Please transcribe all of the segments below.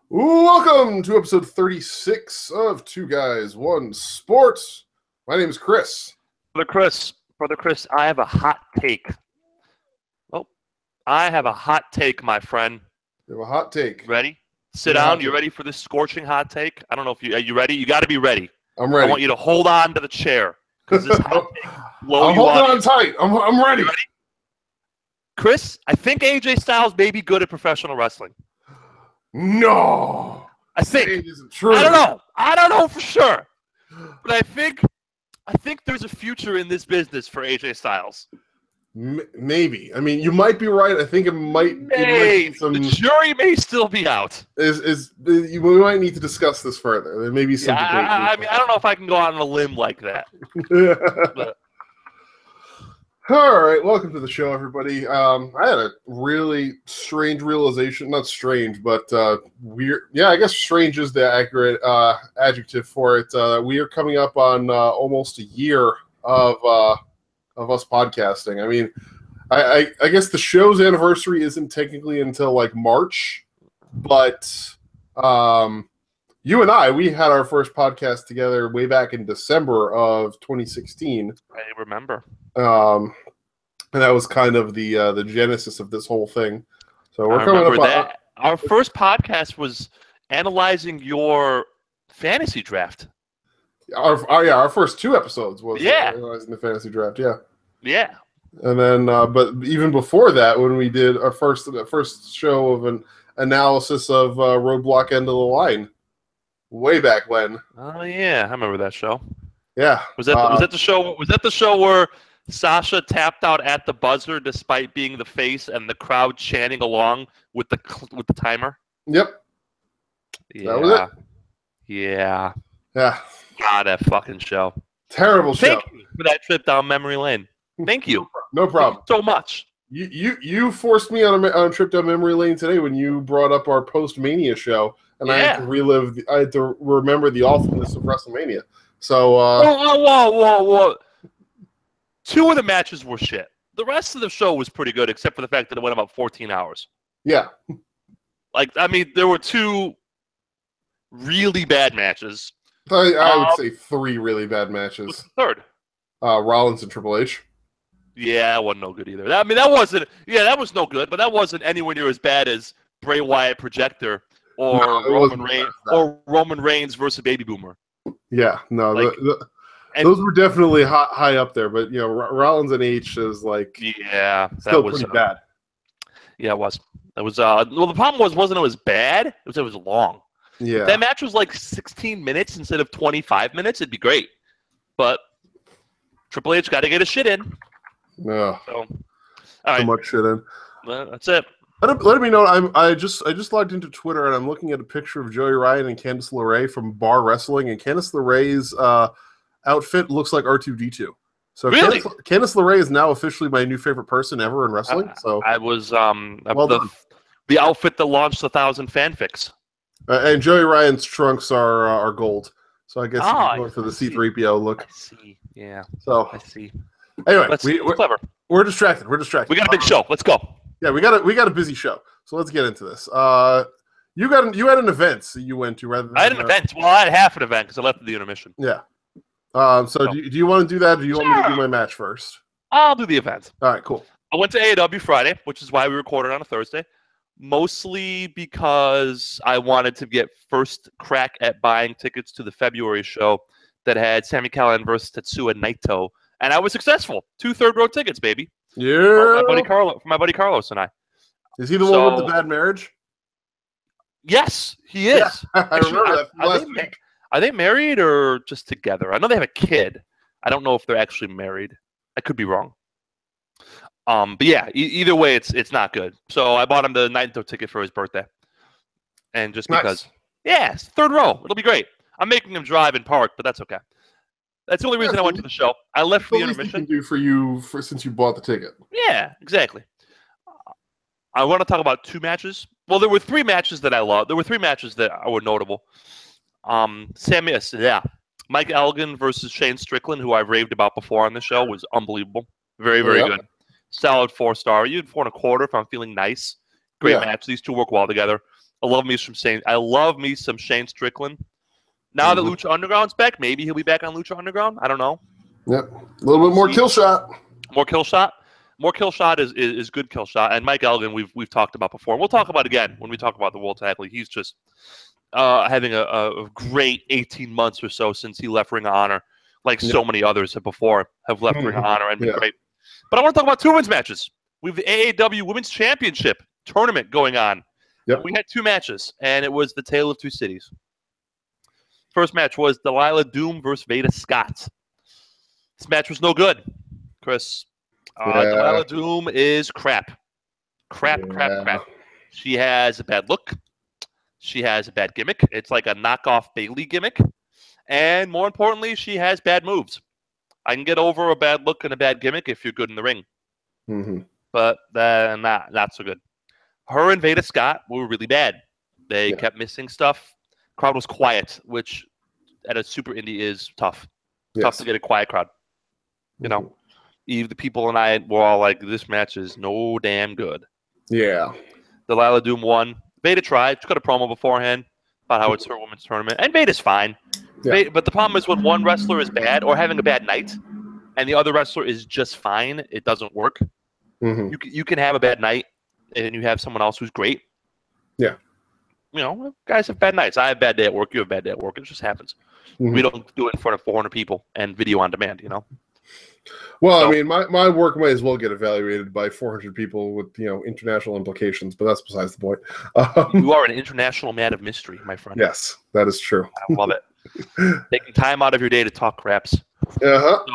Welcome to episode 36 of Two Guys, One Sports. My name is Chris. Brother Chris, I have a hot take. I have a hot take, my friend. You have a hot take. Ready? Sit down. You ready for this scorching hot take? I don't know if are you ready? You got to be ready. I'm ready. I want you to hold on to the chair because this hot take blow I'm you holding up. on tight. I'm ready. You ready? Chris, I think AJ Styles may be good at professional wrestling. No. I think. It isn't true. I don't know for sure. But I think there's a future in this business for AJ Styles. Maybe. I mean, you might be right. I think it might be some... The jury may still be out. We might need to discuss this further. There may be some debate. I mean, I don't know if I can go out on a limb like that. But. All right, welcome to the show, everybody. I had a really strange realization. Not strange, but weird. Yeah, I guess strange is the accurate adjective for it. We are coming up on almost a year of us podcasting. I mean, I guess the show's anniversary isn't technically until like March, but you and we had our first podcast together way back in December of 2016. I remember. And that was kind of the genesis of this whole thing. So we're coming up that. Our first podcast was analyzing your fantasy draft. Our first two episodes was analyzing the fantasy draft. Yeah. And then, but even before that, when we did our first show of an analysis of Roadblock End of the Line, way back when. Oh yeah, I remember that show. Yeah. Was that the show? Was that the show where Sasha tapped out at the buzzer despite being the face and the crowd chanting along with the timer? Yep. Yeah. That was it. Yeah. Yeah. God, that fucking show. Terrible show. Thank you for that trip down memory lane. Thank you. No problem. Thank you so much. You forced me on a trip down memory lane today when you brought up our post-Mania show, and I had to I had to remember the awesomeness of WrestleMania. So whoa. Two of the matches were shit. The rest of the show was pretty good, except for the fact that it went about 14 hours. Yeah. Like, I mean, there were two really bad matches. I would say three really bad matches. What's the third? Rollins and Triple H. Yeah, that wasn't no good either. That was no good, but that wasn't anywhere near as bad as Bray Wyatt Projector or Roman Reigns versus Baby Boomer. Yeah, no, those were definitely high up there, but Rollins and H is like still pretty bad. Yeah, it was. It was. Well, the problem wasn't it was bad. It was long. Yeah, if that match was like 16 minutes instead of 25 minutes, it'd be great. But Triple H got to get his shit in. No, so all right. much shit in. Well, that's it. Let me know. I just logged into Twitter and I'm looking at a picture of Joey Ryan and Candice LeRae from Bar Wrestling, and Candice LeRae's outfit looks like R2-D2. So really? Candice LeRae is now officially my new favorite person ever in wrestling. So I was the outfit that launched 1,000 fanfics. And Joey Ryan's trunks are gold. So I guess he's going for the C-3PO look. I see. Yeah. So I see. Anyway, we're clever. We're distracted. We got a big show. Let's go. Yeah, we got a busy show. So let's get into this. You had an event so you went to rather than I had an event. Well, I had half an event because I left at the intermission. Yeah. So do you want to do that, or do you want me to do my match first? I'll do the event. All right, cool. I went to AEW Friday, which is why we recorded on a Thursday, mostly because I wanted to get first crack at buying tickets to the February show that had Sami Callihan versus Tetsuya Naito, and I was successful. 2 third-row tickets, baby. Yeah. For my buddy Carlos and I. Is he the one with the bad marriage? Yes, he is. Yeah, I remember that from last week. Are they married or just together? I know they have a kid. I don't know if they're actually married. I could be wrong. But yeah, either way, it's not good. So I bought him the Naito ticket for his birthday, and just because, it's third row, it'll be great. I'm making him drive and park, but that's okay. That's the only reason I went to the show. I left for the intermission. Can do for you since you bought the ticket. Yeah, exactly. I want to talk about 2 matches. Well, there were 3 matches that I loved. There were 3 matches that were notable. Mike Elgin versus Shane Strickland, who I've raved about before on the show, was unbelievable. Very, very good. Solid 4-star. You had 4.25 if I'm feeling nice. Great match. These two work well together. I love me some Shane Strickland. Now that Lucha Underground's back, maybe he'll be back on Lucha Underground. I don't know. Yep. A little bit more kill shot. More kill shot. More kill shot is good kill shot. And Mike Elgin, we've talked about before. And we'll talk about it again when we talk about the World Tag League. He's just having a great 18 months or so since he left Ring of Honor, like so many others have left Ring of Honor and been great. But I want to talk about two women's matches. We have the AAW Women's Championship tournament going on. Yep. We had two matches, and it was the Tale of Two Cities. First match was Delilah Doom versus Veda Scott. This match was no good, Chris. Delilah Doom is crap. Crap. She has a bad look. She has a bad gimmick. It's like a knockoff Bayley gimmick. And more importantly, she has bad moves. I can get over a bad look and a bad gimmick if you're good in the ring. But not so good. Her and Veda Scott were really bad. They kept missing stuff. Crowd was quiet, which at a super indie is tough. Tough to get a quiet crowd. You know, even the people and I were all like, this match is no damn good. Yeah. Delilah Doom won. Veda tried. She got a promo beforehand about how it's her women's tournament. And Veda's fine. Yeah. But the problem is when one wrestler is bad or having a bad night and the other wrestler is just fine, it doesn't work. You can have a bad night and you have someone else who's great. Yeah. You know, guys have bad nights. I have a bad day at work. You have a bad day at work. It just happens. We don't do it in front of 400 people and video on demand, you know? Well, so, I mean, my work might as well get evaluated by 400 people with, international implications, but that's besides the point. You are an international man of mystery, my friend. Yes, that is true. I love it. Taking time out of your day to talk craps. So,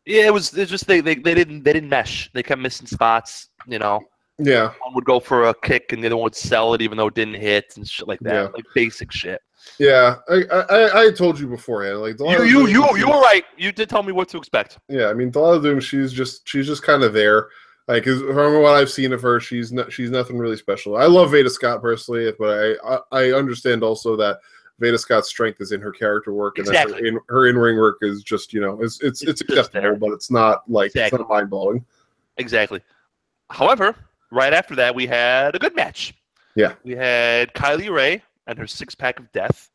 yeah, it was just they didn't mesh. They kept missing spots, you know. Yeah. One would go for a kick and the other one would sell it even though it didn't hit and shit like that. Yeah. Like basic shit. Yeah, I told you beforehand. Like you were right. You did tell me what to expect. Yeah, I mean, Delilah Doom, she's just kind of there. Like, from what I've seen of her, she's nothing really special. I love Veda Scott personally, but I understand also that Veda Scott's strength is in her character work, and her in-ring work is just it's acceptable, but it's not like it's not mind blowing. Exactly. However, right after that, we had a good match. Yeah, we had Kylie Ray and her six-pack of death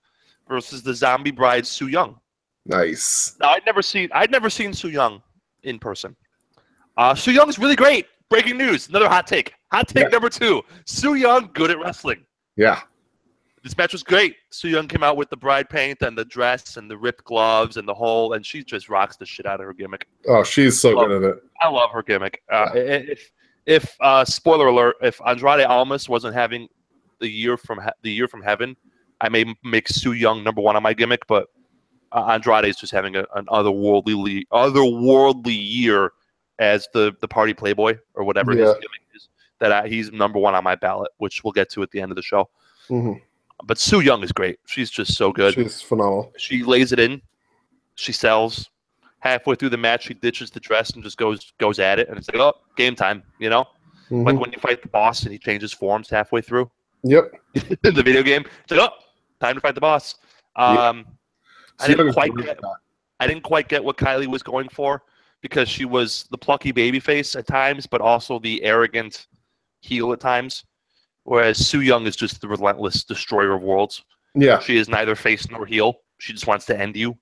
versus the zombie bride Sooyoung. Nice. Now I'd never seen Sooyoung in person. Sooyoung's really great. Breaking news. Another hot take. Hot take number 2. Sooyoung good at wrestling. Yeah. This match was great. Sooyoung came out with the bride paint and the dress and the ripped gloves and the whole, and she just rocks the shit out of her gimmick. Oh, she's so good at it. I love her gimmick. If spoiler alert, if Andrade Almas wasn't having the year from heaven, I may make Sooyoung number 1 on my gimmick, but Andrade is just having an otherworldly year as the party playboy or whatever his gimmick is. He's number 1 on my ballot, which we'll get to at the end of the show. But Sooyoung is great. She's just so good. She's phenomenal. She lays it in. She sells. Halfway through the match, she ditches the dress and just goes at it, and it's like, oh, game time, you know? Like when you fight the boss and he changes forms halfway through. Yep. In the video game, it's like, oh, time to fight the boss. I didn't quite get what Kylie was going for because she was the plucky babyface at times, but also the arrogant heel at times. Whereas Sooyoung is just the relentless destroyer of worlds. Yeah. She is neither face nor heel. She just wants to end you.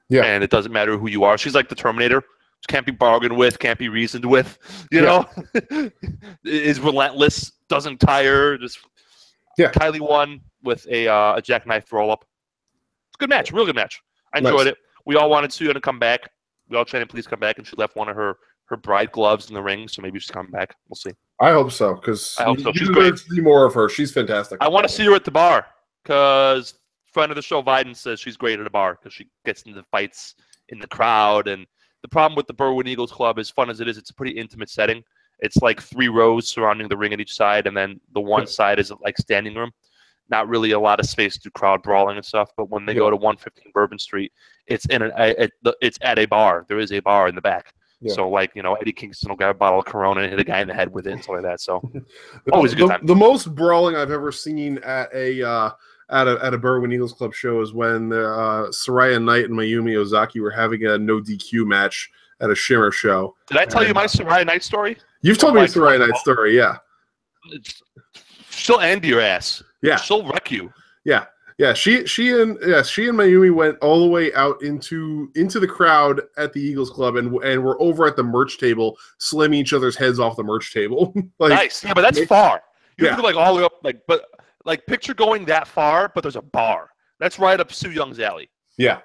Yeah. And it doesn't matter who you are. She's like the Terminator. She can't be bargained with, can't be reasoned with. You know? Is relentless, doesn't tire, just. Yeah, Kylie won with a jackknife roll-up. It's a good match, real good match. I enjoyed it. We all wanted Sooyoung to come back. We all chanted, please come back, and she left one of her bride gloves in the ring, so maybe she's coming back. We'll see. I hope so, because she's great. To see more of her. She's fantastic. I want to see her at the bar, because friend of the show, Viden, says she's great at a bar, because she gets into fights in the crowd. And the problem with the Berwyn Eagles Club, as fun as it is, it's a pretty intimate setting. It's like 3 rows surrounding the ring at each side, and then the one side is like standing room. Not really a lot of space to do crowd brawling and stuff. But when they go to 115 Bourbon Street, it's at a bar. There is a bar in the back. Yeah. So like Eddie Kingston will grab a bottle of Corona and hit a guy in the head with it and stuff like that. So always a good time. The most brawling I've ever seen at a Berwyn Eagles Club show is when Saraya Knight and Mayumi Ozaki were having a no DQ match at a Shimmer show. Did I tell you my Saraya Knight story? You've told me the Saraya Knight story, yeah. She'll end your ass. Yeah. She'll wreck you. Yeah. Yeah, she and Mayumi went all the way out into the crowd at the Eagles Club, and we're over at the merch table, slamming each other's heads off the merch table. Like, nice, yeah, but that's far. You have to go like all the way up, but picture going that far, but there's a bar. That's right up Sooyoung's alley. Yeah.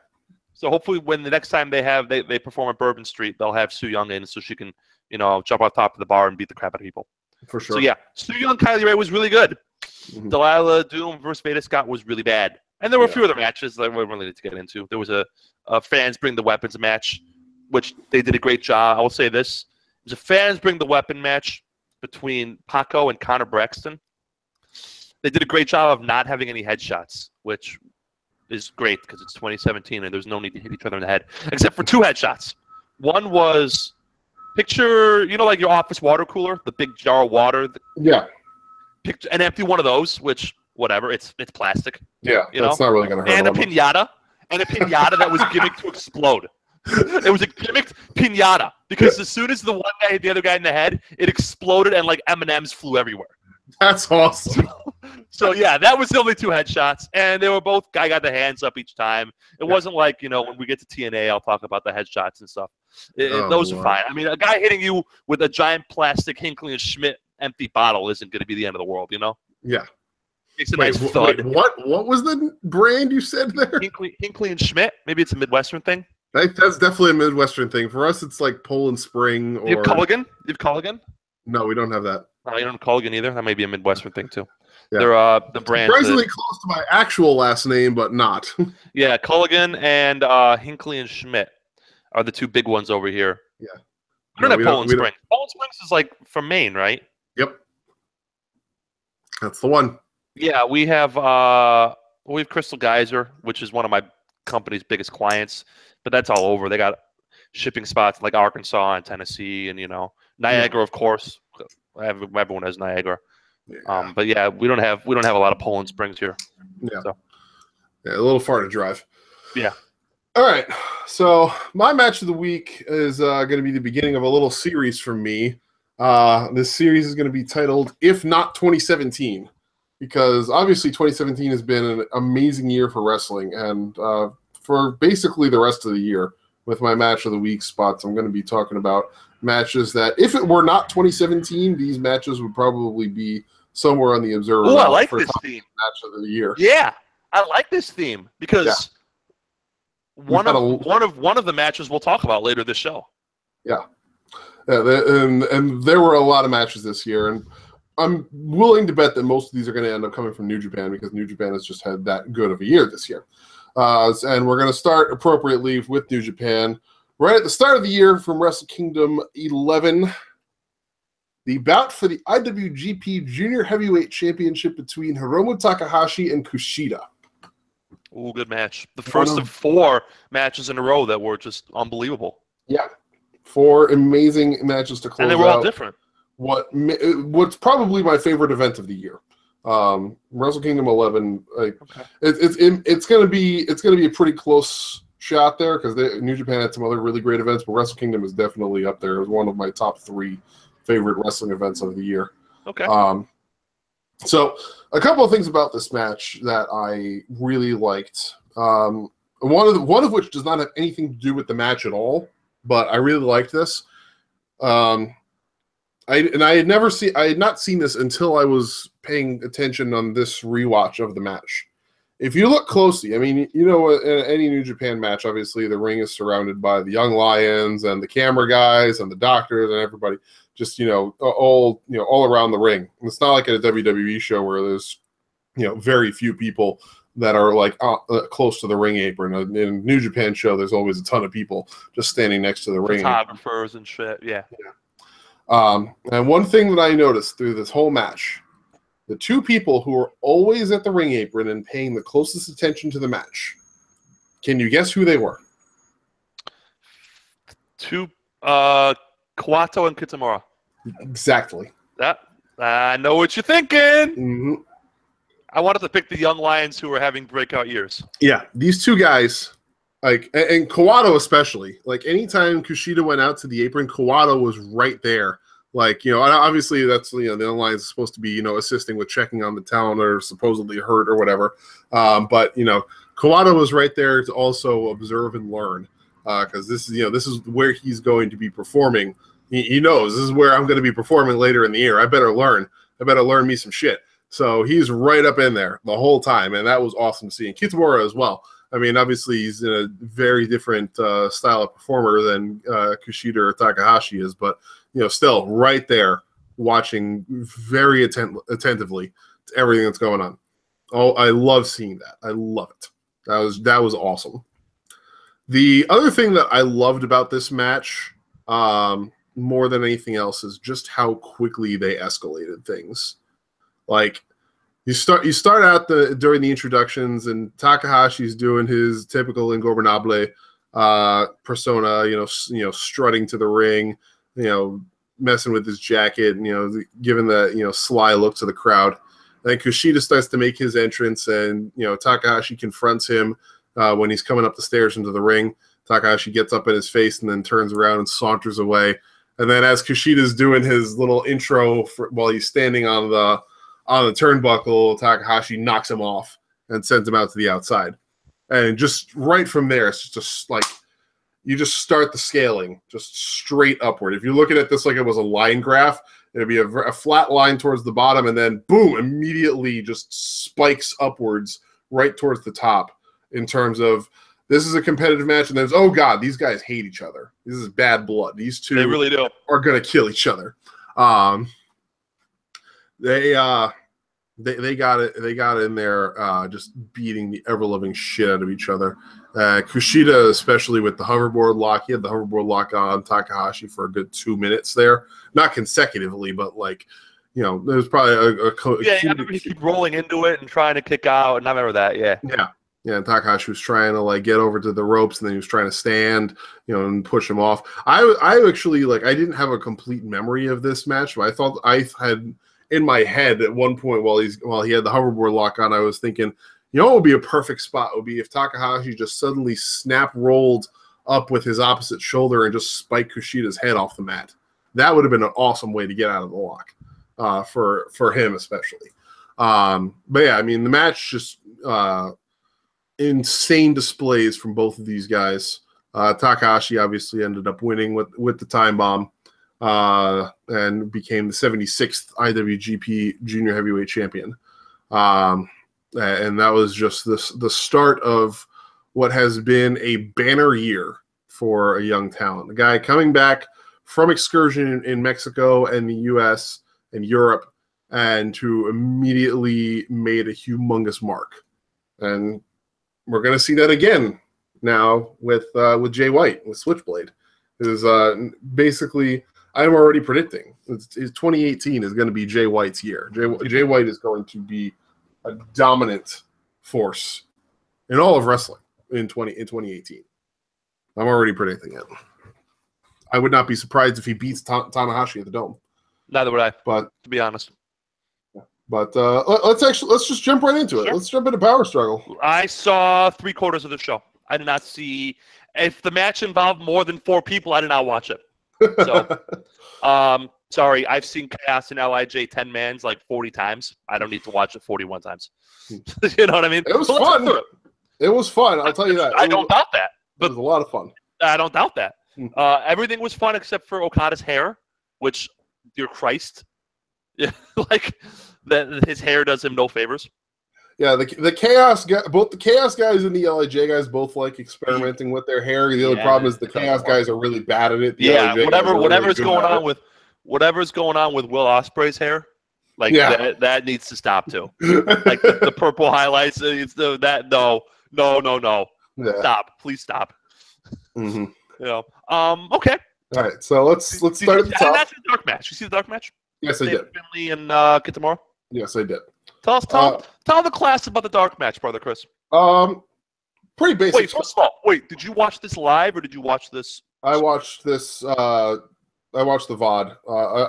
So hopefully, when the next time they perform at Bourbon Street, they'll have Sooyoung in, so she can jump on top of the bar and beat the crap out of people. For sure. So yeah, Sooyoung Kylie Ray was really good. Mm-hmm. Delilah Doom versus Veda Scott was really bad. And there were a few other matches that we really need to get into. There was a fans bring the weapons match, which they did a great job. I will say this. It was a fans bring the weapon match between Paco and Connor Braxton. They did a great job of not having any headshots, which is great because it's 2017 and there's no need to hit each other in the head, except for 2 headshots. One was, picture, like your office water cooler, the big jar of water. Yeah. Picture an empty one of those, which, whatever, it's plastic. Yeah, that's not really going to hurt. And a pinata that was gimmicked to explode. It was a gimmicked pinata because as soon as the one guy hit the other guy in the head, it exploded and like M&Ms flew everywhere. That's awesome. So yeah, that was the only 2 headshots, and they were both guy got the hands up each time. It wasn't like when we get to TNA, I'll talk about the headshots and stuff. Those are fine. I mean, a guy hitting you with a giant plastic Hinckley and Schmidt empty bottle isn't going to be the end of the world, Yeah. Makes a nice thud. What was the brand you said there? Hinckley and Schmidt. Maybe it's a Midwestern thing. That's definitely a Midwestern thing. For us, it's like Poland Spring. Or... You have Culligan? No, we don't have that. No, you don't have Culligan either? That may be a Midwestern thing, too. Yeah. They're the brand. Surprisingly close to my actual last name, but not. Yeah, Culligan and Hinckley and Schmidt are the 2 big ones over here. Yeah. I don't have Poland Springs. Poland Springs is like from Maine, right? Yep. That's the one. Yeah, we have Crystal Geyser, which is one of my company's biggest clients, but that's all over. They got shipping spots like Arkansas and Tennessee, and Niagara, of course. Everyone has Niagara. Yeah. But yeah, we don't have a lot of Poland Springs here. Yeah. So. Yeah, a little far to drive. Yeah. All right. So my match of the week is going to be the beginning of a little series for me. This series is going to be titled "If Not 2017." Because obviously 2017 has been an amazing year for wrestling, and for basically the rest of the year with my match of the week spots, I'm going to be talking about matches that, if it were not 2017, these matches would probably be somewhere on the observer. Oh, I like this theme. Match of the year. Yeah, I like this theme because one of the matches we'll talk about later this show. Yeah, and there were a lot of matches this year, and I'm willing to bet that most of these are going to end up coming from New Japan because New Japan has just had that good of a year this year. And we're going to start appropriately with New Japan. Right at the start of the year from Wrestle Kingdom 11, the bout for the IWGP Junior Heavyweight Championship between Hiromu Takahashi and Kushida. Ooh, good match. The first of 4 matches in a row that were just unbelievable. Yeah. 4 amazing matches to close out. And they were all different. What's probably my favorite event of the year, Wrestle Kingdom 11. It's gonna be a pretty close shot there because New Japan had some other really great events, but Wrestle Kingdom is definitely up there as one of my top 3 favorite wrestling events of the year. Okay. So a couple of things about this match that I really liked. One of which does not have anything to do with the match at all, but I really liked this. I had not seen this until I was paying attention on this rewatch of the match. If you look closely, I mean, in any New Japan match, obviously the ring is surrounded by the Young Lions and the camera guys and the doctors and everybody, just all around the ring. And it's not like at a WWE show where there's very few people that are like close to the ring apron. In a New Japan show, there's always a ton of people just standing next to the ring. Photographers and shit. Yeah. And one thing that I noticed through this whole match, the 2 people who are always at the ring apron and paying the closest attention to the match, can you guess who they were? 2, Kawato and Kitamura. Exactly. That I know what you're thinking. Mm-hmm. I wanted to pick the Young Lions who were having breakout years. Yeah, these 2 guys, and Kawato especially, like anytime Kushida went out to the apron, Kawato was right there, Like, obviously that's, the line is supposed to be, assisting with checking on the talent that are supposedly hurt or whatever. But, Kawada was right there to also observe and learn, because this is where he's going to be performing. He knows this is where I'm going to be performing later in the year. I better learn me some shit. So he's right up in there the whole time, and that was awesome to see. And Kitamura as well. I mean, obviously he's in a very different style of performer than Kushida or Takahashi is, but still right there watching very attentively to everything that's going on. Oh, I love seeing that. I love it. That was awesome. The other thing that I loved about this match, more than anything else, is just how quickly they escalated things. Like, you start out during the introductions, and Takahashi's doing his typical Ingobernable persona, strutting to the ring, messing with his jacket, giving the sly look to the crowd. Then Kushida starts to make his entrance, and Takahashi confronts him when he's coming up the stairs into the ring. Takahashi gets up in his face and then turns around and saunters away. And then as Kushida's doing his little intro while he's standing on the turnbuckle, Takahashi knocks him off and sends him out to the outside. And just right from there, it's just like you just start the scaling just straight upward. If you're looking at this like it was a line graph, it'd be a flat line towards the bottom, and then boom, immediately just spikes upwards right towards the top in terms of this is a competitive match, and there's, oh God, these guys hate each other. This is bad blood. These two They really do. Are going to kill each other. They got it. They got in there, just beating the ever-loving shit out of each other. Kushida, especially with the hoverboard lock, he had the hoverboard lock on Takahashi for a good 2 minutes there, not consecutively, but like, there was probably he keep rolling into it and trying to kick out, and I remember that. Yeah. And Takahashi was trying to like get over to the ropes, and then he was trying to stand, and push him off. I actually I didn't have a complete memory of this match, but I thought I had in my head at one point while he had the hoverboard lock on, I was thinking, what would be a perfect spot would be if Takahashi just suddenly snap rolled up with his opposite shoulder and just spiked Kushida's head off the mat. That would have been an awesome way to get out of the lock for him especially. But yeah, I mean the match just insane displays from both of these guys. Takahashi obviously ended up winning with the time bomb. And became the 76th IWGP Junior Heavyweight Champion. And that was just the start of what has been a banner year for a young talent. The guy coming back from Excursion in Mexico and the U.S. and Europe, and who immediately made a humongous mark. And we're going to see that again now with Jay White, with Switchblade. It is basically... I'm already predicting 2018 is going to be Jay White's year. Jay White is going to be a dominant force in all of wrestling in 2018. I'm already predicting it. I would not be surprised if he beats Tanahashi at the Dome. Neither would I. But to be honest, let's just jump right into it. Sure. Let's jump into Power Struggle. I saw 3/4 of the show. I did not see. If the match involved more than 4 people, I did not watch it. So, sorry, I've seen Chaos and LIJ 10-mans like 40 times. I don't need to watch it 41 times. You know what I mean? It was fun. It was fun. I'll tell you that. I don't doubt that. But it was a lot of fun. I don't doubt that. Everything was fun except for Okada's hair, which, dear Christ, like his hair does him no favors. Yeah, the Chaos guy, both the Chaos guys and the LIJ guys both like experimenting with their hair. The only problem is the Chaos guys are really bad at it. Whatever's going on with Will Ospreay's hair, like that needs to stop too. Like the purple highlights, no. Yeah. Stop, please stop. Mm-hmm. Okay. All right, so let's start at the top. That's the dark match. You see the dark match? Yes, I did. Finley and Kitamura. Yes, I did. Tell the class about the dark match, brother Chris. Pretty basic. Wait, first of all, did you watch this live or did you watch this? I watched this. I watched the VOD.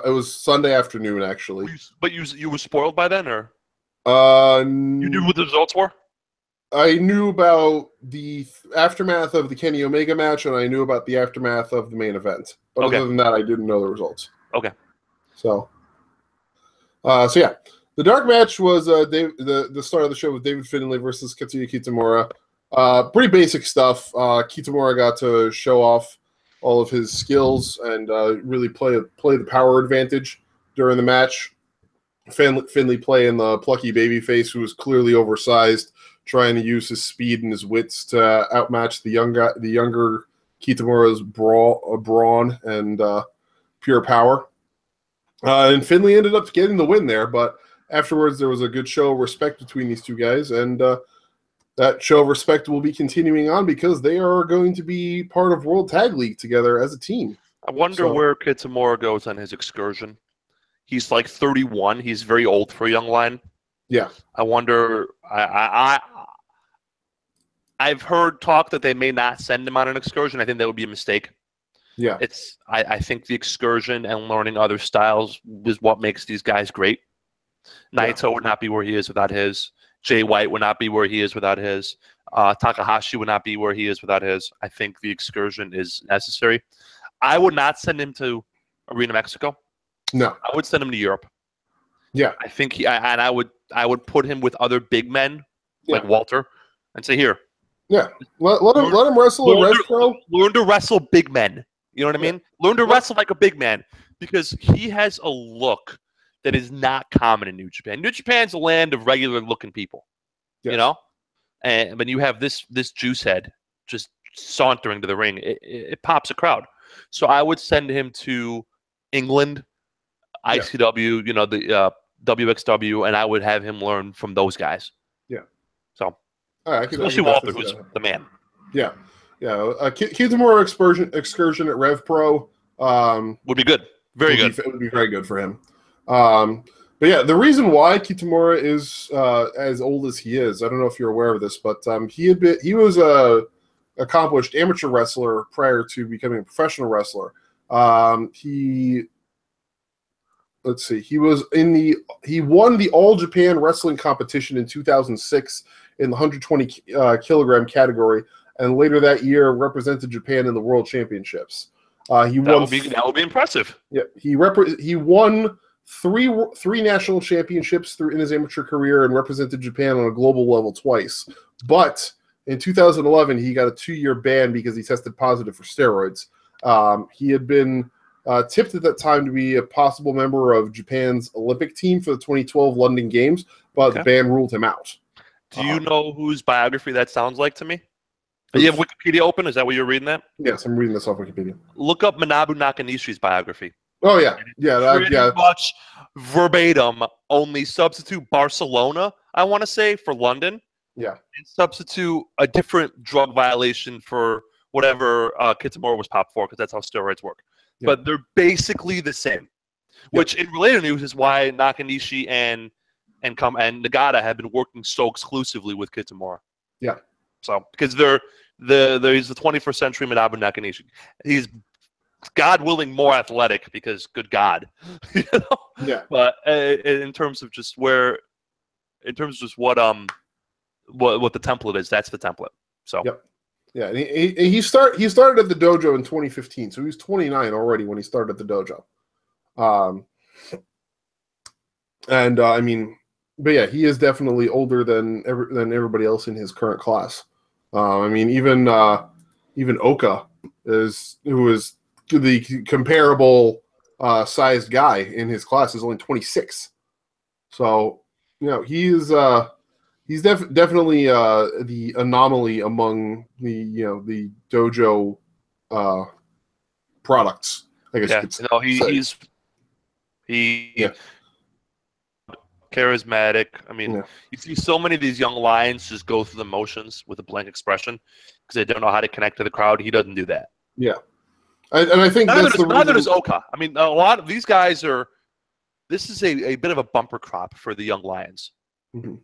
It was Sunday afternoon, actually. But you were spoiled by then, or? You knew what the results were? I knew about the aftermath of the Kenny Omega match, and I knew about the aftermath of the main event. But other than that, I didn't know the results. Okay. So, so yeah, the dark match was the start of the show with David Finlay versus Katsuya Kitamura. Pretty basic stuff. Kitamura got to show off all of his skills and really play the power advantage during the match. Finlay playing the plucky babyface who was clearly oversized, trying to use his speed and his wits to outmatch the younger Kitamura's brawn and pure power. And Finlay ended up getting the win there, but afterwards there was a good show of respect between these two guys, and that show of respect will be continuing on because they are going to be part of World Tag League together as a team. I wonder where Kitamura goes on his excursion. He's like 31. He's very old for a young lion. Yeah. I wonder. I've heard talk that they may not send him on an excursion. I think that would be a mistake. Yeah. I think the excursion and learning other styles is what makes these guys great. Naito would not be where he is without his. Jay White would not be where he is without his. Takahashi would not be where he is without his. I think the excursion is necessary. I would not send him to Arena Mexico. No, I would send him to Europe. Yeah, I think I would put him with other big men like Walter and say, here. Yeah, let him wrestle in Rev Pro. Learn to wrestle big men. You know what I mean? Learn to wrestle like a big man because he has a look that is not common in New Japan. New Japan's a land of regular looking people. Yes. You know, and when you have this juice head just sauntering to the ring, it pops a crowd. So I would send him to England. ICW, you know, the WXW, and I would have him learn from those guys. Yeah. So, especially Walter, who's the man. Yeah. Yeah. Kitamura excursion at Rev Pro would be good. Very good. It would be very good for him. But yeah, the reason why Kitamura is as old as he is, I don't know if you're aware of this, but he was a accomplished amateur wrestler prior to becoming a professional wrestler. He won the All Japan Wrestling Competition in 2006 in the 120 kilogram category, and later that year represented Japan in the World Championships. That would be impressive. Yeah, he won three national championships in his amateur career and represented Japan on a global level twice. But in 2011, he got a 2-year ban because he tested positive for steroids. He had been tipped at that time to be a possible member of Japan's Olympic team for the 2012 London Games, but the ban ruled him out. Do you know whose biography that sounds like to me? Do you have Wikipedia open? Is that what you're reading that? Yes, I'm reading this off Wikipedia. Look up Manabu Nakanishi's biography. Oh, yeah. Yeah. Much verbatim, only substitute Barcelona, I want to say, for London. Yeah. And substitute a different drug violation for whatever Kitamura was popped for, because that's how steroids work. Yeah. But they're basically the same, which in related news is why Nakanishi and Nagata have been working so exclusively with Kitamura. Yeah. So because he's the 21st century Manabu Nakanishi. He's God willing more athletic because good God. You know? Yeah. But in terms of just what the template is, that's the template. So. Yep. Yeah, and he started at the dojo in 2015, so he was 29 already when he started at the dojo. I mean, but yeah, he is definitely older than everybody else in his current class. I mean, even Oka who is the comparable sized guy in his class, is only 26. So you know he's definitely the anomaly among the dojo products, I guess you could say. No, he's charismatic. I mean, you see so many of these young lions just go through the motions with a blank expression because they don't know how to connect to the crowd. He doesn't do that. Yeah, and I think neither does Oka. I mean, a lot of these guys are. This is a bit of a bumper crop for the young lions. Mm-hmm.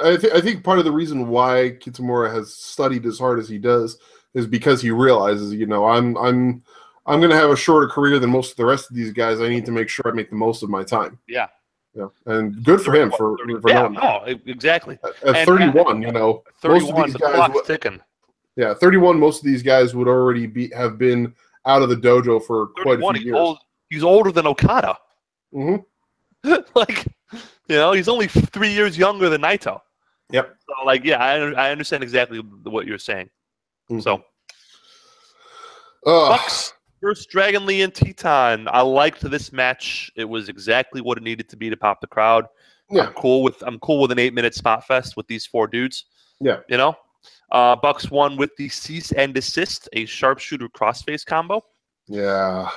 I think part of the reason why Kitamura has studied as hard as he does is because he realizes, I'm going to have a shorter career than most of the rest of these guys. I need to make sure I make the most of my time. Yeah. Yeah. And good for him for knowing that. No, exactly. At 31, 31, most of these the guys clock's ticking. Yeah, 31. Most of these guys would already have been out of the dojo for quite a few years. He's older than Okada. Mm-hmm. Like, he's only 3 years younger than Naito. Yep. So, like, yeah, I understand exactly what you're saying. Mm-hmm. So, Bucks versus Dragon Lee and Teton. I liked this match. It was exactly what it needed to be to pop the crowd. Yeah. I'm cool with an 8-minute spot fest with these 4 dudes. Yeah. Bucks won with the cease and desist, a sharpshooter crossface combo. Yeah.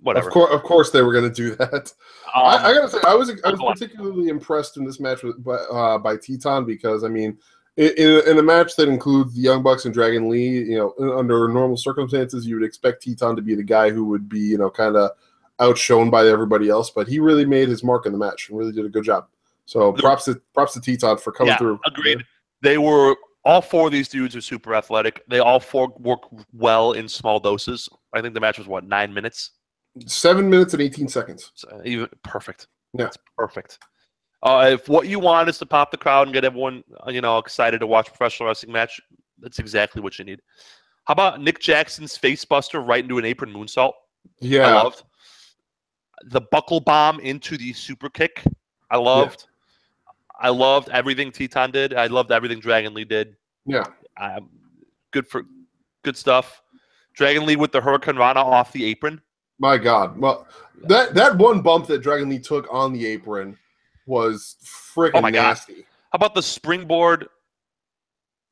Whatever. Of course, they were going to do that. I gotta say, I was particularly impressed in this match by Teton because I mean, in a match that includes the Young Bucks and Dragon Lee, under normal circumstances, you would expect Teton to be the guy who would be, kind of outshone by everybody else, but he really made his mark in the match and really did a good job. So props to Teton for coming through. Agreed. They were all 4 of these dudes are super athletic. They all 4 work well in small doses. I think the match was 9 minutes. 7 minutes and 18 seconds. So even perfect. Yeah, it's perfect. If what you want is to pop the crowd and get everyone, excited to watch a professional wrestling match, that's exactly what you need. How about Nick Jackson's facebuster right into an apron moonsault? Yeah, I loved the buckle bomb into the super kick. I loved. Yeah. I loved everything Teton did. I loved everything Dragon Lee did. Yeah, good stuff. Dragon Lee with the Hurricane Rana off the apron. My God. Well, that one bump that Dragon Lee took on the apron was freaking nasty. God. How about the springboard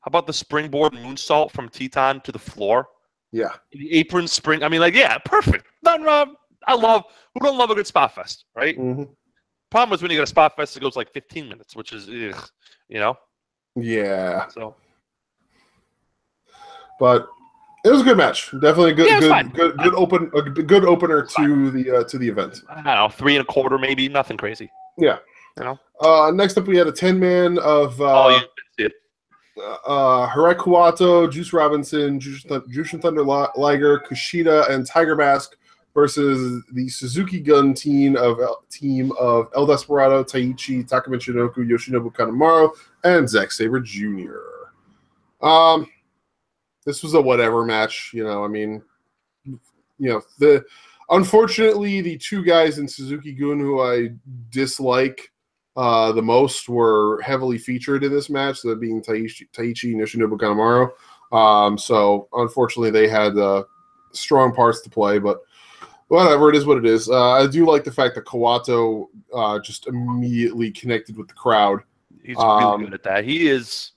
moonsault from Teton to the floor? Yeah. The apron spring. I mean, perfect. Nothing wrong. Who don't love a good spot fest, right? Mm-hmm. Problem is when you get a spot fest, it goes like 15 minutes, which is, Yeah. So. But it was a good match. Definitely good opener to the event. I don't know, 3 1/4 maybe, nothing crazy. Yeah. Next up we had a 10-man of you didn't see it. Hirai Kawato, Juice Robinson, Jushin Thunder Liger, Kushida, and Tiger Mask versus the Suzuki Gun team of El Desperado, Taichi, Taka Michinoku, Yoshinobu Kanemaru, and Zack Sabre Jr. This was a whatever match, unfortunately the 2 guys in Suzuki Gun who I dislike the most were heavily featured in this match, that being Taichi and Yoshinobu Kanemaru. So unfortunately they had strong parts to play, but whatever, it is what it is. I do like the fact that Kawato just immediately connected with the crowd. He's really good at that. He is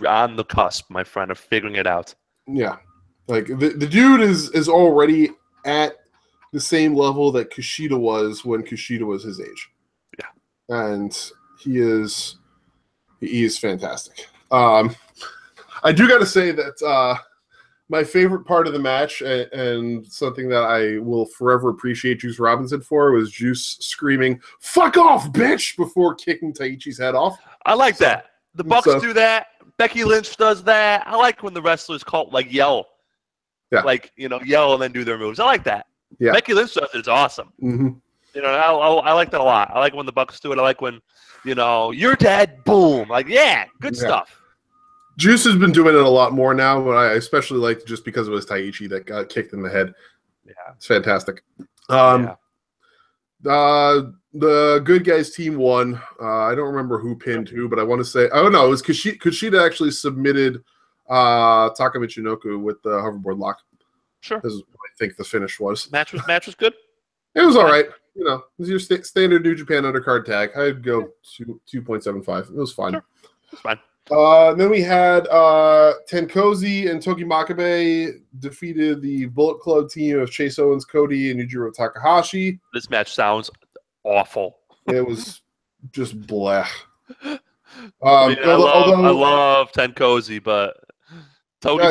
on the cusp, my friend, of figuring it out. Yeah. Like the dude is already at the same level that Kushida was when Kushida was his age. Yeah. And he is fantastic. I do got to say that my favorite part of the match and something that I will forever appreciate Juice Robinson for was Juice screaming, "Fuck off, bitch!" before kicking Taichi's head off. I like that. The Bucks do that. Becky Lynch does that. I like when the wrestlers yell. Yeah. Yell and then do their moves. I like that. Yeah. Becky Lynch does it. It's awesome. Mm-hmm. I like that a lot. I like when the Bucks do it. I like when, you're dead. Boom. Good stuff. Juice has been doing it a lot more now, but I especially like just because it was Taichi that got kicked in the head. Yeah. It's fantastic. The Good Guys team won. I don't remember who pinned who, but I want to say, it was Kushida actually submitted Taka Michinoku with the hoverboard lock. Sure. This is what I think the finish was. Match was good. It was all right. It was your standard New Japan undercard tag. I'd go 2.75. It was fine. Sure. It's fine. Then we had TenCozy and Togi Makabe defeated the Bullet Club team of Chase Owens, Cody, and Yujiro Takahashi. This match sounds awful. It was just blech. I love TenCozy, but Togi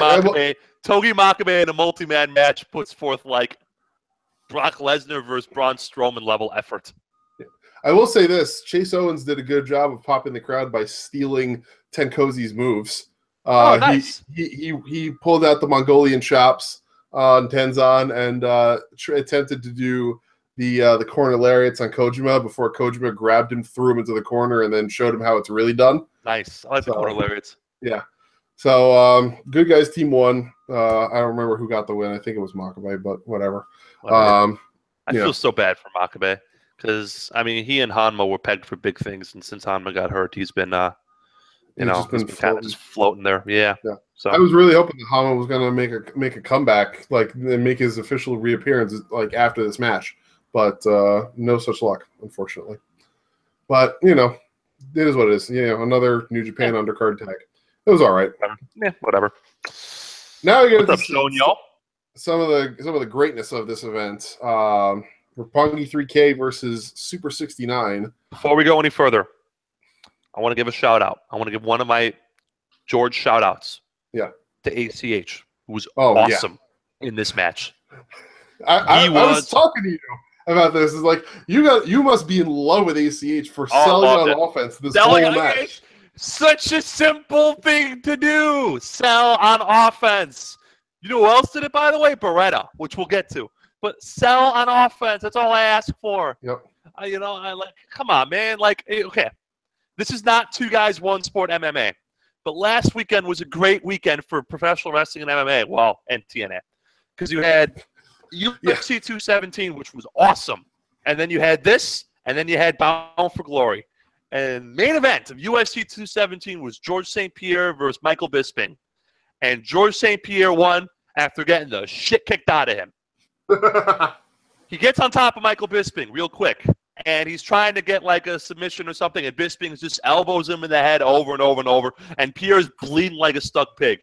Makabe in a multi-man match puts forth Brock Lesnar versus Braun Strowman level effort. I will say this: Chase Owens did a good job of popping the crowd by stealing TenCozy's moves. Nice. He pulled out the Mongolian chops on Tenzan and attempted to do the corner lariats on Kojima before Kojima grabbed him, threw him into the corner, and then showed him how it's really done. Nice. I like the corner lariats. Yeah. So, good guys, team won. I don't remember who got the win. I think it was Makabe, but whatever. I feel so bad for Makabe because, I mean, he and Hanma were pegged for big things, and since Hanma got hurt, he's been, he's been kind of just floating there. Yeah. So I was really hoping that Hanma was going to make a comeback, like, and make his official reappearance, like, after this match. But no such luck, unfortunately. But, it is what it is. Another New Japan undercard tag. It was all right. Yeah, whatever. Now we get to some of the greatness of this event. Roppongi 3K versus Super 69. Before we go any further, I want to give a shout out. I want to give one of my George shout outs. Yeah. To ACH, who was awesome in this match. I was talking to you about this. It's like you must be in love with ACH for selling on offense this whole match. Such a simple thing to do. Sell on offense. You know who else did it, by the way? Beretta, which we'll get to. But sell on offense. That's all I ask for. Yep. Come on, man. Like, okay, this is not two guys, one sport MMA. But last weekend was a great weekend for professional wrestling and MMA. Well, and TNA. Because you had UFC 217, which was awesome. And then you had this, and then you had Bound for Glory. And main event of UFC 217 was George St. Pierre versus Michael Bisping. And George St. Pierre won after getting the shit kicked out of him. He gets on top of Michael Bisping real quick. And he's trying to get like a submission or something. And Bisping just elbows him in the head over and over and over. And Pierre's bleeding like a stuck pig.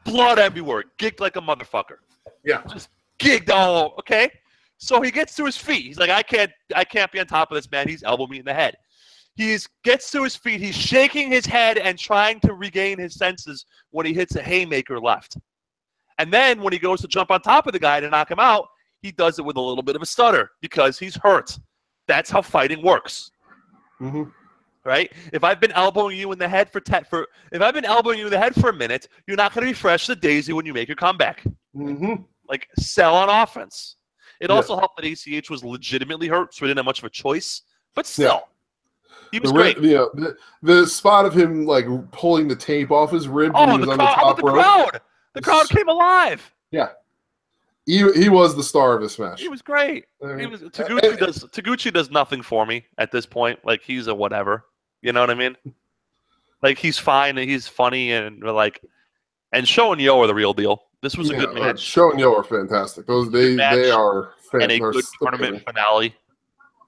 Blood everywhere. Gigged like a motherfucker. Yeah. Just gigged all over. Okay? So he gets to his feet. He's like, I can't be on top of this man. He's elbowing me in the head. He gets to his feet. He's shaking his head and trying to regain his senses when he hits a haymaker left. And then when he goes to jump on top of the guy to knock him out, he does it with a little bit of a stutter because he's hurt. That's how fighting works. Mm-hmm. Right? If I've been elbowing you in the head for a minute, you're not going to be fresh to daisy when you make your comeback. Mm-hmm. Like, sell on offense. It also helped that ACH was legitimately hurt, so he didn't have much of a choice. But still. Yeah. He was great. The spot of him like pulling the tape off his rib when he was on the top rope. The crowd came alive. Yeah, he was the star of this match. He was great. Taguchi does nothing for me at this point. Like, he's a whatever. You know what I mean? Like, he's fine and he's funny and Sho and Yo are the real deal. This was a good match. Sho and Yo are fantastic. They are fantastic. And a good tournament finale.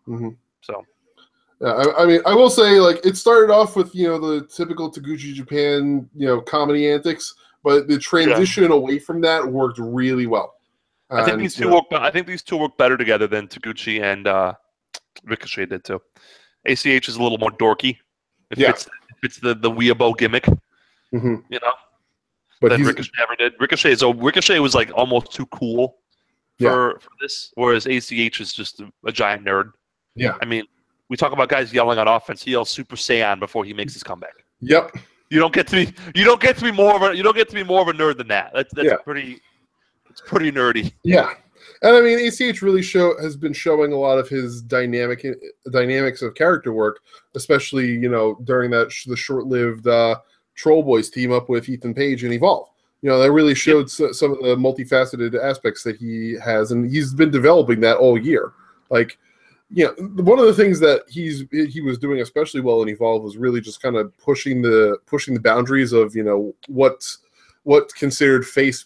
Mm-hmm. So. Yeah, I mean, I will say, like, it started off with, the typical Taguchi Japan, comedy antics, but the transition away from that worked really well. I think these two work better together than Taguchi and Ricochet did too. ACH is a little more dorky. It fits the weeaboo gimmick, mm-hmm. But than Ricochet ever did. Ricochet was like almost too cool for this, whereas ACH is just a giant nerd. Yeah, I mean. We talk about guys yelling on offense. He yells Super Saiyan before he makes his comeback. Yep. You don't get to be more of a nerd than that. That's pretty nerdy. Yeah. And I mean, ACH really has been showing a lot of his dynamics of character work, especially, during the short-lived Troll Boys team up with Ethan Page and Evolve. That really showed some of the multifaceted aspects that he has, and he's been developing that all year. Like, one of the things that he was doing especially well in Evolve was really just kind of pushing the boundaries of what's considered face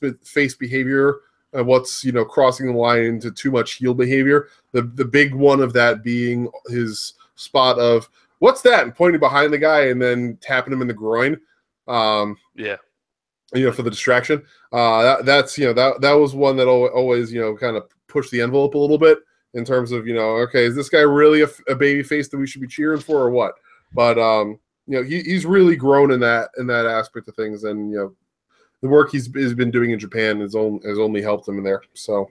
behavior and what's crossing the line into too much heel behavior. The big one of that being his spot of what's that, and pointing behind the guy and then tapping him in the groin. For the distraction. That was one that always kind of pushed the envelope a little bit. In terms of, okay, is this guy really a baby face that we should be cheering for or what? But, he's really grown in that aspect of things. And, the work he's been doing in Japan has only helped him in there. So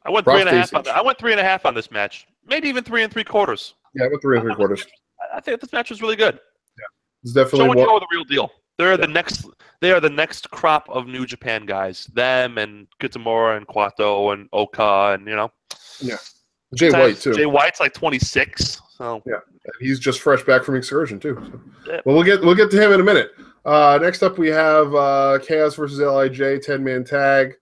I went 3.5 on this match. Maybe even 3 3/4. Yeah, I went 3 3/4. I think this match was really good. Yeah. It's definitely the real deal. They are the next crop of New Japan guys. Them and Kitamura and Kwato and Oka and, Yeah. Jay White too. Jay White's like 26. So yeah, he's just fresh back from Excursion too. So. Yeah. Well, we'll get to him in a minute. Next up, we have Chaos versus LIJ 10-man tag.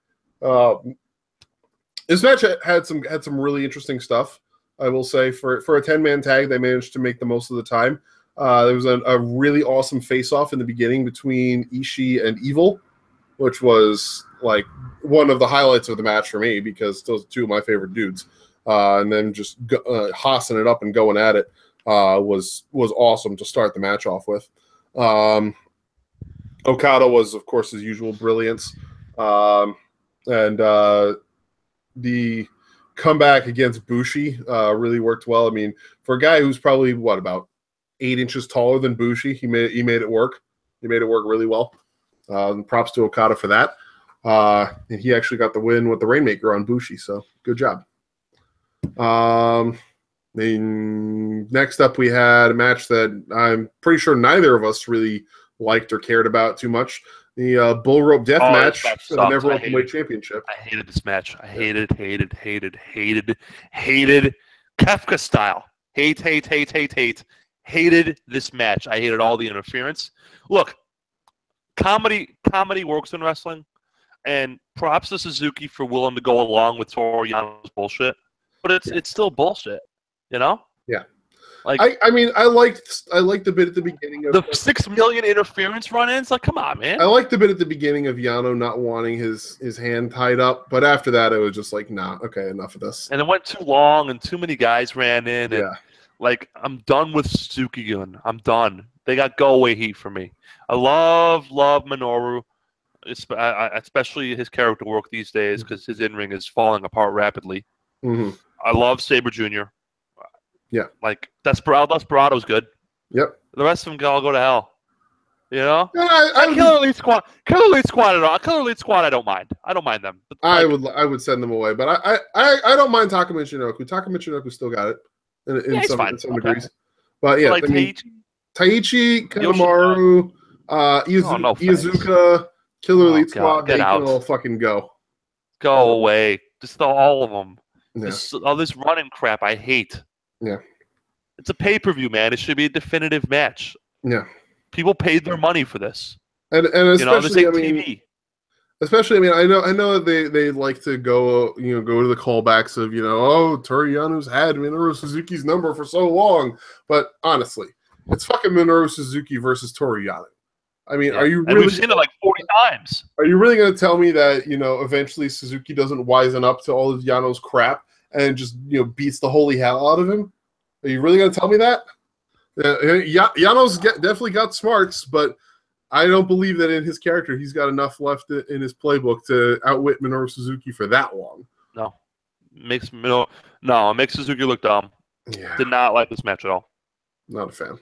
This match had some really interesting stuff. I will say for a 10-man tag, they managed to make the most of the time. There was a really awesome face-off in the beginning between Ishii and Evil, which was like one of the highlights of the match for me because those are two of my favorite dudes. And then just hossing it up and going at it was awesome to start the match off with. Okada was, of course, his usual brilliance. And the comeback against Bushi really worked well. I mean, for a guy who's probably, about 8 inches taller than Bushi, he made it work. He made it work really well. Props to Okada for that. And he actually got the win with the Rainmaker on Bushi, so good job. Next up, we had a match that I'm pretty sure neither of us really liked or cared about too much. The Bull Rope Death match for the Never Openweight Championship. I hated this match. I hated Kafka style. Hated this match. I hated all the interference. Look, comedy works in wrestling, and props to Suzuki for willing to go along with Toru Yano's bullshit. But it's still bullshit, you know? Yeah. Like I mean, I liked the bit at the beginning of the 6 million interference run-ins. Like, come on, man. I liked the bit at the beginning of Yano not wanting his hand tied up, but after that, it was just like, nah, okay, enough of this. And it went too long, and too many guys ran in. And, like, I'm done with Suzuki-gun. I'm done. They got go-away heat for me. I love Minoru, especially his character work these days because his in-ring is falling apart rapidly. Mm-hmm. I love Sabre Jr. Yeah. Like, Desperado's good. Yep. The rest of them all go to hell. You know? Yeah, Killer Elite Squad I don't mind. I don't mind them. But, like, I would send them away, but I don't mind Taka Michinoku. Taka Michinoku still got it in some degrees. But yeah, like Taichi, Kanemaru, Iizuka, Killer Elite Squad, they can all fucking go. Go away. Just all of them. Yeah. All this running crap I hate. Yeah. It's a pay-per-view, man. It should be a definitive match. Yeah. People paid their money for this. And especially, TV. Especially, I know that they like to go to the callbacks of, Toru Yano's had Minoru Suzuki's number for so long. But honestly, it's fucking Minoru Suzuki versus Toru Yano. I mean, are you really? And we've seen it like 40 times. Are you really going to tell me that eventually Suzuki doesn't wisen up to all of Yano's crap and just beats the holy hell out of him? Are you really going to tell me that? Yano's definitely got smarts, but I don't believe that in his character he's got enough left in his playbook to outwit Minoru Suzuki for that long. No, it makes Suzuki look dumb. Yeah. Did not like this match at all. Not a fan.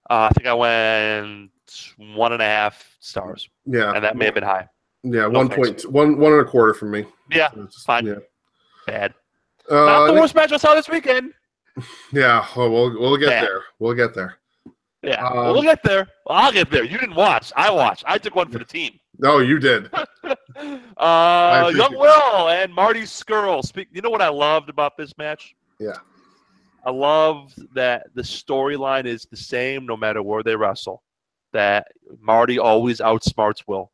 I think I went 1.5 stars. Yeah, and that may have been high. Yeah, 1.25 from me. Yeah, so just, fine. Yeah. Bad. Not the worst match I saw this weekend. Yeah, we'll get there. We'll get there. Yeah, we'll get there. I'll get there. You didn't watch. I watched. I took one for the team. No, you did. Young Will and Marty Scurll. You know what I loved about this match? Yeah. I love that the storyline is the same no matter where they wrestle. That Marty always outsmarts Will.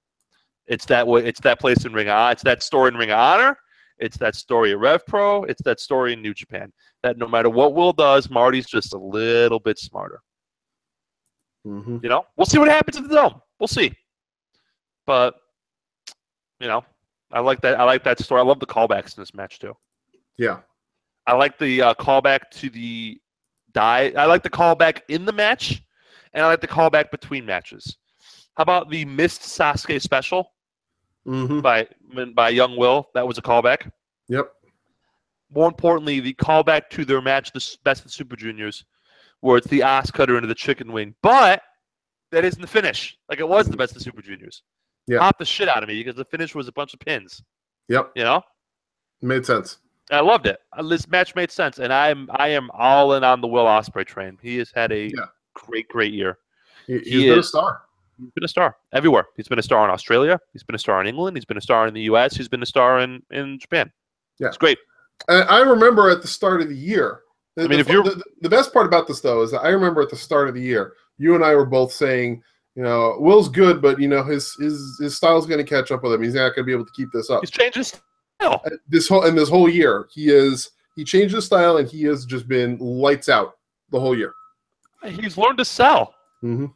It's that way. It's that place in Ring of Honor. It's that story in Ring of Honor. It's that story at Rev Pro. It's that story in New Japan. That no matter what Will does, Marty's just a little bit smarter. Mm-hmm. We'll see what happens in the Dome. We'll see. But I like that. I like that story. I love the callbacks in this match too. Yeah. I like the callback to the die. I like the callback in the match, and I like the callback between matches. How about the missed Sasuke special by Young Will? That was a callback. Yep. More importantly, the callback to their match, the Best of Super Juniors, where it's the ass cutter into the chicken wing. But that isn't the finish. Like it was the Best of Super Juniors. Yeah. Popped the shit out of me because the finish was a bunch of pins. Yep. Made sense. I loved it. This match made sense, and I am all in on the Will Ospreay train. He has had a great year. He's been a star. He's been a star everywhere. He's been a star in Australia. He's been a star in England. He's been a star in the U.S. He's been a star in Japan. Yeah, it's great. I remember at the start of the year. If you're the best part about this though is that I remember at the start of the year, you and I were both saying, You know, Will's good, but you know his style's going to catch up with him. He's not going to be able to keep this up. He's changed his style. This whole year, he changed his style, and he has just been lights out the whole year. He's learned to sell. Mm-hmm.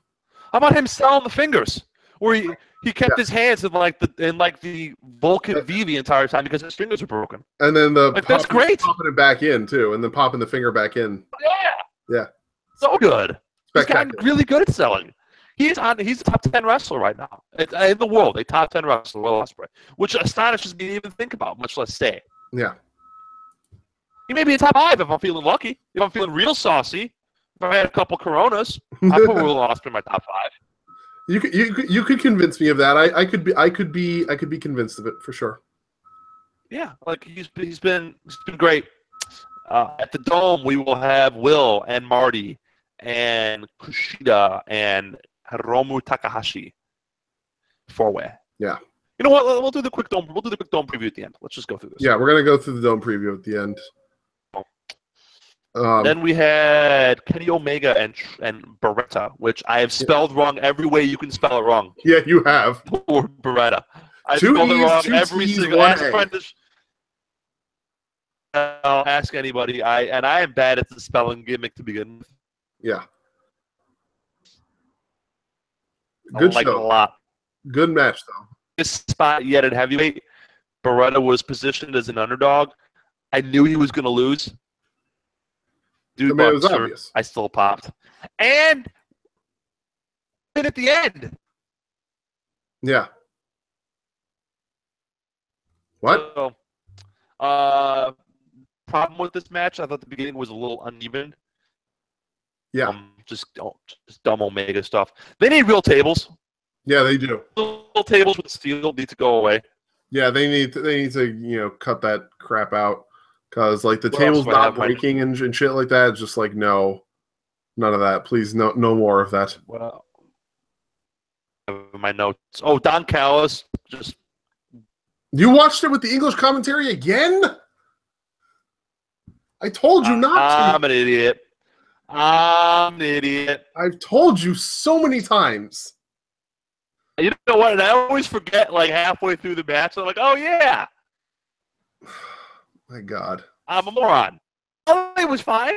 How about him selling the fingers, where he kept his hands in like the Vulcan V the entire time because his fingers are broken. And then that's great. Popping it back in too, and then popping the finger back in. Yeah. So good. He's gotten really good at selling. He's a top 10 wrestler right now in the world. A top 10 wrestler, Will Ospreay, which astonishes me to even think about, much less say. Yeah. He may be a top 5 if I'm feeling lucky. If I'm feeling real saucy. If I had a couple Coronas, I put Will Ospreay in my top 5. You could convince me of that. I could be convinced of it for sure. Yeah, like he's been great. At the Dome, we will have Will and Marty and Kushida and Hiromu Takahashi 4-way. Yeah. You know what? We'll do the quick Dome. We'll do the quick Dome preview at the end. Let's just go through this. Yeah, we're gonna go through the Dome preview at the end. Then we had Kenny Omega and Beretta, which I have spelled wrong every way you can spell it wrong. Yeah, you have. Or Beretta. I Two spelled it E's, wrong two every T's, single. one A. I'll ask anybody. I am bad at the spelling gimmick to begin with. Yeah. Good I like show. it a lot. Good match though. This spot yet at heavyweight, Beretta was positioned as an underdog. I knew he was going to lose. Dude, it was obvious. I still popped. And at the end. Yeah. What? So, problem with this match, I thought the beginning was a little uneven. Yeah. Just dumb Omega stuff. They need real tables. Yeah, they do. Little tables with steel need to go away. Yeah, they need to cut that crap out. Because, like, the table's not breaking and shit like that. It's just like, no. None of that. Please, no more of that. Well, my notes. Oh, Don Callis. Just. You watched it with the English commentary again? I told you not to. I'm an idiot. I've told you so many times. You know what? And I always forget, like, halfway through the match. I'm like, oh, yeah. My God. I'm a moron. Oh, it was fine.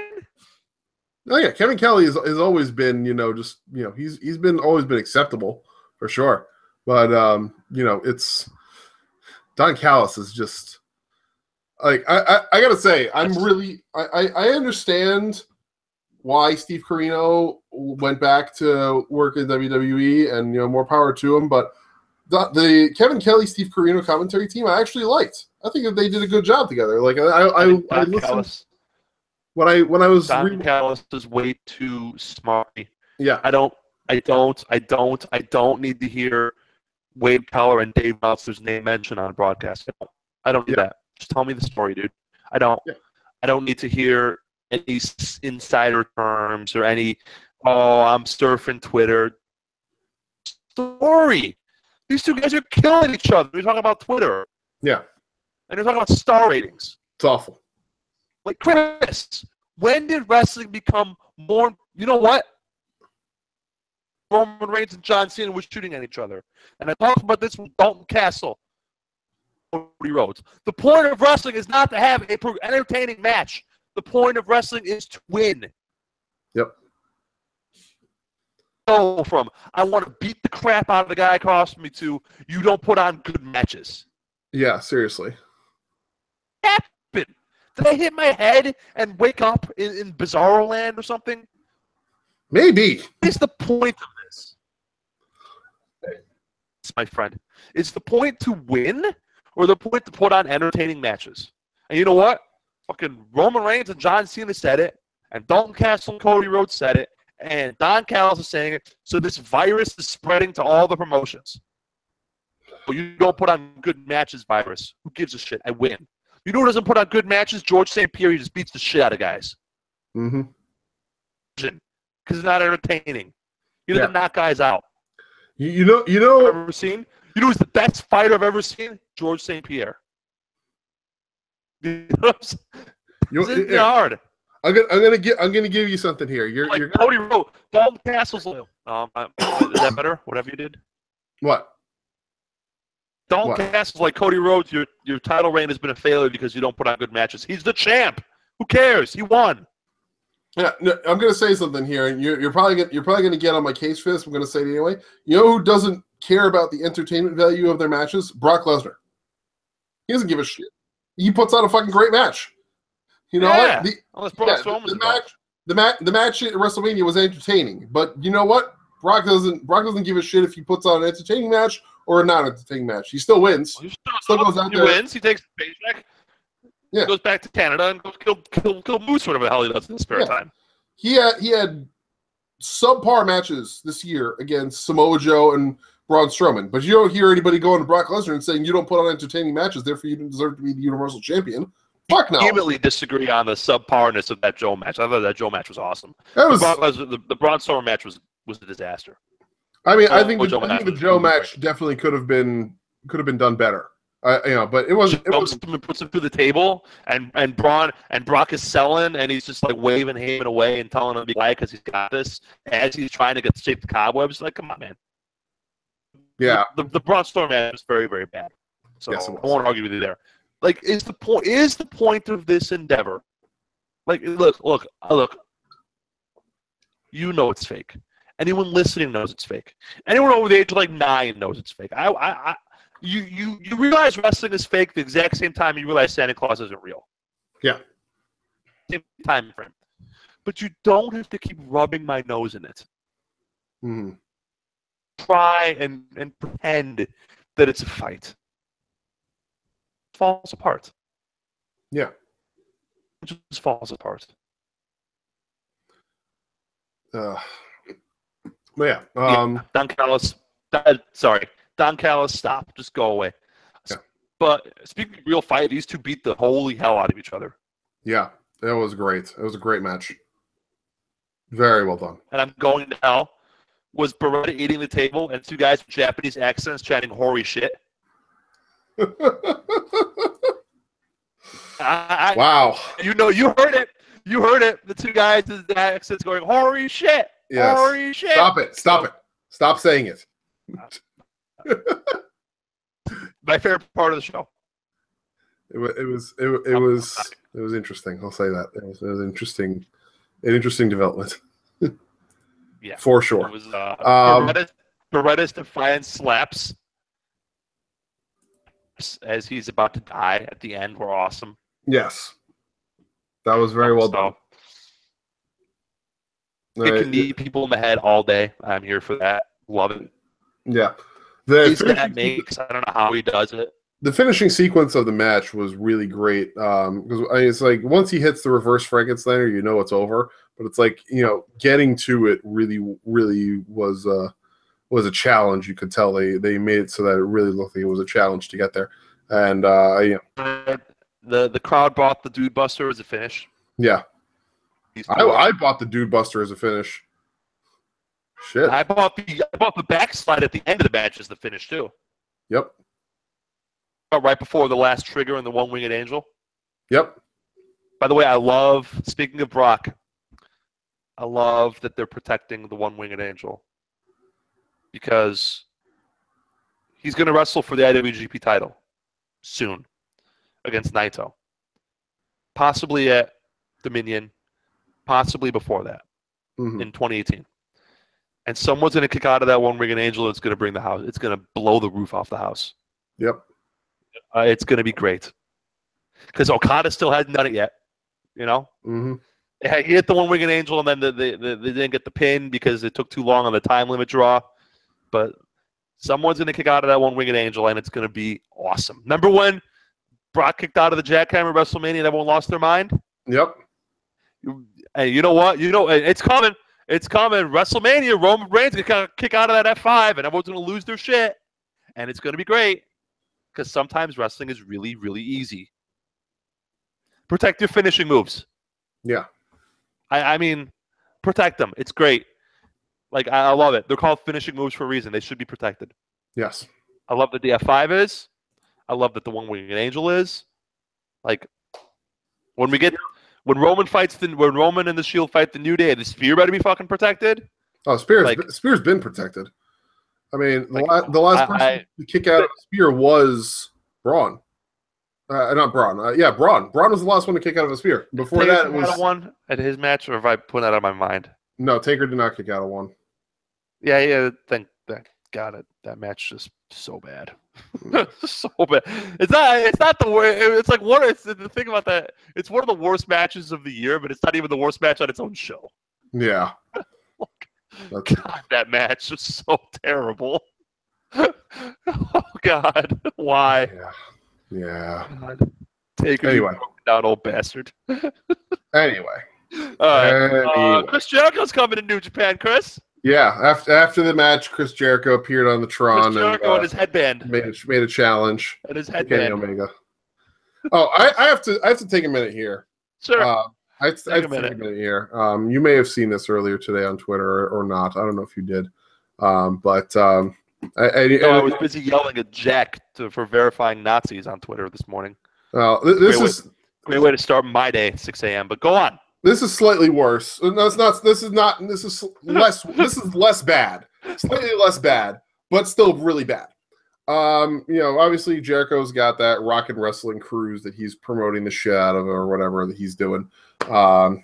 Oh yeah, Kevin Kelly has always been, he's always been acceptable for sure. But it's Don Callis is just like I gotta say, I understand why Steve Corino went back to work in WWE and more power to him, but the Kevin Kelly, Steve Corino commentary team, I actually liked. I think that they did a good job together. Like I listened when I was Don Callis is way too smart. Yeah, I don't need to hear Wade Keller and Dave Meltzer's name mentioned on a broadcast. I don't need that. Just tell me the story, dude. I don't need to hear any insider terms or any. Oh, I'm surfing Twitter. Story. These two guys are killing each other. We're talking about Twitter. Yeah. And they're talking about star ratings. It's awful. Like, Chris, when did wrestling become more... You know what? Roman Reigns and John Cena were shooting at each other. And I talked about this with Dalton Castle. Cody Rhodes. The point of wrestling is not to have an entertaining match. The point of wrestling is to win. Yep. Go from, I want to beat the crap out of the guy across from me to, you don't put on good matches. Yeah, seriously. Happened. Did I hit my head and wake up in Bizarro Land or something? Maybe. What's the point of this? My friend. Is the point to win or the point to put on entertaining matches? And you know what? Fucking Roman Reigns and John Cena said it, and Dalton Castle and Cody Rhodes said it, and Don Callis is saying it, so this virus is spreading to all the promotions. But you don't put on good matches, virus. Who gives a shit? I win. You know who doesn't put on good matches? George St. Pierre. He just beats the shit out of guys. Mm-hmm. Because it's not entertaining. He doesn't knock guys out. You know I've ever seen? You know who's the best fighter I've ever seen? George St. Pierre. You know what I'm saying? It's hard. I'm gonna give you something here. You're Cody Rhodes, Dalton Castle's loyal. Is that better? Whatever you did. What? Dalton Castle's like Cody Rhodes. Your title reign has been a failure because you don't put on good matches. He's the champ. Who cares? He won. Yeah, no, I'm gonna say something here, and you're probably gonna get on my case for this. I'm gonna say it anyway. You know who doesn't care about the entertainment value of their matches? Brock Lesnar. He doesn't give a shit. He puts on a fucking great match. You know what? The match at WrestleMania was entertaining, but you know what? Brock doesn't give a shit if he puts on an entertaining match or a non-entertaining match. He still wins. Still goes out there. He wins. He takes the paycheck. Yeah. He goes back to Canada and goes kill Moose, whatever the hell he does in his spare time. He had subpar matches this year against Samoa Joe and Braun Strowman, but you don't hear anybody going to Brock Lesnar and saying you don't put on entertaining matches, therefore you don't deserve to be the Universal Champion. Fuck no. I vehemently disagree on the subparness of that Joe match. I thought that Joe match was awesome. The Braun Strowman match was a disaster. I mean, I think the Joe match definitely could have been done better. But it wasn't. Puts him through the table, and Brock is selling, and he's just like waving Heyman away and telling him to be quiet because he's got this. As he's trying to get shake the cobwebs, like, come on, man. Yeah. The Braun Strowman match was very, very bad. So yes, I won't argue with you there. Like, is the point of this endeavor? Like, look. You know it's fake. Anyone listening knows it's fake. Anyone over the age of like 9 knows it's fake. You realize wrestling is fake the exact same time you realize Santa Claus isn't real. Yeah. Same time frame. But you don't have to keep rubbing my nose in it. Mm-hmm. Try and pretend that it's a fight. It falls apart. Yeah. It just falls apart. Yeah. Don Callis. Don Callis, stop. Just go away. Yeah. But speaking of real fight, these two beat the holy hell out of each other. Yeah, that was great. It was a great match. Very well done. And I'm going to hell. Was Beretta eating the table and two guys with Japanese accents chanting hoary shit? Wow. You heard it. You heard it. The two guys with the accents going hoary shit. Yes. Hoary shit. Stop it. Stop saying it. My favorite part of the show. It was interesting. I'll say that. It was an interesting development. Yeah, for sure. It was Beretta's defiant slaps as he's about to die at the end were awesome. Yes, that was very well done. It can knee people in the head all day. I'm here for that. Love it. Yeah. I don't know how he does it. The finishing sequence of the match was really great because it's like once he hits the reverse Frankensteiner, you know it's over. But it's like getting to it really was a challenge. You could tell they made it so that it really looked like it was a challenge to get there. And the crowd bought the Dude Buster as a finish. Yeah, I bought the Dude Buster as a finish. Shit. I bought the backslide at the end of the match as the finish too. Yep. Right before the last trigger and the one-winged angel. Yep. By the way, speaking of Brock, I love that they're protecting the one-winged angel because he's going to wrestle for the IWGP title soon against Naito. Possibly at Dominion, possibly before that in 2018. And someone's going to kick out of that one-winged angel. It's going to bring the house. It's going to blow the roof off the house. Yep. It's going to be great because Okada still hasn't done it yet. Mm-hmm. He hit the one-winged angel, and then they didn't get the pin because it took too long on the time limit draw. But someone's going to kick out of that one-winged angel, and it's going to be awesome. Remember when Brock kicked out of the jackhammer at WrestleMania and everyone lost their mind? Yep. And you know what? It's coming. It's coming. WrestleMania, Roman Reigns is going to kick out of that F5, and everyone's going to lose their shit. And it's going to be great because sometimes wrestling is really, really easy. Protect your finishing moves. Yeah. I mean, protect them. It's great. Like, I love it. They're called finishing moves for a reason. They should be protected. Yes. I love that the F5 is. I love that the one-winged angel is. Like, when we get When Roman and the Shield fight the New Day, the Spear better be fucking protected. Oh, Spear's been protected. I mean, the last person to kick out of a Spear was Braun. Not Braun. Yeah, Braun. Braun was the last one to kick out of a Spear. Before that, it was one at his match, or have I put that out of my mind? No, Taker did not kick out of one. Yeah. Thank God, that match is so bad, so bad. It's not the worst. It's like the thing about that. It's one of the worst matches of the year, but it's not even the worst match on its own show. Yeah. God, that match is so terrible. Oh God, why? Yeah. God. Taker, anyway, down old bastard. Anyway. Chris Jericho's coming to New Japan, Chris. Yeah, after the match, Chris Jericho appeared on the Tron. Chris Jericho and his headband made a challenge. And his headband. Omega. Oh, I have to take a minute here. Sure. I have to take a minute here. You may have seen this earlier today on Twitter or not. I don't know if you did. I was busy yelling at Jack for verifying Nazis on Twitter this morning. This is great way to start my day at 6 a.m. But go on. This is slightly worse. No, it's not. This is less. This is less bad. Slightly less bad, but still really bad. Obviously Jericho's got that rock and wrestling cruise that he's promoting the shit out of, or whatever that he's doing. I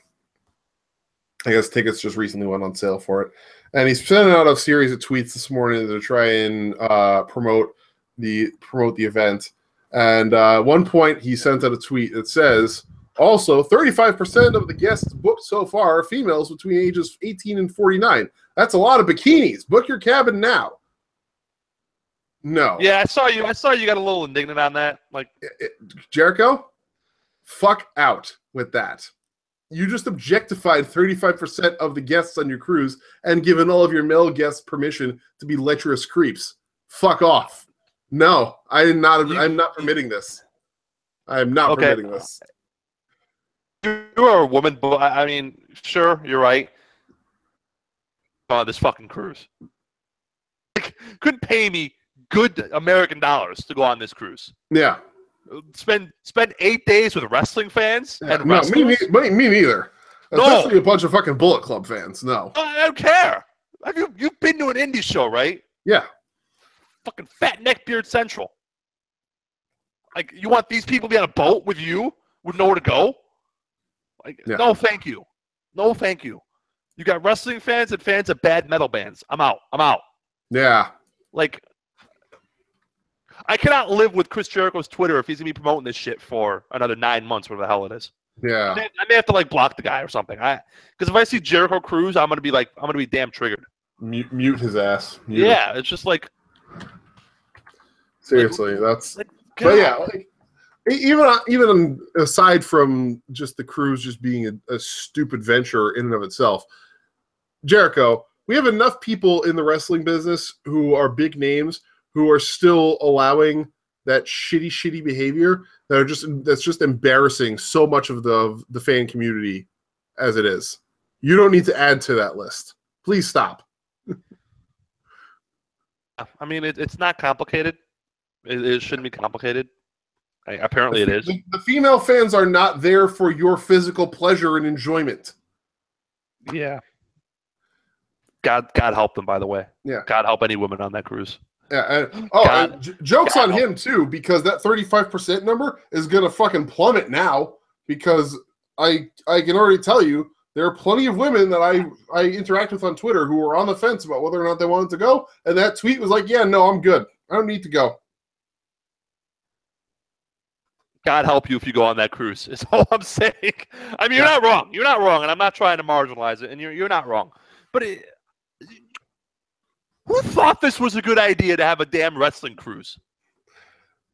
guess tickets just recently went on sale for it, and he's sending out a series of tweets this morning to try and promote the event. And at one point, he sent out a tweet that says, also, 35% of the guests booked so far are females between ages 18 and 49. That's a lot of bikinis. Book your cabin now. No. Yeah, I saw you got a little indignant on that. Jericho, fuck out with that. You just objectified 35% of the guests on your cruise and given all of your male guests permission to be lecherous creeps. Fuck off. No, I'm not permitting this. I am not permitting this. You are a woman, but I mean, sure, you're right. On this fucking cruise, couldn't pay me good American dollars to go on this cruise. Yeah, spend 8 days with wrestling fans and no, me neither. Especially a bunch of fucking Bullet Club fans. No, I don't care. You've been to an indie show, right? Yeah. Fucking fat neckbeard central. Like, you want these people to be on a boat with you with nowhere to go? No, thank you. No, thank you. You got wrestling fans and fans of bad metal bands. I'm out. Yeah. I cannot live with Chris Jericho's Twitter if he's going to be promoting this shit for another 9 months, whatever the hell it is. Yeah. I may have to, block the guy or something. Because if I see Jericho Cruise, I'm going to be damn triggered. Mute his ass. Yeah, it's just seriously, that's... But yeah, even aside from just the cruise just being a stupid venture in and of itself, Jericho, we have enough people in the wrestling business who are big names who are still allowing that shitty behavior that's just embarrassing so much of the fan community as it is. You don't need to add to that list. Please stop. I mean, it's not complicated. It shouldn't be complicated. Apparently it is. The female fans are not there for your physical pleasure and enjoyment. Yeah. God help them, by the way. Yeah. God help any woman on that cruise. Yeah. Joke's on him, too, because that 35% number is going to fucking plummet now, because I can already tell you there are plenty of women that I interact with on Twitter who are on the fence about whether or not they wanted to go, and that tweet was like, yeah, no, I'm good. I don't need to go. God help you if you go on that cruise, is all I'm saying. I mean, you're not wrong. You're not wrong, and I'm not trying to marginalize it, and you're not wrong. But who thought this was a good idea to have a damn wrestling cruise?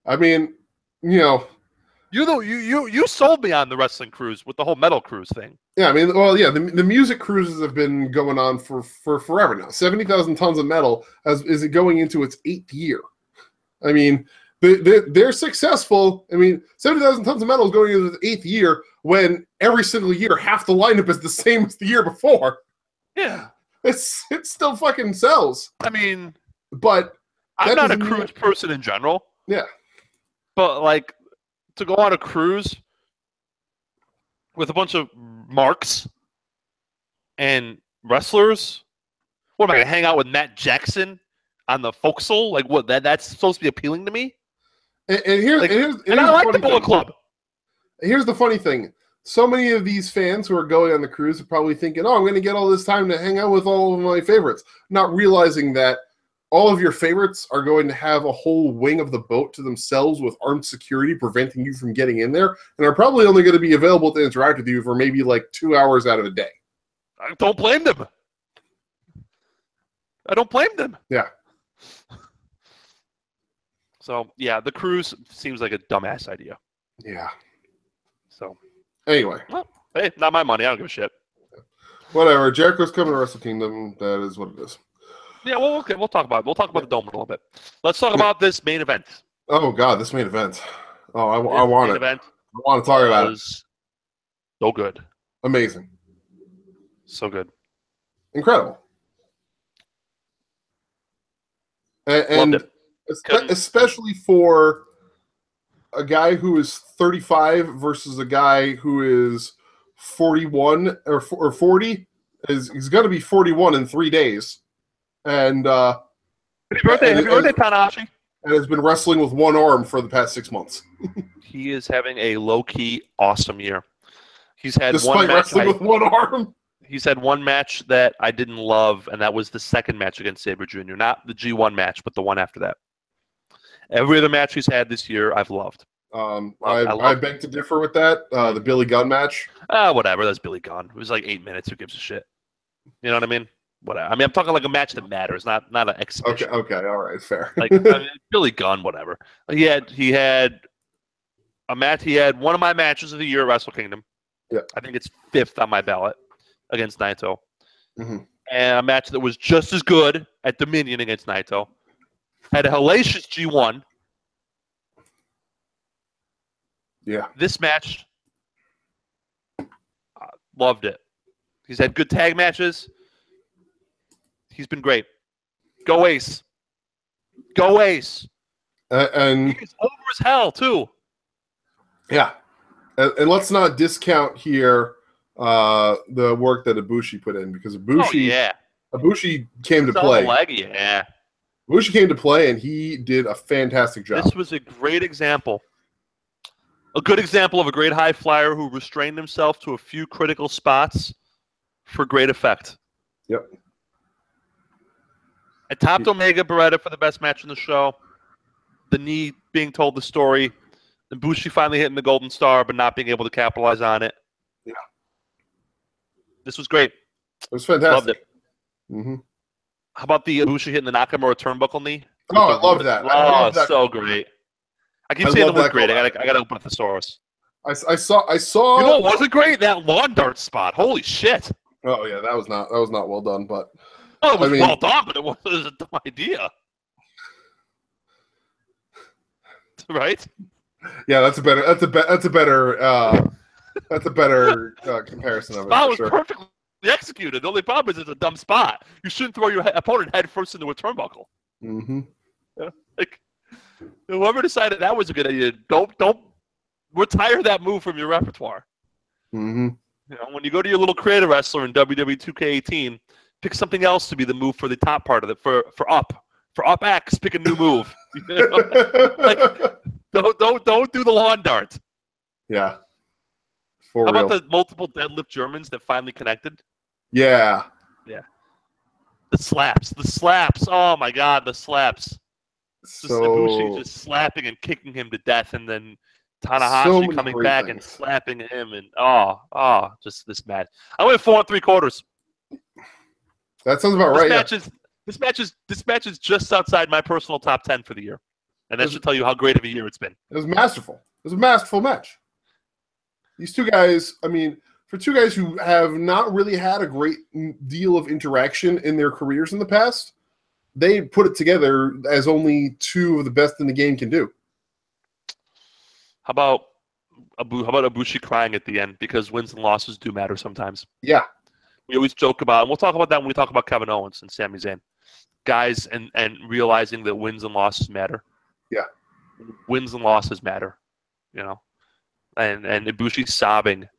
I mean, you sold me on the wrestling cruise with the whole metal cruise thing. Yeah, I mean, well, yeah, the music cruises have been going on for forever now. 70,000 tons of metal is going into its 8th year. I mean, they're successful. I mean, 70,000 tons of metal is going into the 8th year when every single year half the lineup is the same as the year before. Yeah. It still fucking sells. I mean, but I'm not a cruise person in general. Yeah. But, to go on a cruise with a bunch of marks and wrestlers. What am I gonna hang out with Matt Jackson on the forecastle? Like what? That's supposed to be appealing to me. And here's and I like the Bullet Club. Here's the funny thing. So many of these fans who are going on the cruise are probably thinking, oh, I'm going to get all this time to hang out with all of my favorites, not realizing that all of your favorites are going to have a whole wing of the boat to themselves with armed security preventing you from getting in there, and are probably only going to be available to interact with you for maybe like 2 hours out of a day. I don't blame them. Yeah. So, yeah, the cruise seems like a dumbass idea. Yeah. So, anyway. Well, hey, not my money. I don't give a shit. Whatever. Jericho's coming to Wrestle Kingdom. That is what it is. Yeah, well, okay. We'll talk about the Dome in a little bit. Let's talk about this main event. Oh, God, this main event. Oh, I want it. I want to talk about it. So good. Amazing. So good. Incredible. And loved it. Especially for a guy who is 35 versus a guy who is 41 or 40. He's going to be 41 in 3 days. And happy birthday, Tanahashi. And has been wrestling with one arm for the past 6 months. He is having a low-key awesome year. He's had Despite wrestling with one arm. He's had one match that I didn't love, and that was the second match against Sabre Jr. Not the G1 match, but the one after that. Every other match he's had this year, I've loved. I beg to differ with that. The Billy Gunn match. Whatever. That's Billy Gunn. It was like 8 minutes. Who gives a shit? You know what I mean? Whatever. I mean, I'm talking like a match that matters, not an exhibition. Okay. All right. Fair. Billy Gunn, whatever. He had a match. He had one of my matches of the year at Wrestle Kingdom. Yeah. I think it's 5th on my ballot against Naito. Mm-hmm. And a match that was just as good at Dominion against Naito. Had a hellacious G1. Yeah. This match, loved it. He's had good tag matches. He's been great. Go Ace. Go Ace. And he's over as hell, too. Yeah. And let's not discount here the work that Ibushi put in, because Ibushi came to play. Yeah. Ibushi came to play, and he did a fantastic job. This was a great example. A good example of a great high flyer who restrained himself to a few critical spots for great effect. Yep. I topped Omega Beretta for the best match in the show. The knee being told the story. Ibushi finally hitting the Golden Star, but not being able to capitalize on it. Yeah. This was great. It was fantastic. Loved it. Mm-hmm. How about the Ibushi hitting the Nakamura turnbuckle knee? Oh, I love that. Oh, so great. I keep saying the word great. I gotta open a thesaurus. I saw. You know what wasn't great? That lawn dart spot. Holy shit. Oh yeah, that was not well done, but it was well done, but it was a dumb idea. Right? Yeah, that's a better comparison of it. Spot was perfectly executed. The only problem is it's a dumb spot. You shouldn't throw your opponent head first into a turnbuckle. Mm-hmm. Yeah, like whoever decided that was a good idea, don't retire that move from your repertoire. Mm-hmm. You know, when you go to your little creative wrestler in WWE 2K18, pick something else to be the move for the top part of it. For up X, pick a new move. You know? Like, don't do the lawn dart. Yeah. How about the multiple deadlift Germans that finally connected? Yeah. Yeah. The slaps. Oh my God, the slaps. Just Ibushi just slapping and kicking him to death, and then Tanahashi coming back and slapping him, and just this match. I went 4 3/4. That sounds about right. This match is just outside my personal top 10 for the year, and that should tell you how great of a year it's been. It was masterful. It was a masterful match. These two guys, I mean, for two guys who have not really had a great deal of interaction in their careers in the past, they put it together as only two of the best in the game can do. How about Ibushi crying at the end, because wins and losses do matter sometimes? Yeah. We always joke about, and we'll talk about that when we talk about Kevin Owens and Sami Zayn. Guys and realizing that wins and losses matter. Yeah. Wins and losses matter, you know. And Ibushi sobbing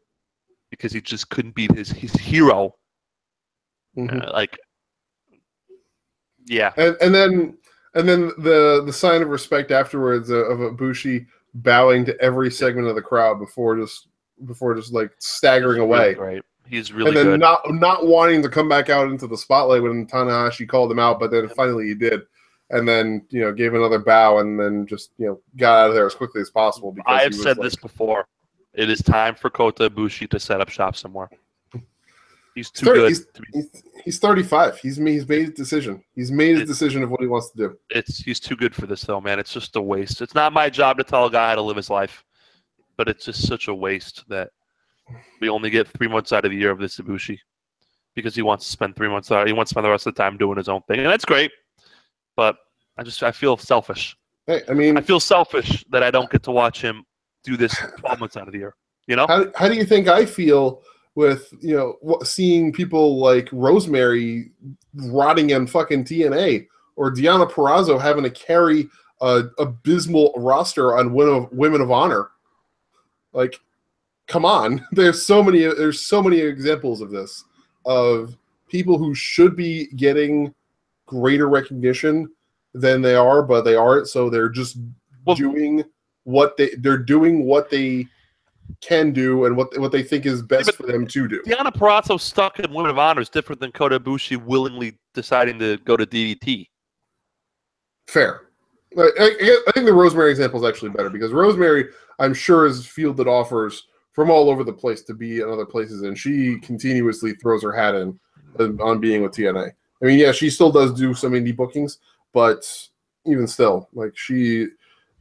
because he just couldn't beat his hero. Yeah. And then the sign of respect afterwards of Ibushi bowing to every segment of the crowd before just like staggering away. Right. He's really good. And then good. not wanting to come back out into the spotlight when Tanahashi called him out, but then finally he did. And then, gave another bow and then just, got out of there as quickly as possible. Because I have said this before. It is time for Kota Ibushi to set up shop somewhere. He's too good. He's 35. He's made his decision. He's made his decision of what he wants to do. He's too good for this, though, man. It's just a waste. It's not my job to tell a guy how to live his life, but it's just such a waste that we only get 3 months out of the year of this Ibushi because he wants to spend 3 months out. He wants to spend the rest of the time doing his own thing, and that's great. But I feel selfish. Hey, I feel selfish that I don't get to watch him do this 12 months out of the year. How do you think I feel with seeing people like Rosemary rotting in fucking TNA or Deonna Purrazzo having to carry a abysmal roster on Women of Honor? Like, come on! There's so many examples of this, of people who should be getting greater recognition than they are, but they aren't. So they're just doing what they can do and what they think is best for them to do. Deonna Purrazzo stuck in Women of Honor is different than Kota Ibushi willingly deciding to go to DDT. Fair. I think the Rosemary example is actually better because Rosemary, I'm sure, has fielded offers from all over the place to be in other places, and she continuously throws her hat in on being with TNA. I mean, yeah, she still does do some indie bookings, but even still, like you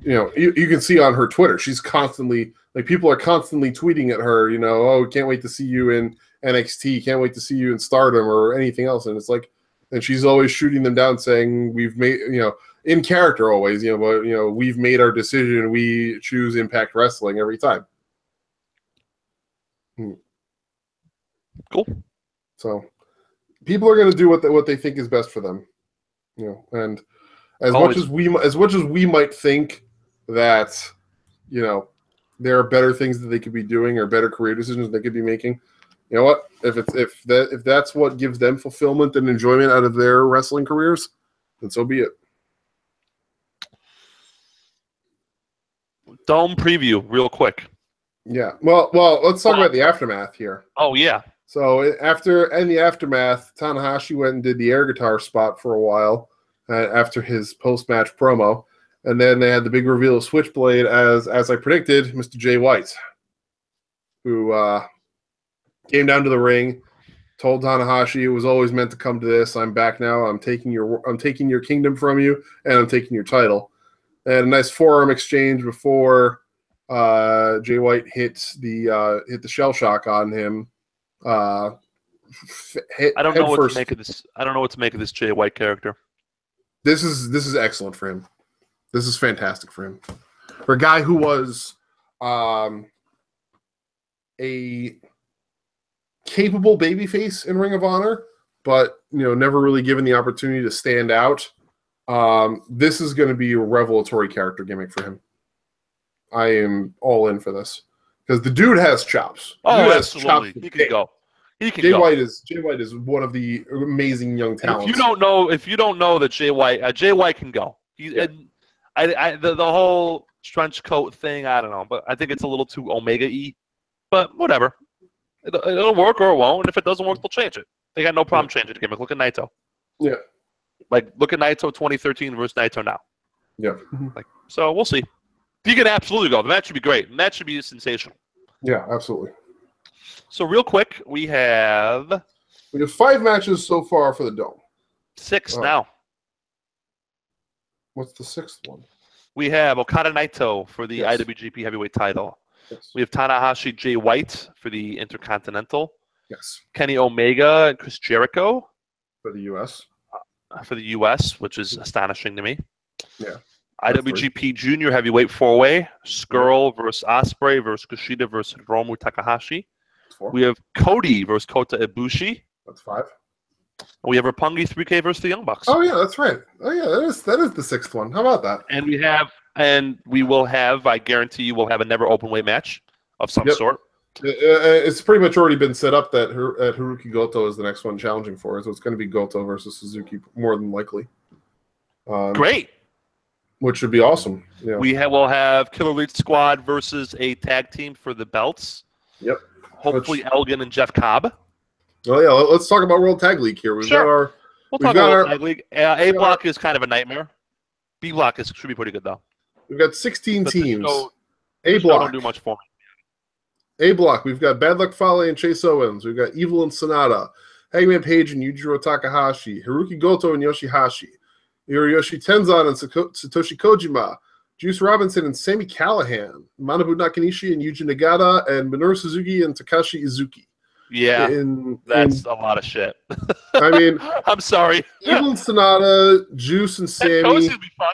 can see on her Twitter, she's constantly, like, people are constantly tweeting at her, oh, can't wait to see you in NXT, can't wait to see you in Stardom or anything else. And it's like, and she's always shooting them down saying, we've made, in character always, but, we've made our decision. We choose Impact Wrestling every time. Cool. So people are going to do what they think is best for them, and as much as we might think that, there are better things that they could be doing or better career decisions they could be making. You know what? If that's what gives them fulfillment and enjoyment out of their wrestling careers, then so be it. Dome preview, real quick. Yeah. Well, let's talk about the aftermath here. Oh yeah. So in the aftermath, Tanahashi went and did the air guitar spot for a while after his post-match promo. And then they had the big reveal of Switchblade as I predicted, Mr. Jay White, who came down to the ring, told Tanahashi it was always meant to come to this. I'm back now. I'm taking your kingdom from you, and I'm taking your title. And a nice forearm exchange before Jay White hit the shell shock on him. I don't know what to make of this. I don't know what to make of this Jay White character. This is excellent for him. This is fantastic for him. For a guy who was a capable babyface in Ring of Honor, but never really given the opportunity to stand out. This is going to be a revelatory character gimmick for him. I am all in for this because the dude has chops. Oh, absolutely. He can go. He can go. Jay White is one of the amazing young talents. And if you don't know that Jay White can go. The whole trench coat thing, I don't know, but I think it's a little too Omega-y. But whatever. It'll work or it won't. And if it doesn't work, they'll change it. They got no problem changing the gimmick. Look at Naito. Yeah. Like, look at Naito 2013 versus Naito now. Yeah. So we'll see. He can absolutely go. The match should be great. The match should be sensational. Yeah, absolutely. So real quick, we have 5 matches so far for the Dome. 6 now. What's the 6th one? We have Okada Naito for the Yes. IWGP Heavyweight title. Yes. We have Tanahashi Jay White for the Intercontinental. Yes. Kenny Omega and Chris Jericho For the U.S. For the U.S., which is astonishing to me. Yeah. IWGP Junior Heavyweight 4-Way. Skrull versus Ospreay versus Kushida versus Hiromu Takahashi. 4. We have Cody versus Kota Ibushi. That's 5. We have Roppongi 3K versus the Young Bucks. Oh yeah, that's right. Oh yeah, that is the 6th one. How about that? And we will have, I guarantee you, we'll have a never open weight match of some sort. It's pretty much already been set up that Haruki Goto is the next one challenging for it, so it's going to be Goto versus Suzuki more than likely. Great. Which would be awesome. Yeah. We'll have Killer Elite Squad versus a tag team for the belts. Yep. Hopefully Elgin and Jeff Cobb. Oh yeah, let's talk about World Tag League here. We'll talk about World Tag League. A block is kind of a nightmare. B block should be pretty good though. We've got 16 teams. A block don't do much for me. A block. We've got Bad Luck Fale and Chase Owens. We've got Evil and Sonata, Hangman Page and Yujiro Takahashi, Haruki Goto and Yoshihashi, Hiroyoshi Tenzan and Satoshi Kojima, Juice Robinson and Sami Callihan, Manabu Nakanishi and Yuji Nagata, and Minoru Suzuki and Takashi Izuki. Yeah, that's a lot of shit. I mean, I'm sorry. Evil and Sonata, Juice and Sammy. TenCozy would be fun.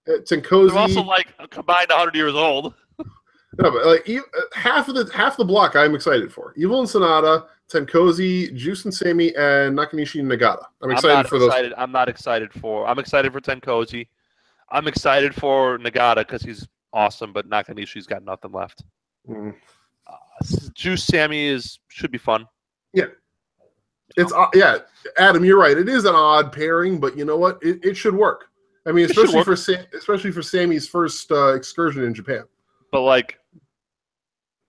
TenCozy. They're also like combined 100 years old. No, but like half the block I'm excited for. Evil and Sonata, TenCozy, Juice and Sammy, and Nakanishi and Nagata. I'm excited for those. I'm excited for TenCozy. I'm excited for Nagata because he's awesome, but Nakanishi's got nothing left. Mm. Juice Sammy should be fun. Yeah. It's Adam, you're right. It is an odd pairing, but you know what? It should work. I mean, especially for Sammy's first excursion in Japan. But like,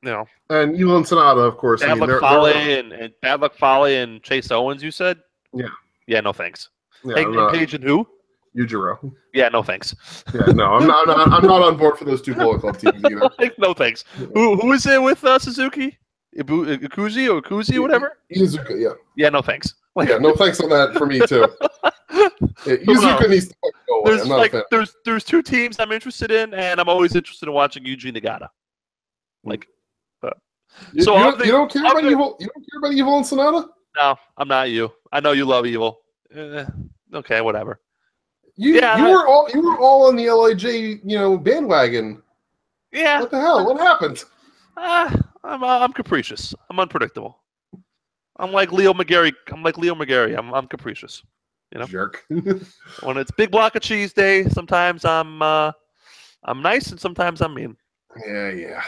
and Evil and Sonata, of course. Bad Luck Fale Bad Luck Fale and Chase Owens. You said? Yeah. Yeah. No thanks. Yeah, Hangman Page and who? Yujiro. Yeah. No thanks. Yeah. No, I'm not on board for those two Bullet Club teams either. No thanks. Yeah. Who is it with Suzuki? Ikuzi or Kuzi, whatever. Izuka. Yeah. Yeah. No thanks. Yeah. No thanks on that for me too. Izuka needs to go away. There's two teams I'm interested in, and I'm always interested in watching Yuji Nagata. You don't care about Evil? You don't care about Evil and Sonata? No, I'm not you. I know you love Evil. Okay, whatever. You were all on the LIJ bandwagon. Yeah. What the hell? What happened? I'm capricious. I'm unpredictable. I'm like Leo McGarry. I'm capricious. Jerk. When it's big block of cheese day, sometimes I'm nice and sometimes I'm mean. Yeah.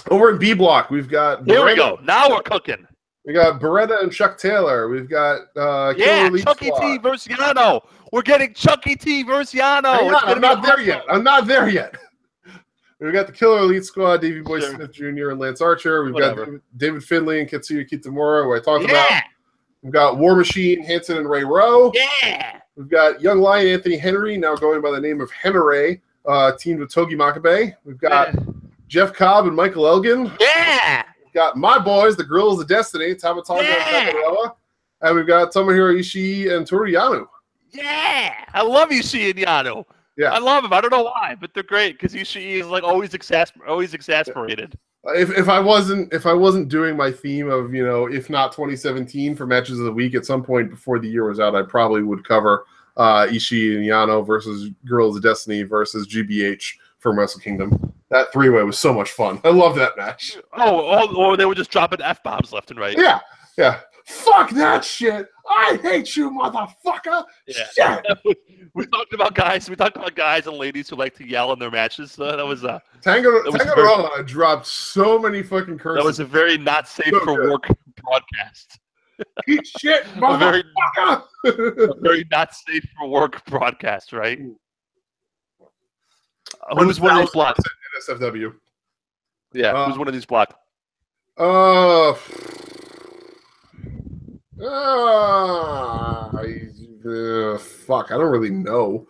Over in B block, we've got. Here we go. Now we're cooking. We got Beretta and Chuck Taylor. We've got Chucky T versus Yano. We're getting Chucky T versus Yano. I'm not there yet. We've got the Killer Elite Squad, Davey Boy Smith Jr. and Lance Archer. We've got David Finlay and Katsuya Kitamura, who I talked about. We've got War Machine, Hanson and Ray Rowe. Yeah. We've got Young Lion Anthony Henry, now going by the name of Henry, teamed with Togi Makabe. We've got Jeff Cobb and Michael Elgin. Yeah. We've got my boys, the Grills of Destiny, Tamatanga and Takaroa. And we've got Tomohiro Ishii and Toru Yano. Yeah. I love Ishii and Yano. Yeah. I love him. I don't know why, but they're great because Ishii is like always exasperated. If I wasn't doing my theme of, if not 2017 for matches of the week at some point before the year was out, I probably would cover Ishii and Yano versus Girls of Destiny versus GBH from Wrestle Kingdom. That three-way was so much fun. I love that match. Or they were just dropping F-bombs left and right. Yeah. Fuck that shit. I hate you, motherfucker. Yeah. Shit. We talked about guys and ladies who like to yell in their matches. That was Tangaroa dropped so many fucking curses. That was a very not safe for work broadcast. Eat shit, motherfucker. A very not safe for work broadcast, right? Who's one of these blocks? NSFW. Yeah, who's one of these blocks? Fuck, I don't really know.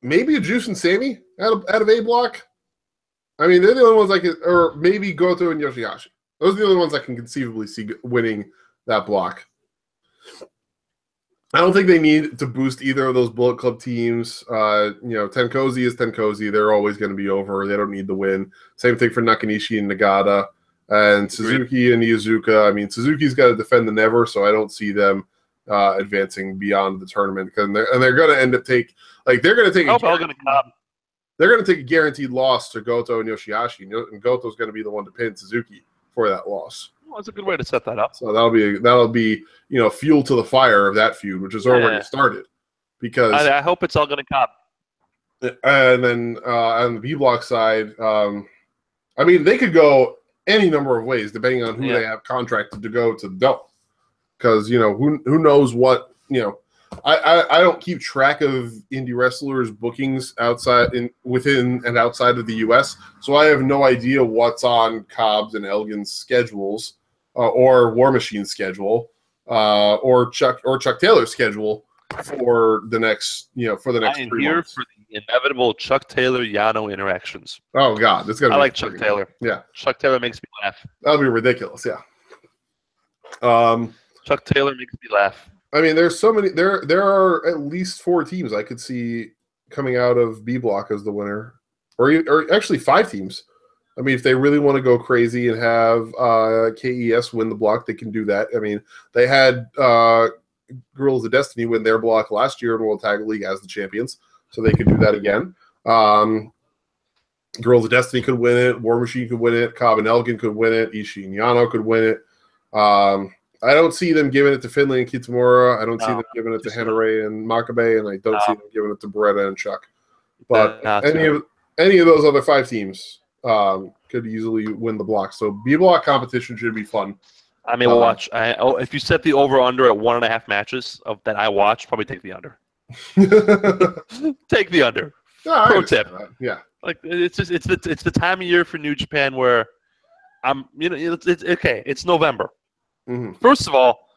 Maybe a Juice and Sammy out of A block. I mean, they're the only ones or maybe Goto and Yoshihashi. Those are the only ones I can conceivably see winning that block. I don't think they need to boost either of those Bullet Club teams. TenCozy is TenCozy. They're always going to be over. They don't need the win. Same thing for Nakanishi and Nagata. And Suzuki and Iizuka. I mean, Suzuki's got to defend the never, so I don't see them advancing beyond the tournament. And they're going to end up they're going to take a guaranteed loss to Goto and Yoshihashi, and Goto's going to be the one to pin Suzuki for that loss. Well, that's a good way to set that up. So that'll be fuel to the fire of that feud, which has already started. Because I hope it's all going to cop. And then on the B block side, I mean, they could go any number of ways depending on who they have contracted to go to the Dome. Because, you know, who knows what, you know, I don't keep track of indie wrestlers' bookings within and outside of the U.S., so I have no idea what's on Cobb's and Elgin's schedules, or War Machine's schedule, or Chuck Taylor's schedule for the next 3 months. I am here for the inevitable Chuck Taylor Yano interactions. Oh God, that's gonna. I like Chuck Taylor. Yeah, Chuck Taylor makes me laugh. That'll be ridiculous. Yeah. Chuck Taylor makes me laugh. I mean, there's so many. There are at least 4 teams I could see coming out of B block as the winner, or actually 5 teams. I mean, if they really want to go crazy and have KES win the block, they can do that. I mean, they had Girls of Destiny win their block last year in World Tag League as the champions, so they could do that again. Girls of Destiny could win it. War Machine could win it. Cobb and Elgin could win it. Ishii and Yano could win it. I don't see them giving it to Finley and Kitamura. I don't see them giving it to Henare and Makabe, and I don't see them giving it to Beretta and Chuck. But any of those other 5 teams could easily win the block. So B block competition should be fun. I may watch. If you set the over/under at 1.5 matches that I watch, probably take the under. Take the under. No, Pro tip. Yeah. Like it's the time of year for New Japan where it's okay. It's November. Mm-hmm. First of all,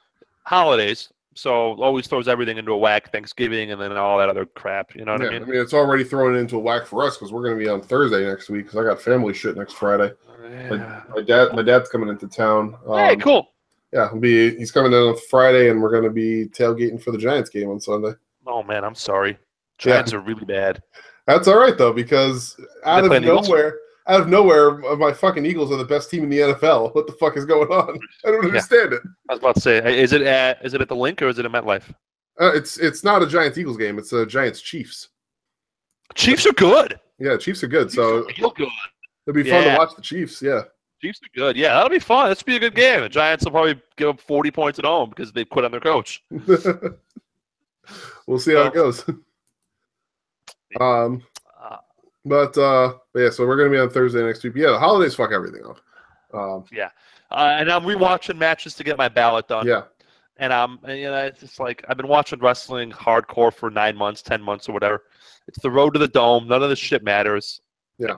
holidays, so always throws everything into a whack. Thanksgiving and then all that other crap. You know what I mean? I mean, it's already thrown into a whack for us because we're going to be on Thursday next week because I got family shit next Friday. Yeah. My dad's coming into town. Hey, cool. Yeah, he's coming in on Friday, and we're going to be tailgating for the Giants game on Sunday. Oh man, I'm sorry. Giants are really bad. That's all right though, because out of nowhere, my fucking Eagles are the best team in the NFL. What the fuck is going on? I don't understand it. I was about to say, is it at the Link or is it at MetLife? It's not a Giants Eagles game. It's a Giants Chiefs. Chiefs are good. Yeah, Chiefs are good. So real good. It'll be fun to watch the Chiefs. Yeah, Chiefs are good. Yeah, that'll be fun. This will be a good game. The Giants will probably give up 40 points at home because they quit on their coach. We'll see how it goes. But yeah, so we're gonna be on Thursday next week. Yeah, the holidays fuck everything up. And I'm rewatching matches to get my ballot done. Yeah, and it's just like I've been watching wrestling hardcore for 9 months, 10 months, or whatever. It's the road to the Dome. None of this shit matters. Yeah.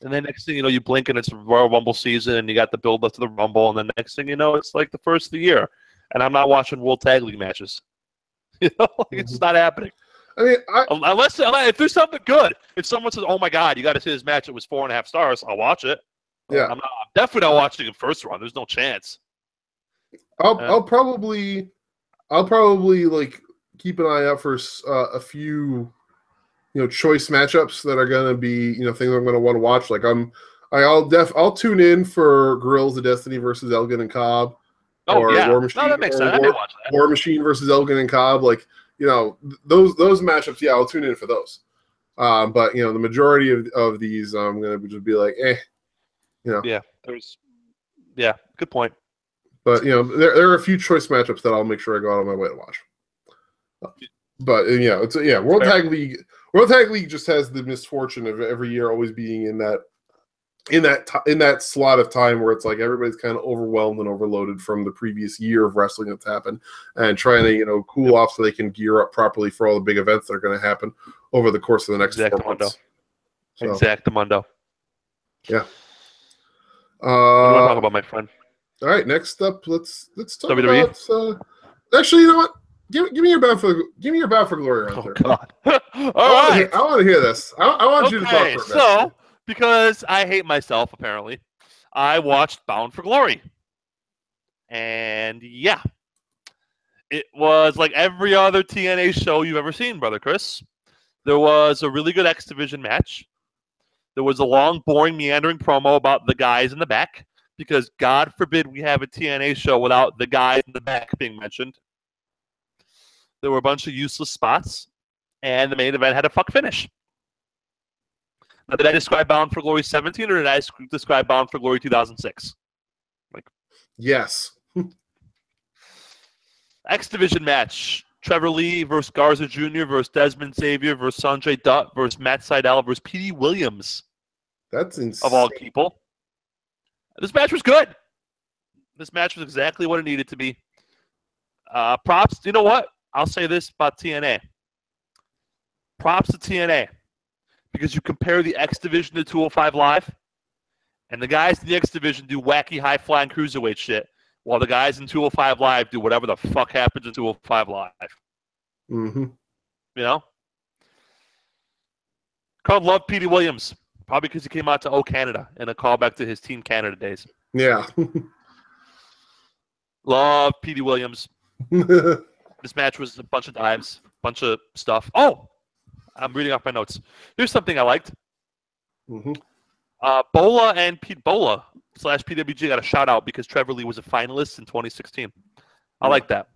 And then next thing you know, you blink and it's Royal Rumble season, and you got the build up to the Rumble, and then next thing you know, it's like the first of the year, and I'm not watching World Tag League matches. You know, it's not happening. I mean, unless if there's something good, if someone says, "Oh my God, you got to see this match," it was 4.5 stars, I'll watch it. Yeah, I'm definitely not watching it first run. There's no chance. I'll probably like keep an eye out for a few, choice matchups that are gonna be, things I'm gonna want to watch. Like I'll tune in for Guerrillas of Destiny versus Elgin and Cobb. War Machine. No, that makes sense. I may watch that. War Machine versus Elgin and Cobb. Like, those matchups. Yeah, I'll tune in for those. But the majority of these, I'm gonna just be like, Yeah, good point. But there are a few choice matchups that I'll make sure I go out of my way to watch. But World Tag League. World Tag League just has the misfortune of every year always being in that slot of time where it's like everybody's kind of overwhelmed and overloaded from the previous year of wrestling that's happened, and trying to cool off so they can gear up properly for all the big events that are going to happen over the course of the next 4 months. Exactamundo. Yeah. What do you want to talk about, my friend? All right, next up, let's talk WWE? about. Actually, you know what? Give me your bound for glory right there. Oh God! All right, I want to hear this. I want you to talk for a minute. So, because I hate myself, apparently, I watched Bound for Glory, and yeah, it was like every other TNA show you've ever seen, brother Chris. There was a really good X Division match. There was a long, boring, meandering promo about the guys in the back, because God forbid we have a TNA show without the guys in the back being mentioned. There were a bunch of useless spots, and the main event had a fuck finish. Now, did I describe Bound for Glory 17, or did I describe Bound for Glory 2006? Yes. X Division match. Trevor Lee versus Garza Jr. versus Desmond Xavier versus Sanjay Dutt versus Matt Sydal versus P.D. Williams. That's insane. Of all people. This match was good. This match was exactly what it needed to be. Props. You know what? I'll say this about TNA. Props to TNA. Because you compare the X Division to 205 Live, and the guys in the X Division do wacky high-flying cruiserweight shit, while the guys in 205 Live do whatever the fuck happens in 205 Live. Mm-hmm. You know? Carl loved Petey Williams, probably because he came out to O Canada in a callback to his Team Canada days. Yeah. Love Petey Williams. This match was a bunch of dives, bunch of stuff. Oh, I'm reading off my notes. Here's something I liked. Mm-hmm. Bola and Bola / PWG got a shout out because Trevor Lee was a finalist in 2016. I like that.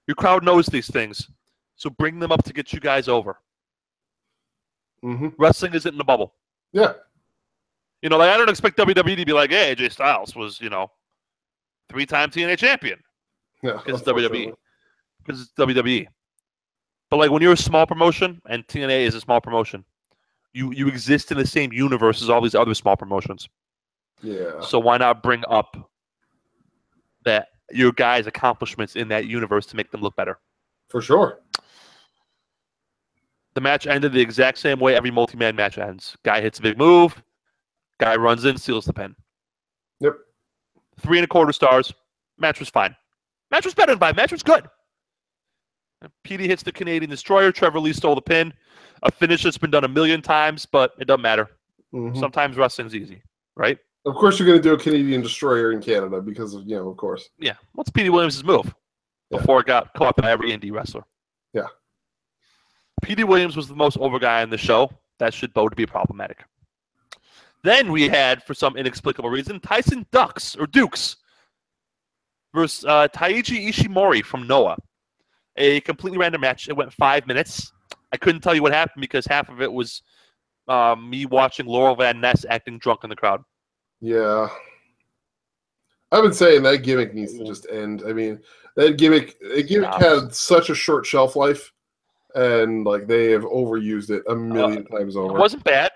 Your crowd knows these things, so bring them up to get you guys over. Mm-hmm. Wrestling isn't in a bubble. Yeah. You know, like I don't expect WWE to be like, hey, AJ Styles was, 3-time TNA champion. Yeah. Because it's WWE. Because it's WWE. But like when you're a small promotion, and TNA is a small promotion, you exist in the same universe as all these other small promotions. Yeah. So why not bring up that your guys' accomplishments in that universe to make them look better? For sure. The match ended the exact same way every multi-man match ends. Guy hits a big move. Guy runs in, steals the pin. Yep. 3.25 stars. Match was fine. Match was better than 5. Match was good. Petey hits the Canadian Destroyer. Trevor Lee stole the pin. A finish that's been done a million times, but it doesn't matter. Mm-hmm. Sometimes wrestling's easy, right? Of course you're going to do a Canadian Destroyer in Canada because of, of course. Yeah. What's Petey Williams' move before it got caught by every indie wrestler? Yeah. Petey Williams was the most over guy on the show. That should bode to be problematic. Then we had, for some inexplicable reason, Tyson Dukes versus Taiji Ishimori from Noah. A completely random match. It went 5 minutes. I couldn't tell you what happened because half of it was me watching Laurel Van Ness acting drunk in the crowd. Yeah. I've been saying that gimmick needs to just end. I mean, that gimmick had such a short shelf life, and like they have overused it a million times over. It wasn't bad.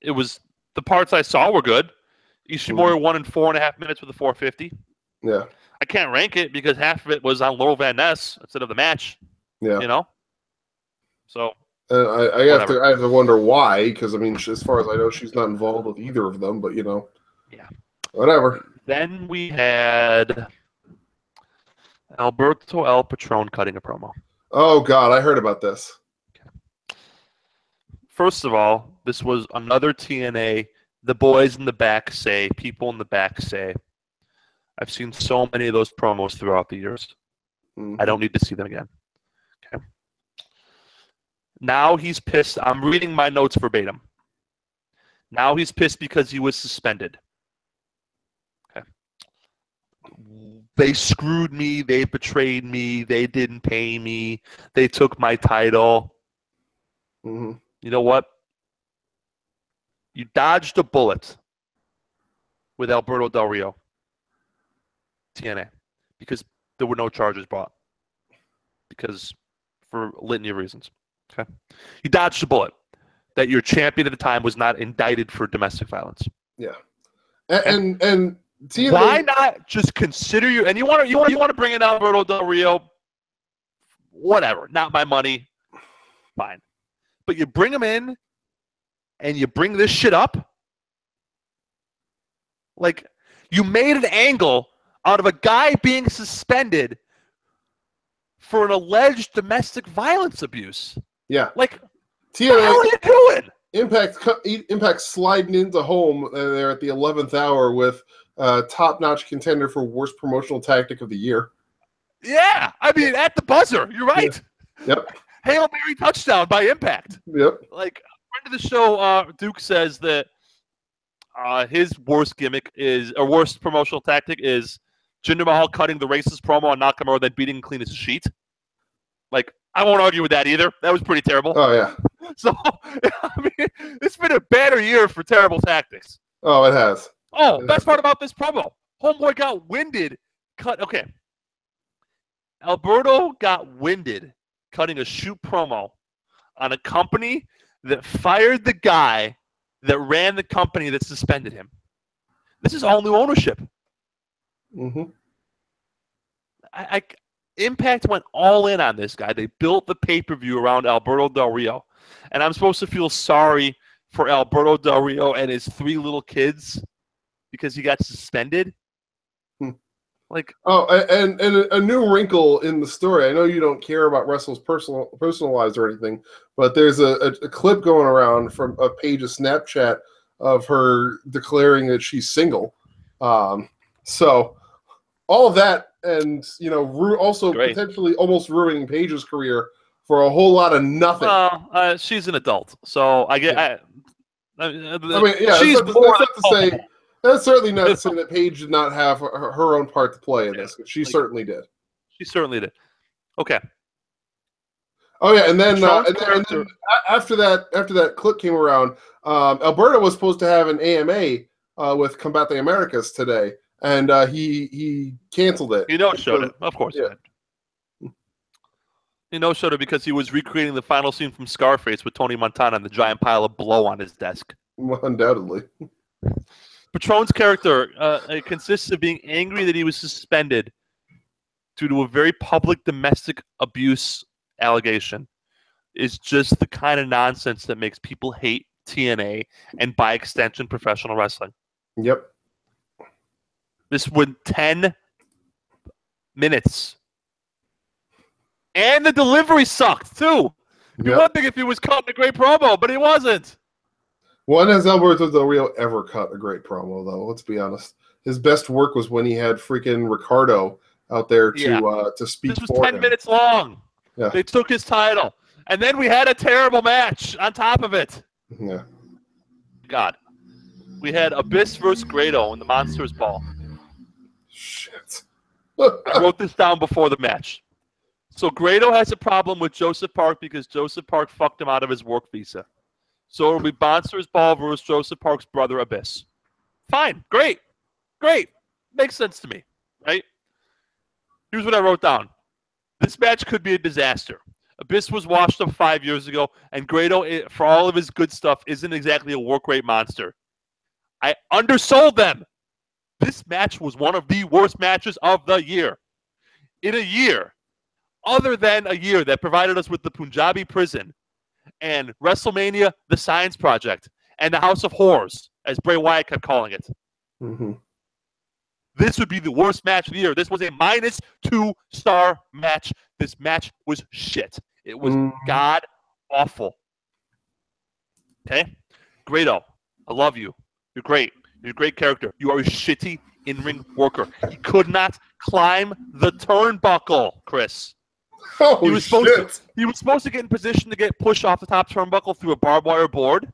It was the parts I saw were good. Ishimori won in 4.5 minutes with a 450. Yeah. I can't rank it because half of it was on Laurel Van Ness instead of the match. Yeah. So I have to wonder why, because I mean, as far as I know, she's not involved with either of them. But yeah, whatever. Then we had Alberto El Patron cutting a promo. Oh God, I heard about this. Okay. First of all, this was another TNA. The boys in the back say, people in the back say. I've seen so many of those promos throughout the years. Mm-hmm. I don't need to see them again. Okay. Now he's pissed. I'm reading my notes verbatim. Now he's pissed because he was suspended. Okay. They screwed me. They betrayed me. They didn't pay me. They took my title. Mm-hmm. You know what? You dodged a bullet with Alberto Del Rio. TNA. Because there were no charges brought. Because for a litany of reasons. Okay. You dodged a bullet. That your champion at the time was not indicted for domestic violence. Yeah. And TNA, why not just consider you? And you want to bring in Alberto Del Rio? Whatever. Not my money. Fine. But you bring him in, and you bring this shit up. Like you made an angle out of a guy being suspended for an alleged domestic violence abuse. Yeah. Like, TNA, what the hell are you doing? Impact sliding into home there at the 11th hour with top-notch contender for worst promotional tactic of the year. Yeah. I mean, at the buzzer. You're right. Yeah. Yep. Hail Mary touchdown by Impact. Yep. Like, a friend of the show, Duke, says that his worst gimmick is, or worst promotional tactic is Jinder Mahal cutting the racist promo on Nakamura, then beating him clean as a sheet. Like, I won't argue with that either. That was pretty terrible. Oh, yeah. So, I mean, it's been a banner year for terrible tactics. Oh, it has. Oh, best part about this promo. Homeboy got winded. Okay. Alberto got winded cutting a shoot promo on a company that fired the guy that ran the company that suspended him. This is all new ownership. Mm-hmm. Impact went all in on this guy. They built the pay-per-view around Alberto Del Rio. And I'm supposed to feel sorry for Alberto Del Rio and his 3 little kids because he got suspended? Like, and a new wrinkle in the story. I know you don't care about Wrestle's personal lives or anything, but there's a clip going around from a Paige's Snapchat of her declaring that she's single. So all of that, and also great. potentially almost ruining Paige's career for a whole lot of nothing. Well, she's an adult, so I get. Yeah. I mean, yeah, she's that's not to say. That's certainly not to say that Paige did not have her own part to play in this. She certainly did. She certainly did. Okay. Oh yeah, and then after that clip came around, Alberto was supposed to have an AMA with Combate the Americas today, and he canceled it. He no-showed it, of course. Yeah. He no-showed it because he was recreating the final scene from Scarface with Tony Montana and the giant pile of blow on his desk. Well, undoubtedly. Patron's character consists of being angry that he was suspended due to a very public domestic abuse allegation. Is just the kind of nonsense that makes people hate TNA and, by extension, professional wrestling. Yep. This went 10 minutes. And the delivery sucked, too. It'd be one thing if he was cutting a great promo, but he wasn't. When has Alberto Del Rio ever cut a great promo, though? Let's be honest. His best work was when he had freaking Ricardo out there to speak for him. This was 10 minutes long. Yeah. They took his title. And then we had a terrible match on top of it. Yeah. God. We had Abyss versus Grado in the Monsters Ball. Shit. I wrote this down before the match. So Grado has a problem with Joseph Park because Joseph Park fucked him out of his work visa. So it'll be Monsters Ball versus Joseph Park's brother, Abyss. Fine. Great. Makes sense to me, right? Here's what I wrote down. This match could be a disaster. Abyss was washed up 5 years ago, and Grado, for all of his good stuff, isn't exactly a work rate monster. I undersold them. This match was one of the worst matches of the year. In a year, other than a year that provided us with the Punjabi prison, and WrestleMania, the Science Project, and the House of Horrors, as Bray Wyatt kept calling it. Mm-hmm. This would be the worst match of the year. This was a -2-star match. This match was shit. It was god-awful. Okay? Grado, I love you. You're great. You're a great character. You are a shitty in-ring worker. He could not climb the turnbuckle, Chris. Oh, he was supposed to get in position to get pushed off the top turnbuckle through a barbed wire board.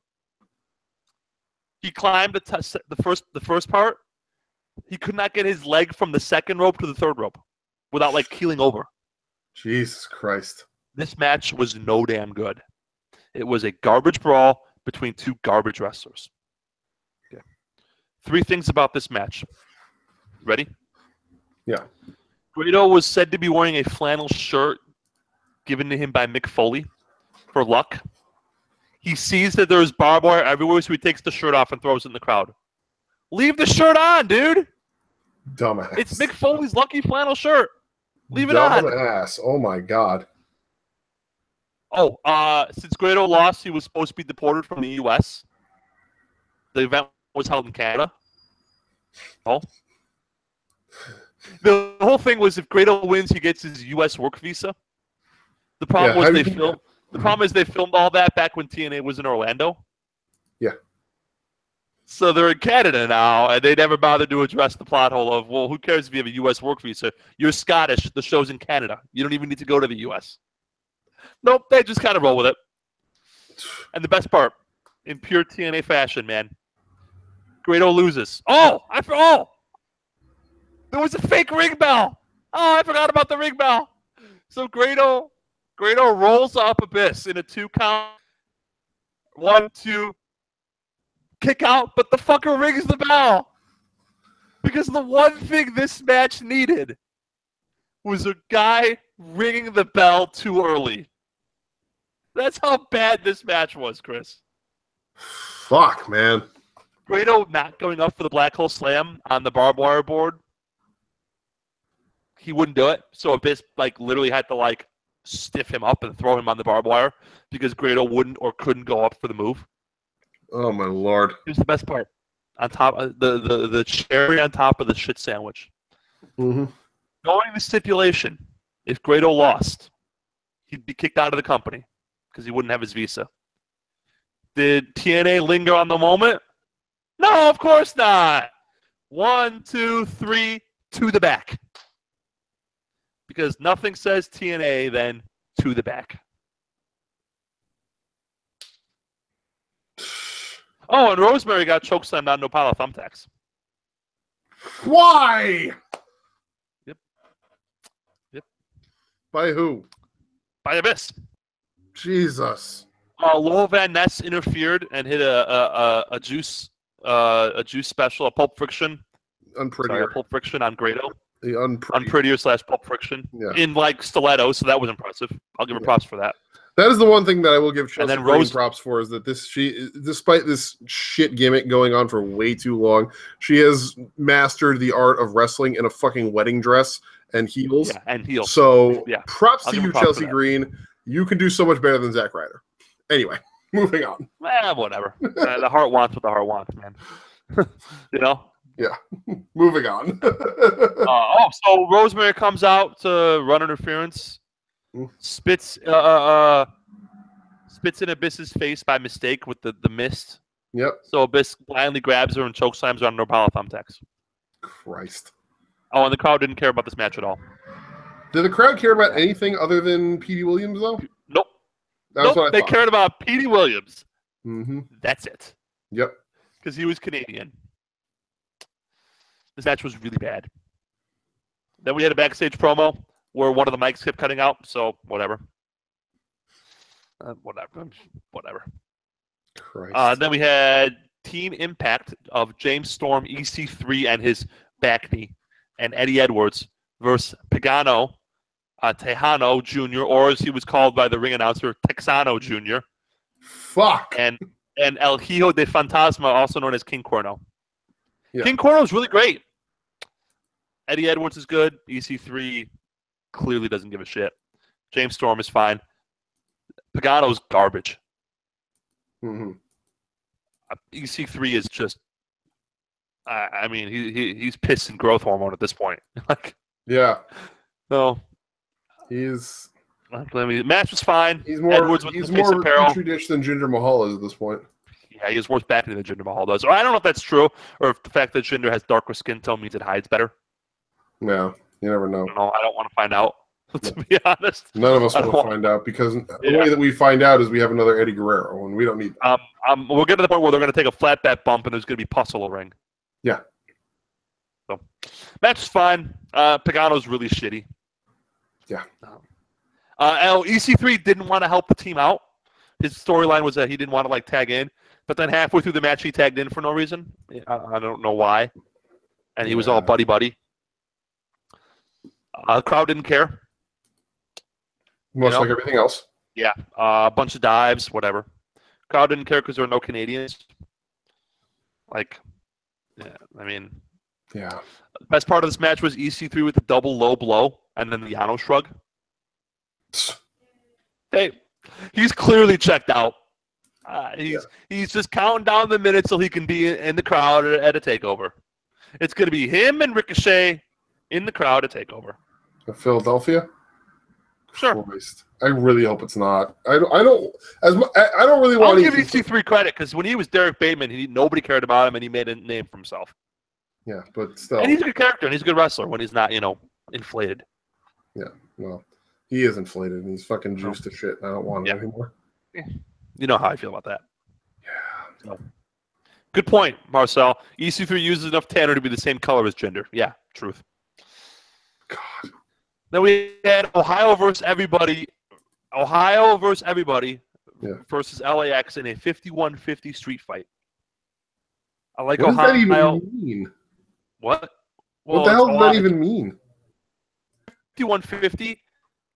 He climbed the first part. He could not get his leg from the second rope to the third rope without keeling over. Jesus Christ. This match was no damn good. It was a garbage brawl between 2 garbage wrestlers. Okay. 3 things about this match. Ready? Yeah. Grado was said to be wearing a flannel shirt given to him by Mick Foley for luck. He sees that there's barbed wire everywhere, so he takes the shirt off and throws it in the crowd. Leave the shirt on, dude! Dumbass. It's Mick Foley's lucky flannel shirt. Leave it on. Dumbass. Oh, my God. Oh, since Grado lost, he was supposed to be deported from the U.S. The event was held in Canada. Oh. The whole thing was if Grado wins, he gets his U.S. work visa. The problem is they filmed all that back when TNA was in Orlando. Yeah. So they're in Canada now, and they never bothered to address the plot hole of, well, who cares if you have a U.S. work visa? You're Scottish. The show's in Canada. You don't even need to go to the U.S. Nope, they just kind of roll with it. And the best part, in pure TNA fashion, man, Grado loses. There was a fake ring bell. Oh, I forgot about the ring bell. So Grado rolls up Abyss in a 2 count. 1, 2, kick out, but the fucker rings the bell. Because the one thing this match needed was a guy ringing the bell too early. That's how bad this match was, Chris. Fuck, man. Grado not going up for the black hole slam on the barbed wire board, he wouldn't do it. So Abyss like literally had to like stiff him up and throw him on the barbed wire because Grado wouldn't or couldn't go up for the move. Oh my lord! Here's the best part: on top, the cherry on top of the shit sandwich. Mm-hmm. Knowing the stipulation, if Grado lost, he'd be kicked out of the company because he wouldn't have his visa. Did TNA linger on the moment? No, of course not. 1, 2, 3, to the back. Because nothing says TNA than to the back. Oh, and Rosemary got chokeslammed on no pile of thumbtacks. Why? Yep. By who? By Abyss. Jesus. Lowell Van Ness interfered and hit a juice special, a Pulp Friction. Unprettier. Sorry, a Pulp Friction on Grado. The Unprettier / Pulp Friction. Yeah. In like stiletto, so that was impressive. I'll give her props for that. That is the one thing that I will give Chelsea then Green props for is that despite this shit gimmick going on for way too long, she has mastered the art of wrestling in a fucking wedding dress and heels. Yeah, and heels. So yeah, props to you, Chelsea Green. You can do so much better than Zack Ryder. Anyway, moving on. Whatever. The heart wants what the heart wants, man. You know? Yeah. Moving on. So Rosemary comes out to run interference. Spits in Abyss's face by mistake with the mist. Yep. So Abyss blindly grabs her and chokeslams her on no pile of thumbtacks. Christ. Oh, and the crowd didn't care about this match at all. Did the crowd care about anything other than Petey Williams, though? Nope. That's what I they thought. cared about Petey Williams. Mm-hmm. That's it. Yep. Because he was Canadian. This match was really bad. Then we had a backstage promo where one of the mics kept cutting out, so whatever. Whatever. Christ. Then we had Team Impact of James Storm, EC3, and his back knee, and Eddie Edwards versus Pagano Tejano Jr., or as he was called by the ring announcer, Texano Jr. Fuck. And El Hijo de Fantasma, also known as King Corno. Yeah. King Corno is really great. Eddie Edwards is good. EC3 clearly doesn't give a shit. James Storm is fine. Pagano's garbage. Mm-hmm. EC3 is just, I mean, he's pissing growth hormone at this point. Like, yeah. No. He's. I mean, match was fine. He's more. Edwards with he's the face more apparel. petri dish than Jinder Mahal is at this point. Yeah, he has worse back than Jinder Mahal does. Or I don't know if that's true, or if the fact that Jinder has darker skin tone means it hides better. No, you never know. I don't want to find out. To be honest, none of us will find out because the way that we find out is we have another Eddie Guerrero, and we don't need that. We'll get to the point where they're going to take a flat bat bump, and there's going to be pus all ring. Yeah. So, match is fine. Pagano's really shitty. Yeah. EC3 didn't want to help the team out. His storyline was that he didn't want to like tag in, but then halfway through the match he tagged in for no reason. I don't know why. And he was all buddy. The crowd didn't care. Much like everything else. Yeah. A bunch of dives, whatever. Crowd didn't care because there were no Canadians. Like, yeah, I mean. Yeah. The best part of this match was EC3 with the double low blow and then the Yano shrug. Hey, he's clearly checked out. He's just counting down the minutes so he can be in the crowd at a takeover. It's going to be him and Ricochet in the crowd at takeover. Philadelphia. Sure. Christ. I really hope it's not. I don't really want to give EC3 credit because when he was Derek Bateman, nobody cared about him and he made a name for himself. Yeah, but still. And he's a good character and he's a good wrestler when he's not, inflated. Yeah, well, he is inflated and he's fucking juiced to shit. And I don't want it anymore. You know how I feel about that. Yeah. So. Good point, Marcel. EC3 uses enough tanner to be the same color as Jinder. Yeah, truth. God. Then we had Ohio versus everybody. Versus LAX in a 51-50 street fight. I like what Ohio. What does that even mean? What? What the hell does that even mean? 51-50.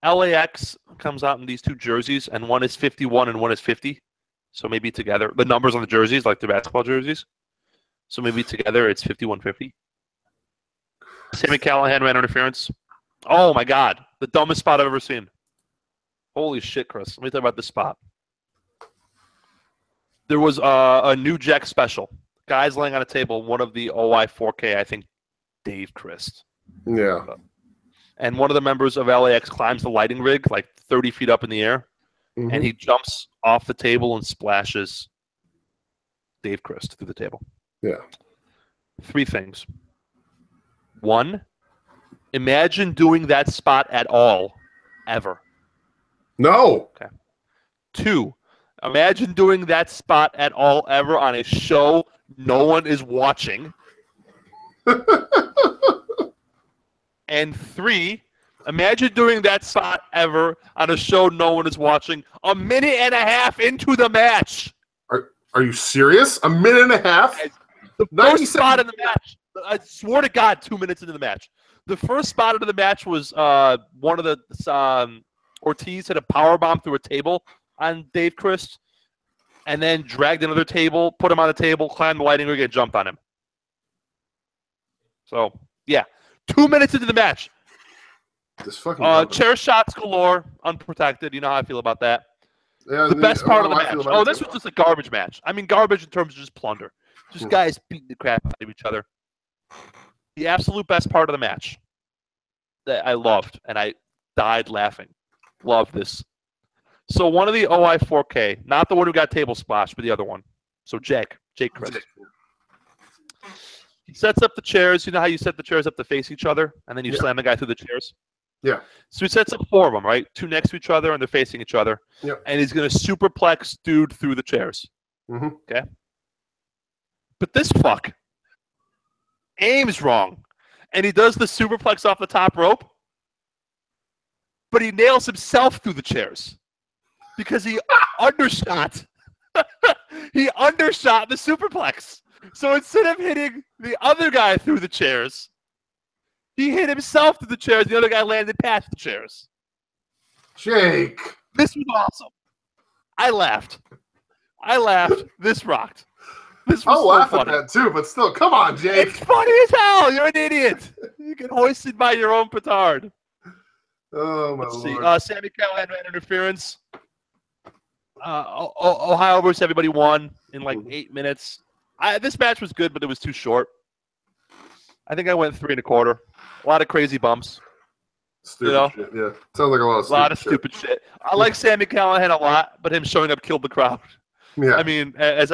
LAX comes out in these two jerseys, and one is 51 and one is 50. So maybe together. The numbers on the jerseys, like the basketball jerseys. So maybe together it's 51-50. Sami Callihan ran interference. Oh my God, the dumbest spot I've ever seen. Holy shit, Chris. Let me tell you about this spot. There was a New Jack special. Guys laying on a table, one of the OI 4K, I think Dave Christ. Yeah. And one of the members of LAX climbs the lighting rig like 30 feet up in the air, and he jumps off the table and splashes Dave Christ through the table. Yeah. 3 things. 1, imagine doing that spot at all, ever. No. Okay. 2, imagine doing that spot at all, ever on a show no one is watching. And 3, imagine doing that spot ever on a show no one is watching 1.5 minutes into the match. Are you serious? 1.5 minutes? The first spot in the match. I swear to God, 2 minutes into the match. The first spot into the match was one of the Ortiz had a powerbomb through a table on Dave Christ, and then dragged another table, put him on the table, climbed the lighting rig, and jumped on him. So, yeah. 2 minutes into the match. This fucking chair shots galore, unprotected. You know how I feel about that. Yeah, the best part of the match. Oh, this was just a garbage match. I mean, garbage in terms of just plunder. Just guys beating the crap out of each other. The absolute best part of the match that I loved, and I died laughing. Love this. So one of the OI 4K, not the one who got table splashed, but the other one. So Jake Chris. He sets up the chairs. You know how you set the chairs up to face each other, and then you slam the guy through the chairs? Yeah. So he sets up 4 of them, right? 2 next to each other, and they're facing each other. Yep. And he's going to superplex dude through the chairs. Okay? But this fuck aims wrong. And he does the superplex off the top rope, but he nails himself through the chairs because he undershot. He undershot the superplex. So instead of hitting the other guy through the chairs, he hit himself through the chairs. The other guy landed past the chairs. Jake. This was awesome. I laughed. This rocked. This was I'll laugh funny. at that too, but still, come on, Jake. It's funny as hell. You're an idiot. You get hoisted by your own petard. Oh, my Lord. See. Sami Callihan ran interference. Ohio versus everybody won in like 8 minutes. This match was good, but it was too short. I think I went 3 1/4. A lot of crazy bumps. Stupid shit, yeah. Sounds like a lot of stupid shit. I like Sami Callihan a lot, but him showing up killed the crowd. Yeah. I mean, as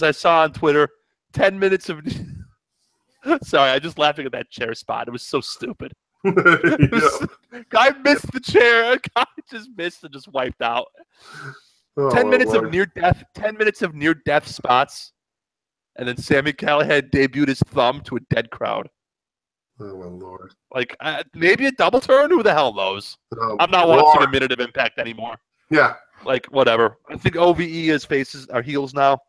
I saw on Twitter, 10 minutes of... Sorry, I just laughing at that chair spot. It was so stupid. Guy missed the chair. Guy just missed and just wiped out. 10 minutes of near death. 10 minutes of near death spots, and then Sami Callihan debuted his thumb to a dead crowd. Oh my Lord! Like maybe a double turn. Who the hell knows? I'm not watching a minute of Impact anymore. Yeah. Like whatever. I think OVE is faces are heels now,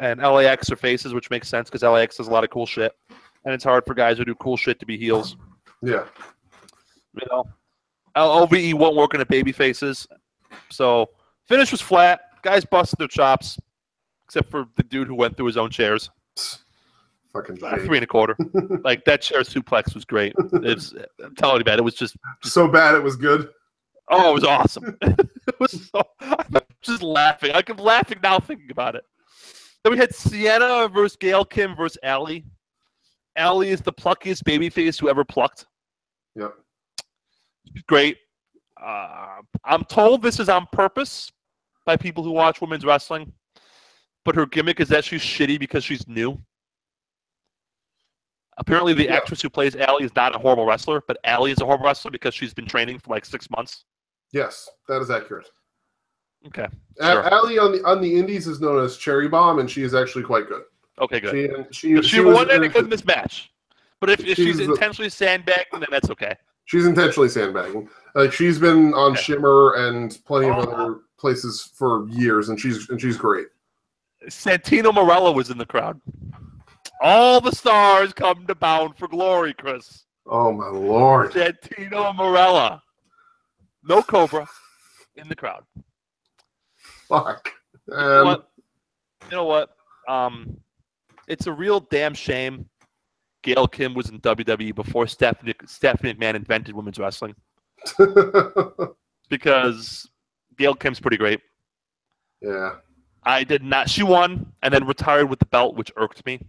and LAX are faces, which makes sense because LAX does a lot of cool shit, and it's hard for guys who do cool shit to be heels. Yeah. You know, OVE won't work in a baby faces. So finish was flat. Guys busted their chops, except for the dude who went through his own chairs. Fucking 3 1/4. Like that chair suplex was great. I'm telling you, man, it was just so bad it was good. Oh, it was awesome. It was so, I'm just laughing. I'm laughing now thinking about it. Then we had Sienna versus Gail Kim versus Allie. Allie is the pluckiest babyface who ever plucked. Yep. Great. I'm told this is on purpose by people who watch women's wrestling, but her gimmick is that she's shitty because she's new. Apparently, the actress who plays Allie is not a horrible wrestler, but Allie is a horrible wrestler because she's been training for like 6 months. Yes, that is accurate. Okay. Sure. Allie on the Indies is known as Cherry Bomb, and she is actually quite good. Okay, good. She won any good in this match. But if she's intentionally sandbagging, then that's okay. She's intentionally sandbagging. Like she's been on Shimmer and plenty of other places for years, and she's great. Santino Marella was in the crowd. All the stars come to Bound for Glory, Chris. Oh my Lord! Santino Marella, no Cobra, in the crowd. Fuck. You know what? it's a real damn shame Gail Kim was in WWE before Stephanie McMahon invented women's wrestling. Because Gail Kim's pretty great. Yeah. I did not. She won and then retired with the belt, which irked me.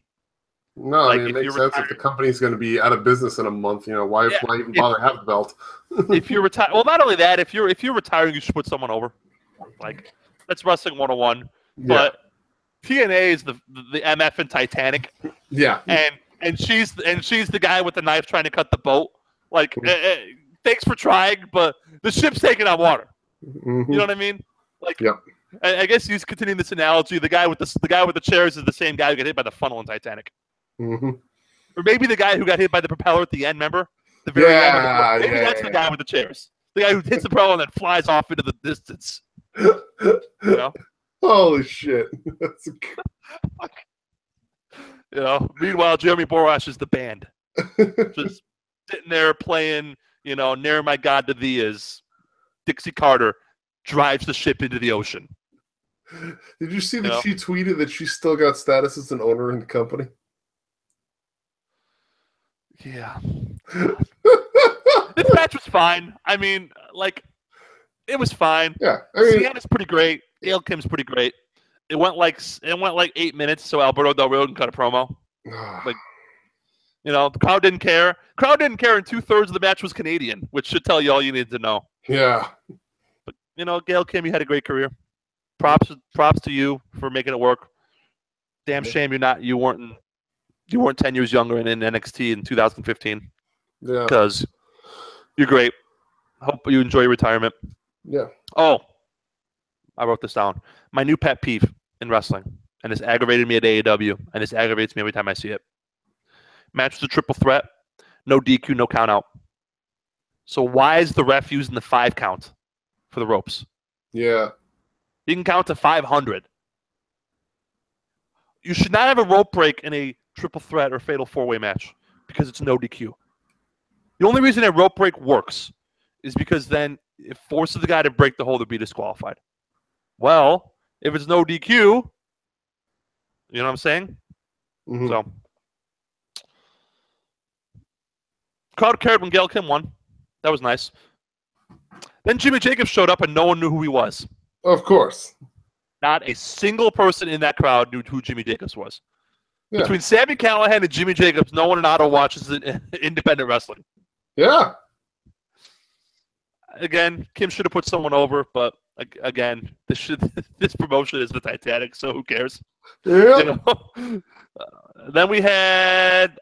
No, Like, I mean, it makes sense if the company's going to be out of business in a month. Why even bother have the belt? If you're retired, well, not only that, if you're retiring, you should put someone over. Like, that's wrestling 101. Yeah. But TNA is the MF in Titanic. Yeah. And she's the guy with the knife trying to cut the boat. Like, thanks for trying, but the ship's taking on water. Mm-hmm. You know what I mean? Like, yep. I guess he's continuing this analogy. The guy with the chairs is the same guy who got hit by the funnel in Titanic. Mm-hmm. Or maybe the guy who got hit by the propeller at the end, remember? The very end. Maybe that's the guy with the chairs. The guy who hits the propeller and then flies off into the distance. Holy shit. Meanwhile, Jeremy Borash is the band. Just sitting there playing, Near My God to Thee as Dixie Carter drives the ship into the ocean. Did you see that she tweeted that she still got status as an owner in the company? Yeah. This match was fine. I mean, it was fine. Yeah. I mean, Sienna's pretty great. Gail Kim's pretty great. It went like 8 minutes, so Alberto Del Rio can cut a promo. The crowd didn't care. Crowd didn't care, and 2/3 of the match was Canadian, which should tell you all you need to know. Yeah. But Gail Kim, you had a great career. Props to you for making it work. Damn shame you weren't 10 years younger and in NXT in 2015. Yeah. Because you're great. Hope you enjoy your retirement. Yeah. Oh, I wrote this down. My new pet peeve in wrestling, and this aggravated me at AEW, and this aggravates me every time I see it. Match was a triple threat. No DQ, no count out. So why is the ref using the 5 count for the ropes? Yeah. You can count to 500. You should not have a rope break in a triple threat or fatal 4-way match because it's no DQ. The only reason a rope break works is because then it forces the guy to break the hold or be disqualified. Well, if it's no DQ, you know what I'm saying? Mm-hmm. So, crowd cared when Gail Kim won. That was nice. Then Jimmy Jacobs showed up and no one knew who he was. Of course. Not a single person in that crowd knew who Jimmy Jacobs was. Yeah. Between Sami Callihan and Jimmy Jacobs, no one in Ottawa watches independent wrestling. Yeah. Again, Kim should have put someone over, but again, this promotion is the Titanic, so who cares? Yeah. Then we had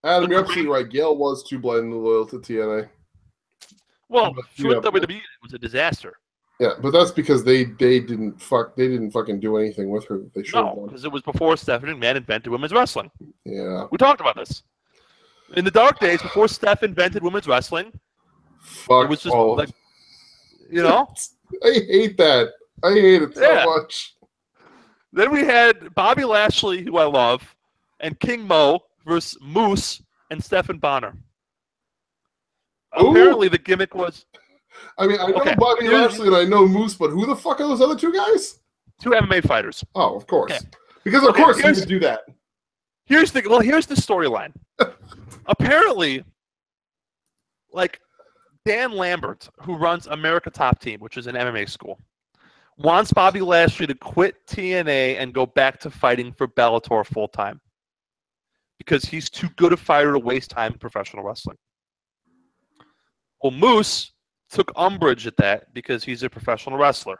Adam, you're absolutely right. Gail was too blindly loyal to TNA. Well, for WWE, it was a disaster. Yeah, but that's because they didn't fucking do anything with her that they should have done. No, because it was before Stephanie McMahon invented women's wrestling. Yeah. We talked about this. In the dark days, before Steph invented women's wrestling, fuck it was just all. I hate that. I hate it so much. Then we had Bobby Lashley, who I love, and King Mo versus Moose and Stephen Bonner. Ooh. Apparently, the gimmick was... I mean, I know Bobby Lashley and I know Moose, but who the fuck are those other two guys? 2 MMA fighters. Oh, of course. Okay. Because of course you would do that. Here's the storyline. Apparently, Dan Lambert, who runs America Top Team, which is an MMA school, wants Bobby Lashley to quit TNA and go back to fighting for Bellator full time because he's too good a fighter to waste time in professional wrestling. Well, Moose took umbrage at that because he's a professional wrestler.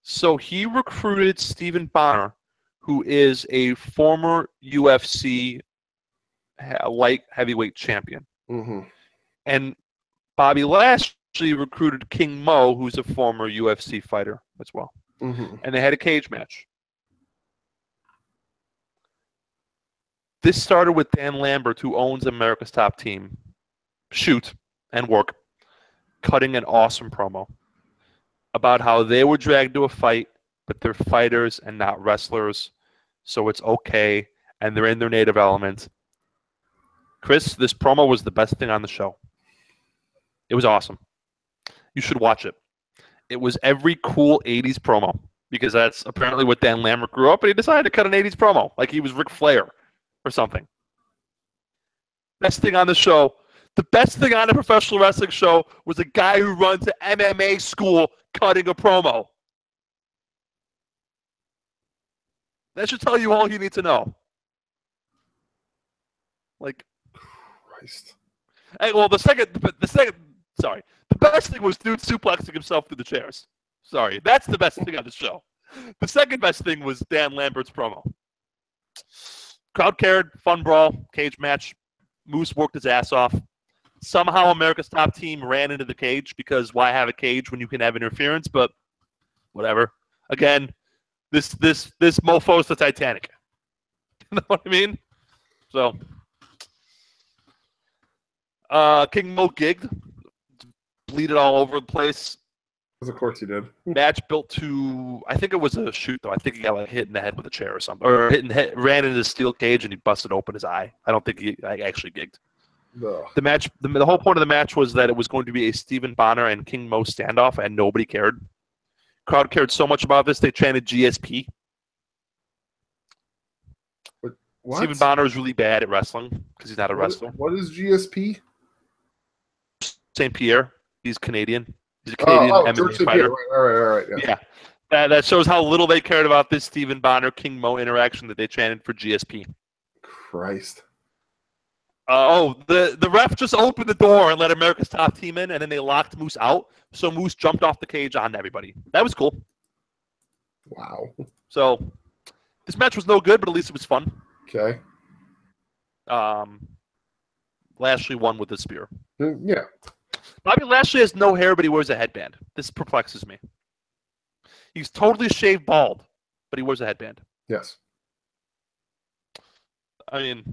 So he recruited Stephen Bonner, who is a former UFC light heavyweight champion. Mm-hmm. And Bobby Lashley recruited King Mo, who's a former UFC fighter as well. Mm-hmm. And they had a cage match. This started with Dan Lambert, who owns America's Top Team, Shoot and Work, cutting an awesome promo about how they were dragged to a fight, but they're fighters and not wrestlers, so it's okay, and they're in their native element. Chris, this promo was the best thing on the show. It was awesome. You should watch it. It was every cool 80s promo. because that's apparently what Dan Lambert grew up, and he decided to cut an 80s promo like he was Ric Flair or something. Best thing on the show, the best thing on a professional wrestling show was a guy who runs an MMA school cutting a promo. That should tell you all you need to know. Like, Christ. Hey, well, the best thing was dude suplexing himself through the chairs. Sorry, that's the best thing on the show. The second best thing was Dan Lambert's promo. Crowd cared, fun brawl, cage match. Moose worked his ass off. Somehow America's Top Team ran into the cage because why have a cage when you can have interference? But whatever. Again, this mofo's the Titanic. You know what I mean? So, King Mo gigged, bleeded all over the place. Of course he did. Match built to, I think it was a shoot though. I think he got like hit in the head with a chair or something, or ran into the steel cage and he busted open his eye. I don't think he actually gigged. No. The match, the whole point of the match was that it was going to be a Stephen Bonner and King Mo standoff, and nobody cared. Crowd cared so much about this they chanted GSP. What? Stephen Bonner is really bad at wrestling because he's not a wrestler. What is GSP? St. Pierre. He's Canadian. He's a Canadian MMA fighter. All right. Yeah. That shows how little they cared about this Stephen Bonner King Mo interaction that they chanted for GSP. Christ. The ref just opened the door and let America's Top Team in, and then they locked Moose out. So Moose jumped off the cage on everybody. That was cool. Wow. So this match was no good, but at least it was fun. Okay. Lashley won with a spear. Yeah. Bobby Lashley has no hair, but he wears a headband. This perplexes me. He's totally shaved bald, but he wears a headband. Yes. I mean,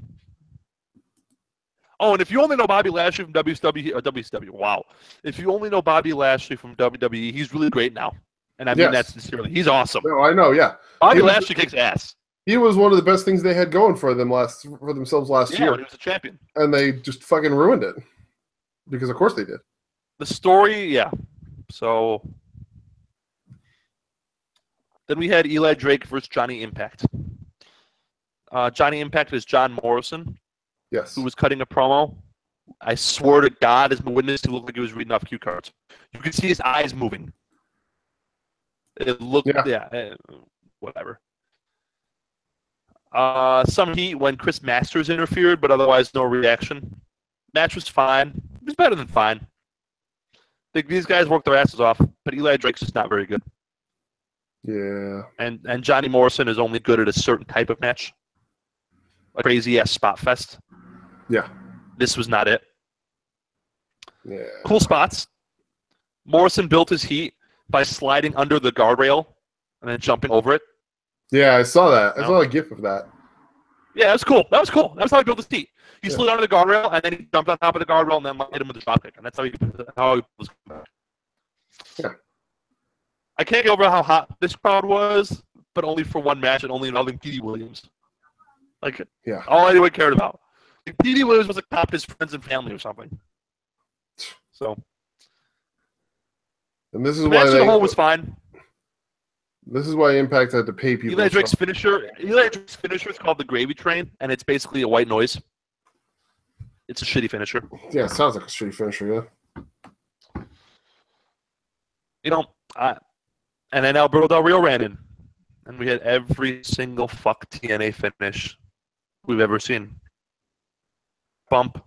and if you only know Bobby Lashley from WCW, wow. If you only know Bobby Lashley from WWE, he's really great now. And I mean that sincerely. He's awesome. No, I know, yeah. Bobby Lashley kicks ass. He was one of the best things they had going for themselves last year. Yeah, he was a champion. And they just fucking ruined it. Because of course they did. The story, yeah. So then we had Eli Drake versus Johnny Impact. Johnny Impact is John Morrison. Yes. Who was cutting a promo. I swear to God, as my witness, he looked like he was reading off cue cards. You could see his eyes moving. It looked, whatever. Some heat when Chris Masters interfered, but otherwise no reaction. Match was fine. It was better than fine. These guys worked their asses off, but Eli Drake's just not very good. Yeah. And Johnny Morrison is only good at a certain type of match. A crazy-ass spot fest. Yeah. This was not it. Yeah. Cool spots. Morrison built his heat by sliding under the guardrail and then jumping over it. Yeah, I saw that. I saw a gif of that. Yeah, that was cool. That was how he built his heat. He slid under the guardrail and then he jumped on top of the guardrail and then hit him with a drop kick. And that's how he was. Yeah. I can't get over how hot this crowd was, but only for one match and only involving Petey Williams. All anyone cared about. Petey Williams was top of his friends and family or something. So. And this is the why match as a whole was fine. This is why Impact had to pay people. Eli Drake's finisher is called the Gravy Train, and it's basically a white noise. It's a shitty finisher. Yeah, it sounds like a shitty finisher, yeah. And then Alberto Del Rio ran in, and we had every single fuck TNA finish we've ever seen. Bump.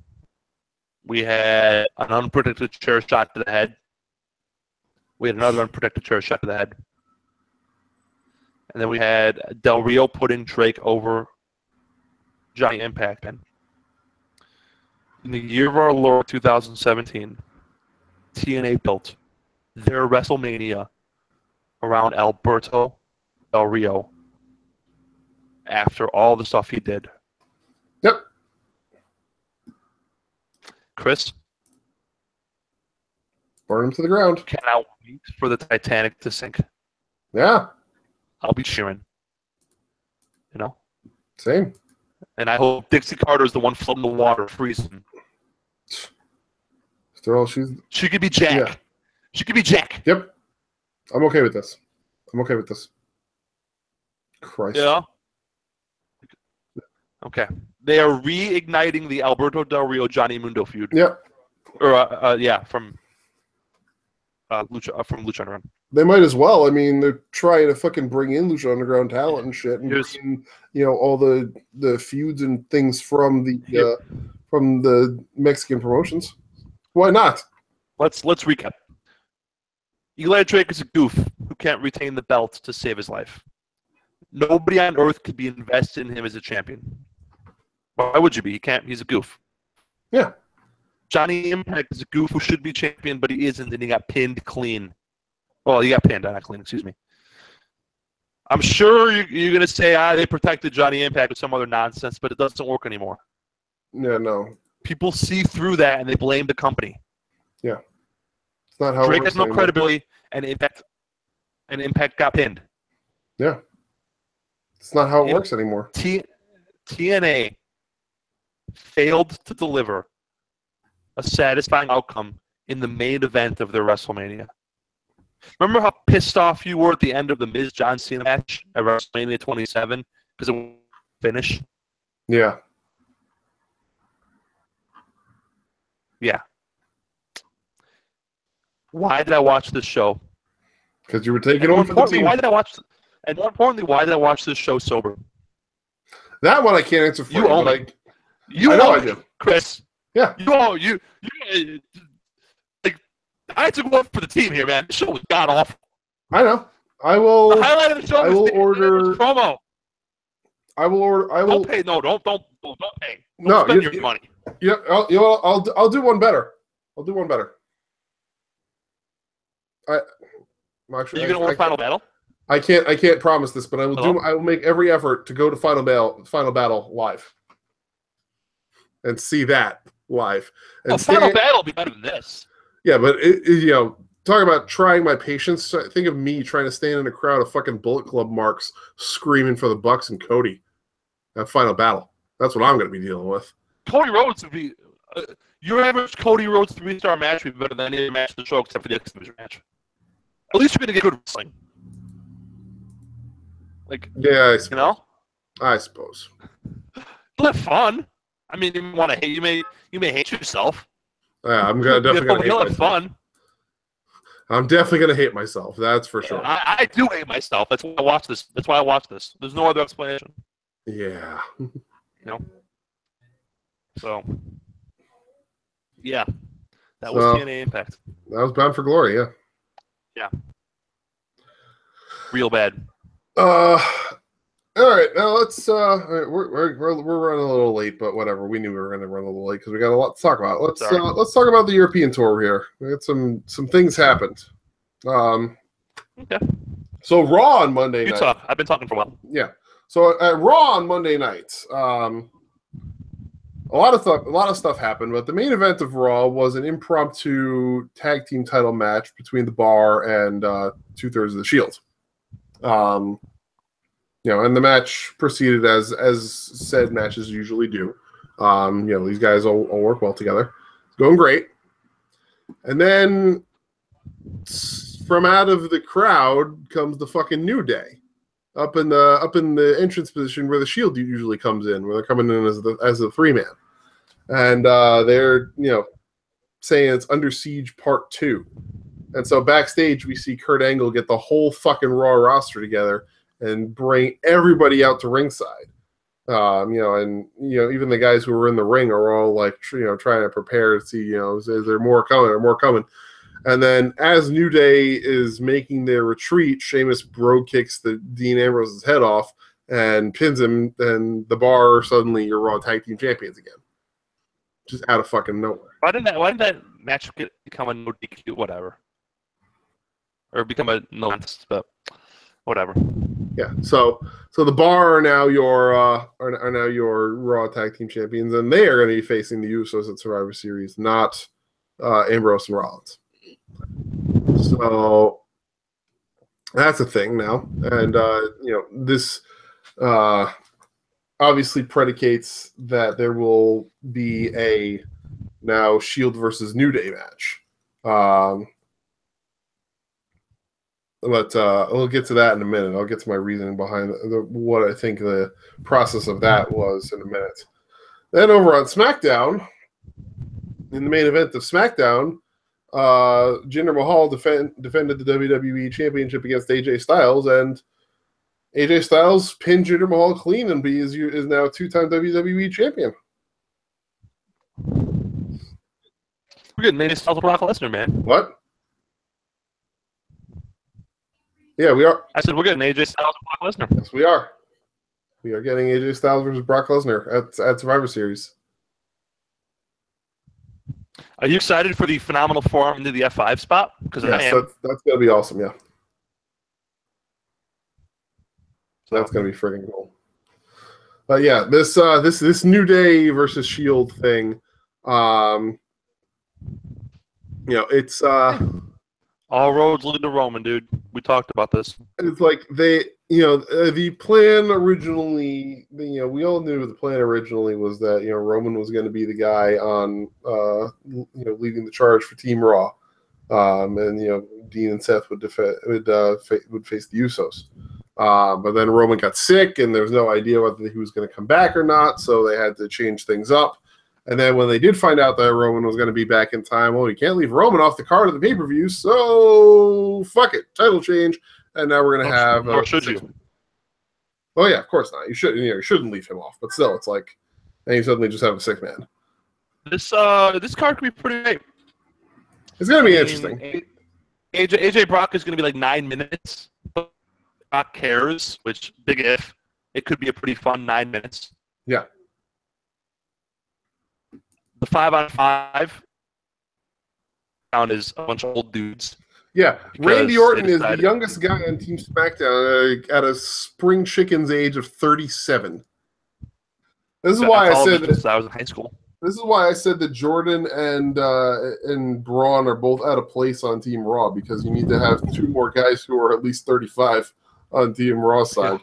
We had an unprotected chair shot to the head. We had another unprotected chair shot to the head. And then we had Del Rio putting Drake over Johnny Impact. And in the year of our Lord 2017, TNA built their WrestleMania around Alberto Del Rio after all the stuff he did. Yep. Chris? Burn him to the ground. Cannot wait for the Titanic to sink. Yeah. I'll be cheering. Same. And I hope Dixie Carter is the one floating in the water freezing. She could be Jack. Yeah. She could be Jack. Yep. I'm okay with this. Christ. Yeah. Okay. They are reigniting the Alberto Del Rio Johnny Mundo feud. Yep. Or from Lucha Underground. They might as well. I mean, they're trying to fucking bring in Lucha Underground talent and shit, and bring in, all the feuds and things from the Mexican promotions. Why not? Let's recap. Eli Drake is a goof who can't retain the belt to save his life. Nobody on earth could be invested in him as a champion. Why would you be? He can't. He's a goof. Yeah. Johnny Impact is a goof who should be champion, but he isn't, and he got pinned clean. Well, he got pinned, not clean. Excuse me. I'm sure you're going to say, they protected Johnny Impact with some other nonsense, but it doesn't work anymore. Yeah, no. People see through that, and they blame the company. Yeah. It's not how Drake it works has no anymore. credibility, and Impact got pinned. Yeah. It's not how it works anymore. TNA failed to deliver a satisfying outcome in the main event of their WrestleMania. Remember how pissed off you were at the end of the Miz John Cena match at WrestleMania 27 because it was finished? Yeah. Yeah. Why did I watch this show? Because you were taking over for the team. And more importantly, why did I watch this show sober? That one I can't answer for you. I know I do, Chris. Yeah. I had to go up for the team here, man. The show was god awful. I know. I will. The highlight of the show. Promo. I will order. Don't pay. No, don't pay. Don't spend your money. Yeah. I'll do one better. I'll do one better. Actually, Are you gonna order Final Battle? I can't promise this, but I will I will make every effort to go to Final Battle live and see that live. And Final Battle will be better than this. Yeah, but talk about trying my patience. Think of me trying to stand in a crowd of fucking Bullet Club marks screaming for the Bucks and Cody at Final Battle. That's what I'm going to be dealing with. Cody Rhodes would be your average Cody Rhodes 3-star match would be better than any match of the show except for the X Division match. At least you're going to get good wrestling. Yeah, I suppose. Let fun. I mean, you want to hate. You may hate yourself. Yeah, I'm definitely gonna hate myself. Fun. I'm definitely gonna hate myself. That's for sure. I do hate myself. That's why I watch this. There's no other explanation. Yeah. So. Yeah. That was TNA Impact. That was Bound for Glory. Yeah. Yeah. Real bad. All right, now let's. We're running a little late, but whatever. We knew we were going to run a little late because we got a lot to talk about. Let's talk about the European tour here. We had some things happened. Okay. So Raw on Monday night. Talk. I've been talking for a while. Yeah. So at Raw on Monday night, a lot of stuff happened, but the main event of Raw was an impromptu tag team title match between the Bar and 2/3 of the Shield. And the match proceeded as said matches usually do. These guys all work well together. It's going great. And then from out of the crowd comes the fucking New Day, up in the entrance position where the Shield usually comes in, where they're coming in as the 3-man, and they're saying it's Under Siege Part 2. And so backstage we see Kurt Angle get the whole fucking Raw roster together and bring everybody out to ringside. Even the guys who were in the ring are all trying to prepare to see, is there more coming? And then as New Day is making their retreat, Sheamus Bro kicks Dean Ambrose's head off and pins him, and the Bar suddenly your Raw Tag Team Champions again. Just out of fucking nowhere. Why didn't that match become a no DQ, whatever? Or become a no contest, but whatever. Yeah, so the Bar are now your Raw Tag Team Champions, and they are going to be facing the Usos at Survivor Series, not Ambrose and Rollins. So that's a thing now, and this obviously predicates that there will be a now Shield versus New Day match. But we'll get to that in a minute. I'll get to my reasoning behind what I think the process of that was in a minute. Then over on SmackDown, in the main event of SmackDown, Jinder Mahal defended the WWE Championship against AJ Styles, and AJ Styles pinned Jinder Mahal clean and is now two-time WWE champion. We're getting AJ Styles with Brock Lesnar, man. What? Yeah, we are. I said we're getting AJ Styles with Brock Lesnar. Yes, we are. We are getting AJ Styles versus Brock Lesnar at Survivor Series. Are you excited for the phenomenal forearm into the F5 spot? Because yes, that's going to be awesome, yeah. So that's going to be freaking cool. But yeah, this New Day versus Shield thing, it's all roads lead to Roman, dude. We talked about this. It's like the plan originally, we all knew the plan originally was that, Roman was going to be the guy on, leading the charge for Team Raw. And, Dean and Seth would face the Usos. But then Roman got sick and there was no idea whether he was going to come back or not. So they had to change things up. And then when they did find out that Roman was going to be back in time, well, you can't leave Roman off the card of the pay-per-view, so fuck it, title change, and now we're going to have. Or should you? Oh yeah, of course not. You shouldn't leave him off, but still, it's like, and you suddenly just have a sick man. This card could be pretty great. It's going to be interesting. AJ Brock is going to be like 9 minutes. Brock cares, which big if. It could be a pretty fun 9 minutes. Yeah. The 5-on-5 round is a bunch of old dudes. Yeah, Randy Orton is the youngest guy on Team SmackDown at a spring chicken's age of 37. This is why I said that I was in high school. This is why I said that Jordan and Braun are both out of place on Team Raw, because you need to have two more guys who are at least 35 on Team Raw side. Yeah.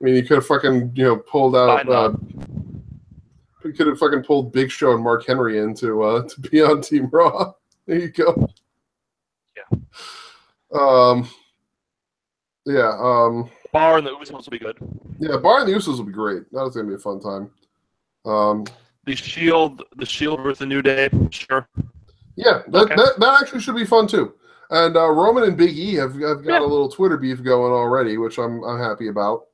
I mean, you could have fucking pulled out. We could have fucking pulled Big Show and Mark Henry in to be on Team Raw. There you go. Yeah. Bar and the Usos will be good. Yeah, Bar and the Usos will be great. That was gonna be a fun time. The Shield versus the New Day, sure. Yeah, that actually should be fun too. And Roman and Big E have got a little Twitter beef going already, which I'm happy about.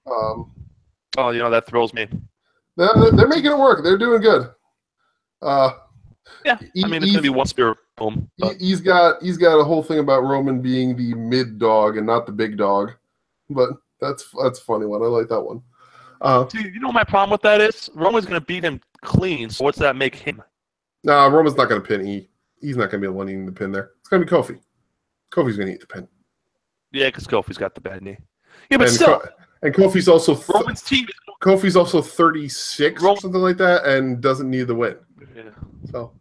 That thrills me. They're making it work. They're doing good. Yeah, I mean, it's gonna be one spear boom. He's got a whole thing about Roman being the mid dog and not the big dog, but that's a funny one. I like that one. Dude, you know what my problem with that is? Roman's gonna beat him clean. So what's that make him? Nah, Roman's not gonna pin E. He's not gonna be the one eating the pin there. It's gonna be Kofi. Kofi's gonna eat the pin. Yeah, because Kofi's got the bad knee. Yeah, but still. And Kofi's also Roman's team. Kofi's also 36 or something like that, and doesn't need the win. Yeah. So,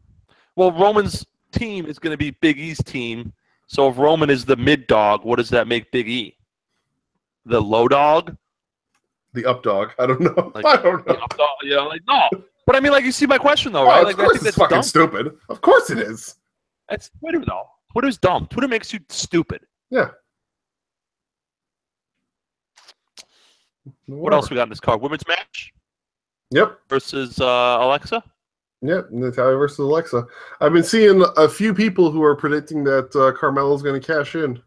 well, Roman's team is going to be Big E's team. So if Roman is the mid dog, what does that make Big E? The low dog? The up dog? I don't know. I don't know. The up dog, no. But I mean, you see my question though, right? Of course it's fucking dumb. Stupid. Of course it is. That's Twitter though. Twitter's dumb. Twitter makes you stupid. Yeah. What else we got in this card? Women's match? Yep. Versus Alexa? Yep, Natalya versus Alexa. I've been seeing a few people who are predicting that Carmella's going to cash in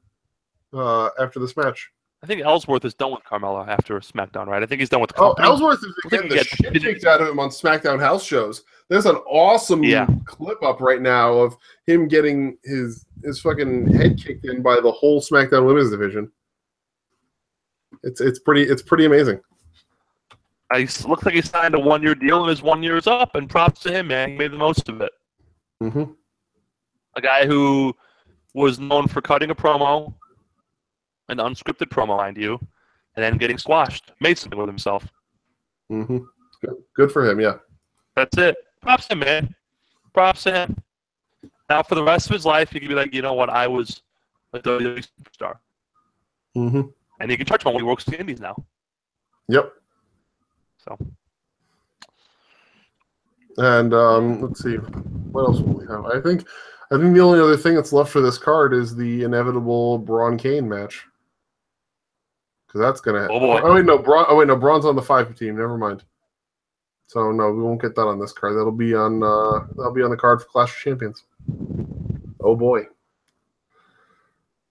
after this match. I think Ellsworth is done with Carmella after SmackDown, right? I think he's done with the company. Ellsworth is getting the shit kicked out of him on SmackDown house shows. There's an awesome clip up right now of him getting his fucking head kicked in by the whole SmackDown Women's division. It's pretty amazing. It looks like he signed a 1-year deal, and his 1 year is up. And props to him, man. He made the most of it. Mm-hmm. A guy who was known for cutting a promo, an unscripted promo, mind you, and then getting squashed. Made something with himself. Mm-hmm. Good for him, yeah. That's it. Props to him, man. Props to him. Now, for the rest of his life, he could be like, you know what? I was a WWE superstar. Mm-hmm. And he can charge him when he works the Indies now. Yep. So. And let's see. What else will we have? I think the only other thing that's left for this card is the inevitable Braun Kane match. Because that's gonna. Oh boy. Oh wait, no, Braun's on the 5 team. Never mind. So no, we won't get that on this card. That'll be on the card for Clash of Champions. Oh boy.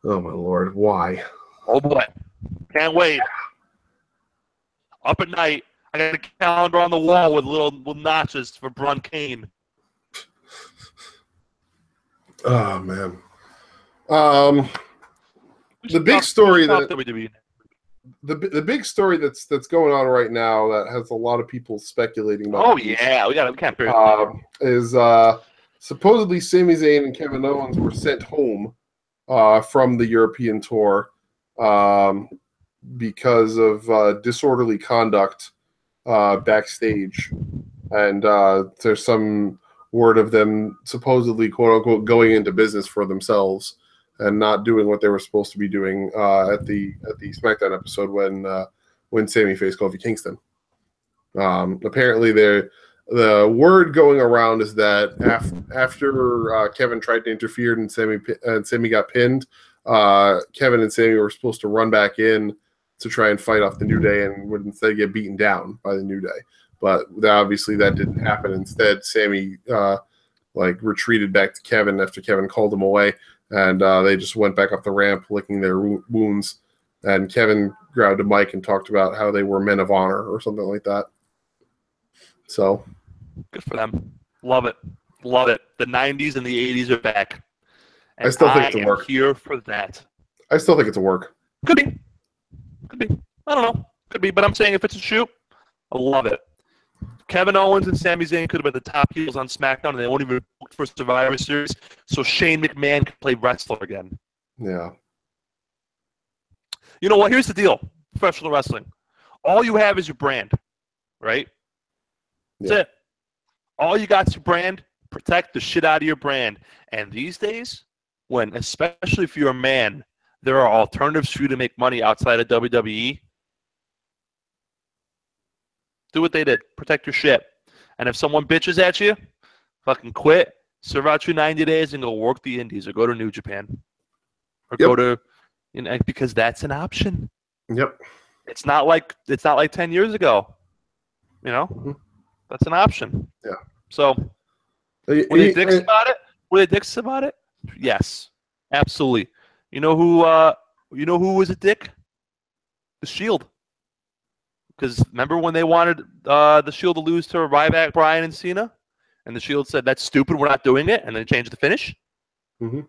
Oh my lord, why? Oh boy. Can't wait. Up at night, I got a calendar on the wall with little notches for Braun Kane. Oh man. The big story the big story that's going on right now that has a lot of people speculating about. Oh yeah, we can't is supposedly Sami Zayn and Kevin Owens were sent home from the European tour because of disorderly conduct backstage, and there's some word of them supposedly quote unquote going into business for themselves and not doing what they were supposed to be doing at the SmackDown episode when Sami faced Kofi Kingston. Apparently, the word going around is that after Kevin tried to interfere and Sami got pinned, Kevin and Sami were supposed to run back in to try and fight off the New Day and would instead get beaten down by the New Day. But obviously that didn't happen. Instead, Sami retreated back to Kevin after Kevin called him away. And they just went back up the ramp, licking their wounds. And Kevin grabbed a mic and talked about how they were men of honor or something like that. So, good for them. Love it. Love it. The 90s and the 80s are back. And I still think it's a work. Here for that. I still think it's a work. Could be. I don't know. Could be. But I'm saying if it's a shoot, I love it. Kevin Owens and Sami Zayn could have been the top heels on SmackDown, and they won't even book for Survivor Series, so Shane McMahon can play wrestler again. Yeah. You know what? Here's the deal. Professional wrestling. All you have is your brand, right? That's it. All you got is your brand. Protect the shit out of your brand. And these days, especially if you're a man, there are alternatives for you to make money outside of WWE. Do what they did. Protect your shit. And if someone bitches at you, fucking quit, serve out your 90 days, and go work the indies or go to New Japan. Or go to, because that's an option. Yep. It's not like 10 years ago. Mm-hmm. That's an option. Yeah. So, were they dicks about it? Were they dicks about it? Yes. Absolutely. You know who was a dick? The Shield. Because remember when they wanted the Shield to lose to Ryback, Bryan, and Cena? And the Shield said, that's stupid, we're not doing it. And they changed the finish. Mm-hmm.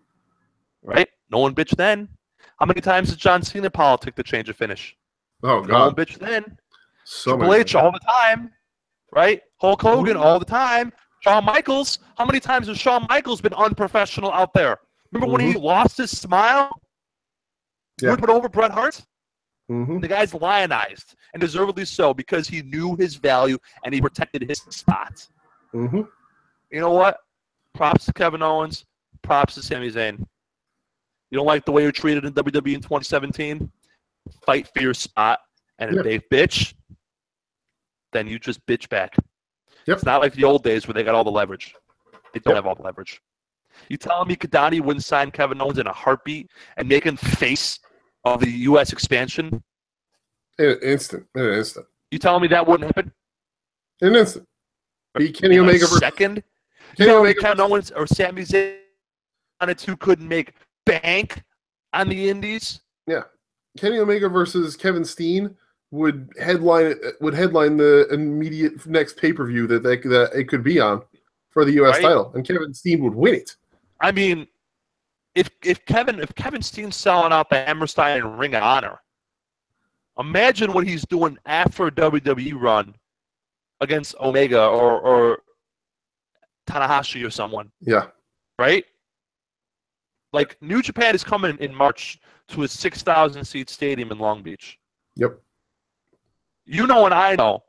Right? No one bitched then. How many times did John Cena politic to change a finish? Oh, God. No one bitched then. So Triple H all the time. Right? Hulk Hogan all the time. Shawn Michaels. How many times has Shawn Michaels been unprofessional out there? Remember when he lost his smile? Yeah. Put over Bret Hart? Mm-hmm. The guy's lionized, and deservedly so, because he knew his value and he protected his spot. Mm-hmm. You know what? Props to Kevin Owens. Props to Sami Zayn. You don't like the way you're treated in WWE in 2017? Fight for your spot. And if they bitch, then you just bitch back. Yep. It's not like the old days where they got all the leverage. They don't have all the leverage. You telling me Kadani wouldn't sign Kevin Owens in a heartbeat and make him face of the U.S. expansion? In an instant. You telling me that wouldn't happen? In an instant. Kenny Omega second? Kevin Owens or Sami Zayn wanted to couldn't make bank on the indies? Yeah. Kenny Omega versus Kevin Steen would headline the immediate next pay-per-view that it could be on for the U.S. title, and Kevin Steen would win it. I mean, if Kevin Steen's selling out the Hammerstein and Ring of Honor, imagine what he's doing after a WWE run against Omega or Tanahashi or someone. Yeah. Right? Like, New Japan is coming in March to a 6,000-seat stadium in Long Beach. Yep. You know and I know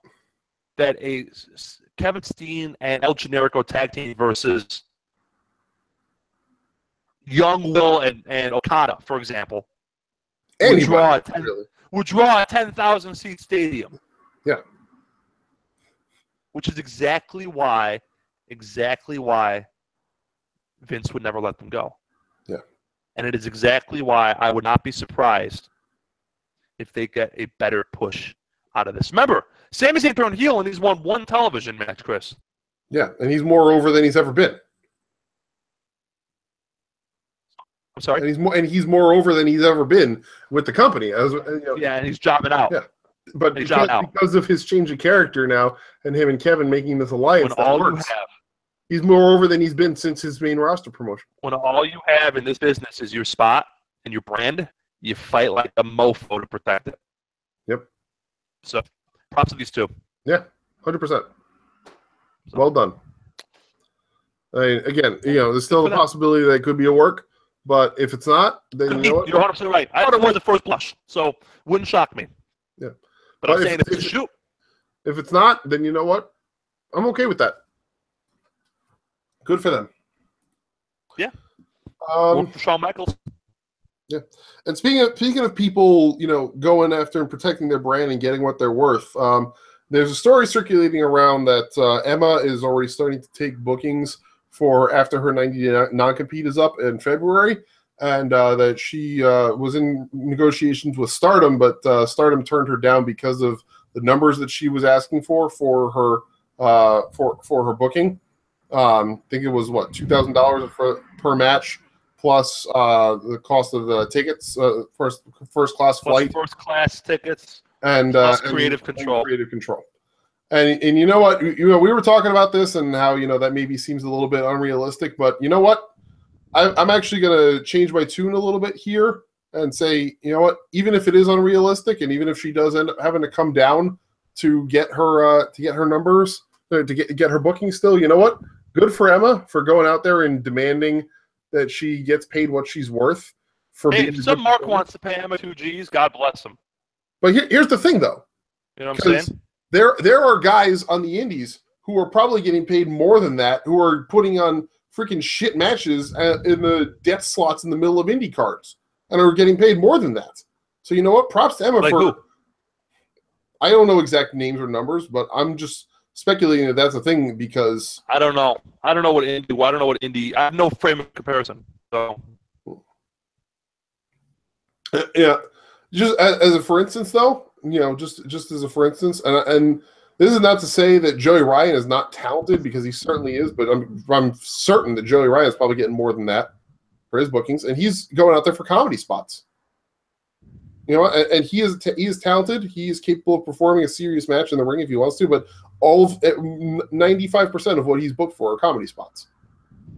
that a Kevin Steen and El Generico tag team versus Young, Will, and Okada, for example, would draw a 10,000-seat stadium. Yeah. Which is exactly why Vince would never let them go. Yeah. And it is exactly why I would not be surprised if they get a better push out of this. Remember, Sami Zayn turned heel and he's won one television match, Chris. Yeah, and he's more over than he's ever been. I'm sorry? And he's more over than he's ever been with the company. Yeah, and he's jobbing out. Yeah. But because of his change of character now and him and Kevin making this alliance, he's more over than he's been since his main roster promotion. When all you have in this business is your spot and your brand, you fight like a mofo to protect it. Yep. So, props to these two. Yeah, 100%. Well done. I mean, again, there's still the possibility that it could be a work, but if it's not, then you know what? You're 100% right. I thought it was the first blush, so wouldn't shock me. Yeah. But I'm saying it's a shoot. If it's not, then you know what? I'm okay with that. Good for them. Yeah. For Shawn Michaels. Yeah. And speaking of people, going after and protecting their brand and getting what they're worth, there's a story circulating around that Emma is already starting to take bookings for after her 90-day non-compete is up in February, and that she was in negotiations with Stardom, but Stardom turned her down because of the numbers that she was asking for her for her booking. I think it was $2,000 per match, plus the cost of the tickets, first class flight, first class tickets, and creative control. And you know what? We were talking about this and how that maybe seems a little bit unrealistic, but you know what? I'm actually going to change my tune a little bit here and say, you know what? Even if it is unrealistic, and even if she does end up having to come down to get her numbers, to get her booking still, you know what? Good for Emma for going out there and demanding that she gets paid what she's worth. If some Mark wants to pay Emma 2 G's, God bless him. But here's the thing, though. You know what I'm saying? There are guys on the indies who are probably getting paid more than that, who are putting on freaking shit matches in the death slots in the middle of indie cards, and are getting paid more than that. So you know what? Props to Emma for. Who? I don't know exact names or numbers, but I'm just speculating that that's a thing because I don't know. I don't know what indie. I have no frame of comparison. So yeah, just as a for instance, though, just as a for instance, and this is not to say that Joey Ryan is not talented, because he certainly is, but I'm certain that Joey Ryan is probably getting more than that for his bookings, and he's going out there for comedy spots. And he is talented. He is capable of performing a serious match in the ring if he wants to, but 95% of what he's booked for are comedy spots.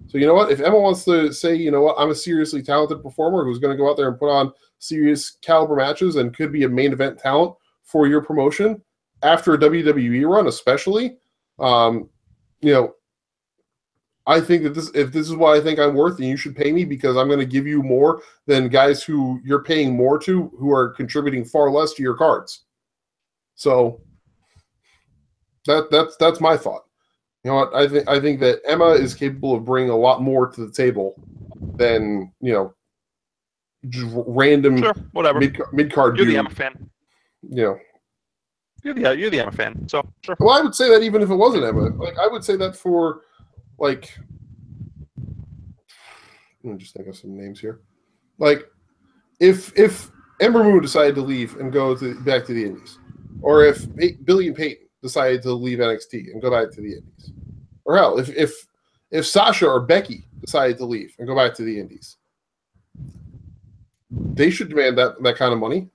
So you know what? If Emma wants to say, you know what, I'm a seriously talented performer who's going to go out there and put on serious caliber matches and could be a main event talent for your promotion after a WWE run, especially, I think that if this is what I think I'm worth, then you should pay me, because I'm going to give you more than guys who you're paying more to, who are contributing far less to your cards. So that's my thought. You know what? I think that Emma is capable of bringing a lot more to the table than just random mid card. You're the Emma fan. You're the Emma fan. So sure. Well, I would say that even if it wasn't Emma, I would say that for let me just think of some names here. If Ember Moon decided to leave and go back to the Indies, or if Billy and Peyton decided to leave NXT and go back to the Indies, or hell, if Sasha or Becky decided to leave and go back to the Indies, they should demand that kind of money,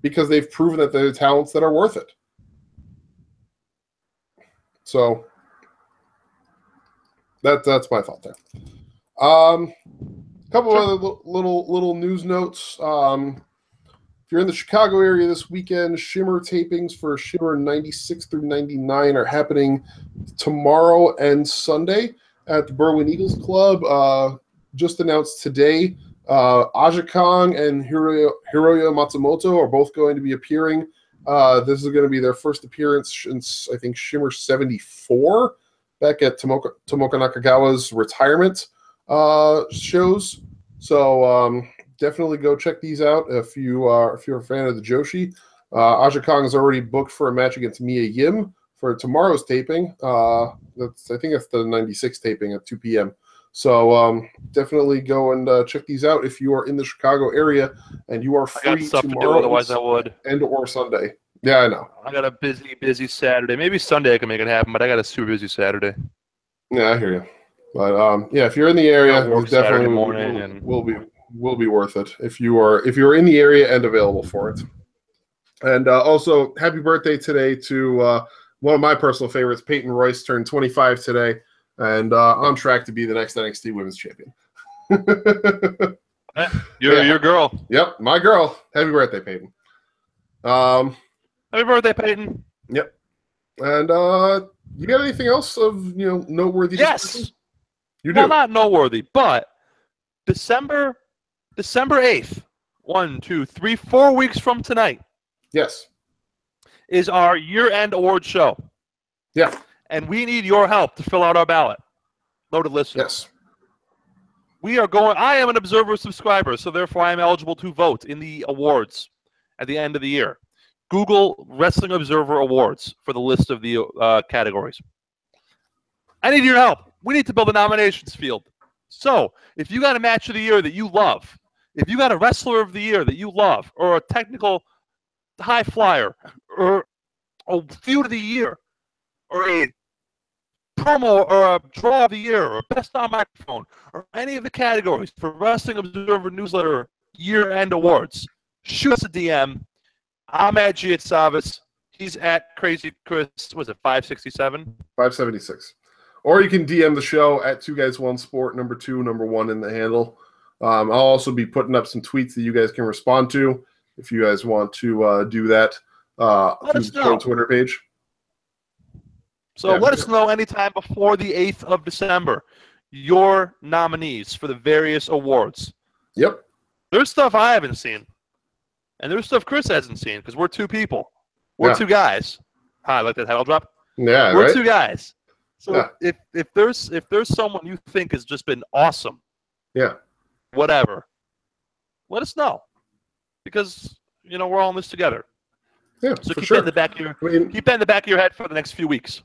because they've proven that they're talents that are worth it. So that's my thought there. A couple other little news notes. If you're in the Chicago area this weekend, Shimmer tapings for Shimmer 96 through 99 are happening tomorrow and Sunday at the Berwyn Eagles Club. Just announced today, Aja Kong and Hiroya Matsumoto are both going to be appearing. This is going to be their first appearance since, I think, Shimmer 74, back at Tomoka Nakagawa's retirement shows. So definitely go check these out if you're a fan of the Joshi. Aja Kong is already booked for a match against Mia Yim for tomorrow's taping. I think that's the 96 taping at 2 p.m. So definitely go and check these out if you are in the Chicago area and you are I got free stuff to do, tomorrow otherwise I would. and or Sunday. Yeah, I know. I got a busy Saturday. Maybe Sunday I can make it happen, but I got a super busy Saturday. Yeah, I hear you. But yeah, if you're in the area, Work it definitely Saturday morning and will be worth it if you're in the area and available for it. And also, happy birthday today to one of my personal favorites, Peyton Royce, turned 25 today, and on track to be the next NXT Women's Champion. Your girl. Yep, my girl. Happy birthday, Peyton. Happy birthday, Peyton. Yep. And you got anything else of noteworthy? Yes. You do. Well, not noteworthy, but December 8th, 1, 2, 3, 4 weeks from tonight. Yes. Is our year-end award show. Yeah. And we need your help to fill out our ballot. Loaded listeners. Yes. I am an Observer subscriber, so therefore I am eligible to vote in the awards at the end of the year. Google Wrestling Observer Awards for the list of the categories. I need your help. We need to build a nominations field. So, if you got a match of the year that you love, if you got a wrestler of the year that you love, or a technical high flyer, or a feud of the year, or a promo, or a draw of the year, or best on microphone, or any of the categories for Wrestling Observer Newsletter year-end awards, shoot us a DM. I'm at Giatsavis. He's at Crazy Chris. Was it 567? 576. Or you can DM the show at 2guys1sport, number 2, number 1 in the handle. I'll also be putting up some tweets that you guys can respond to if you guys want to do that through the show Twitter page. So let us know anytime before the 8th of December your nominees for the various awards. Yep. There's stuff I haven't seen. And there's stuff Chris hasn't seen because we're two people. We're two guys. Hi, I like that title drop. Yeah, we're right? two guys. So if there's someone you think has just been awesome, whatever, let us know because we're all in this together. Yeah, so for keep sure. that in the back of your head for the next few weeks.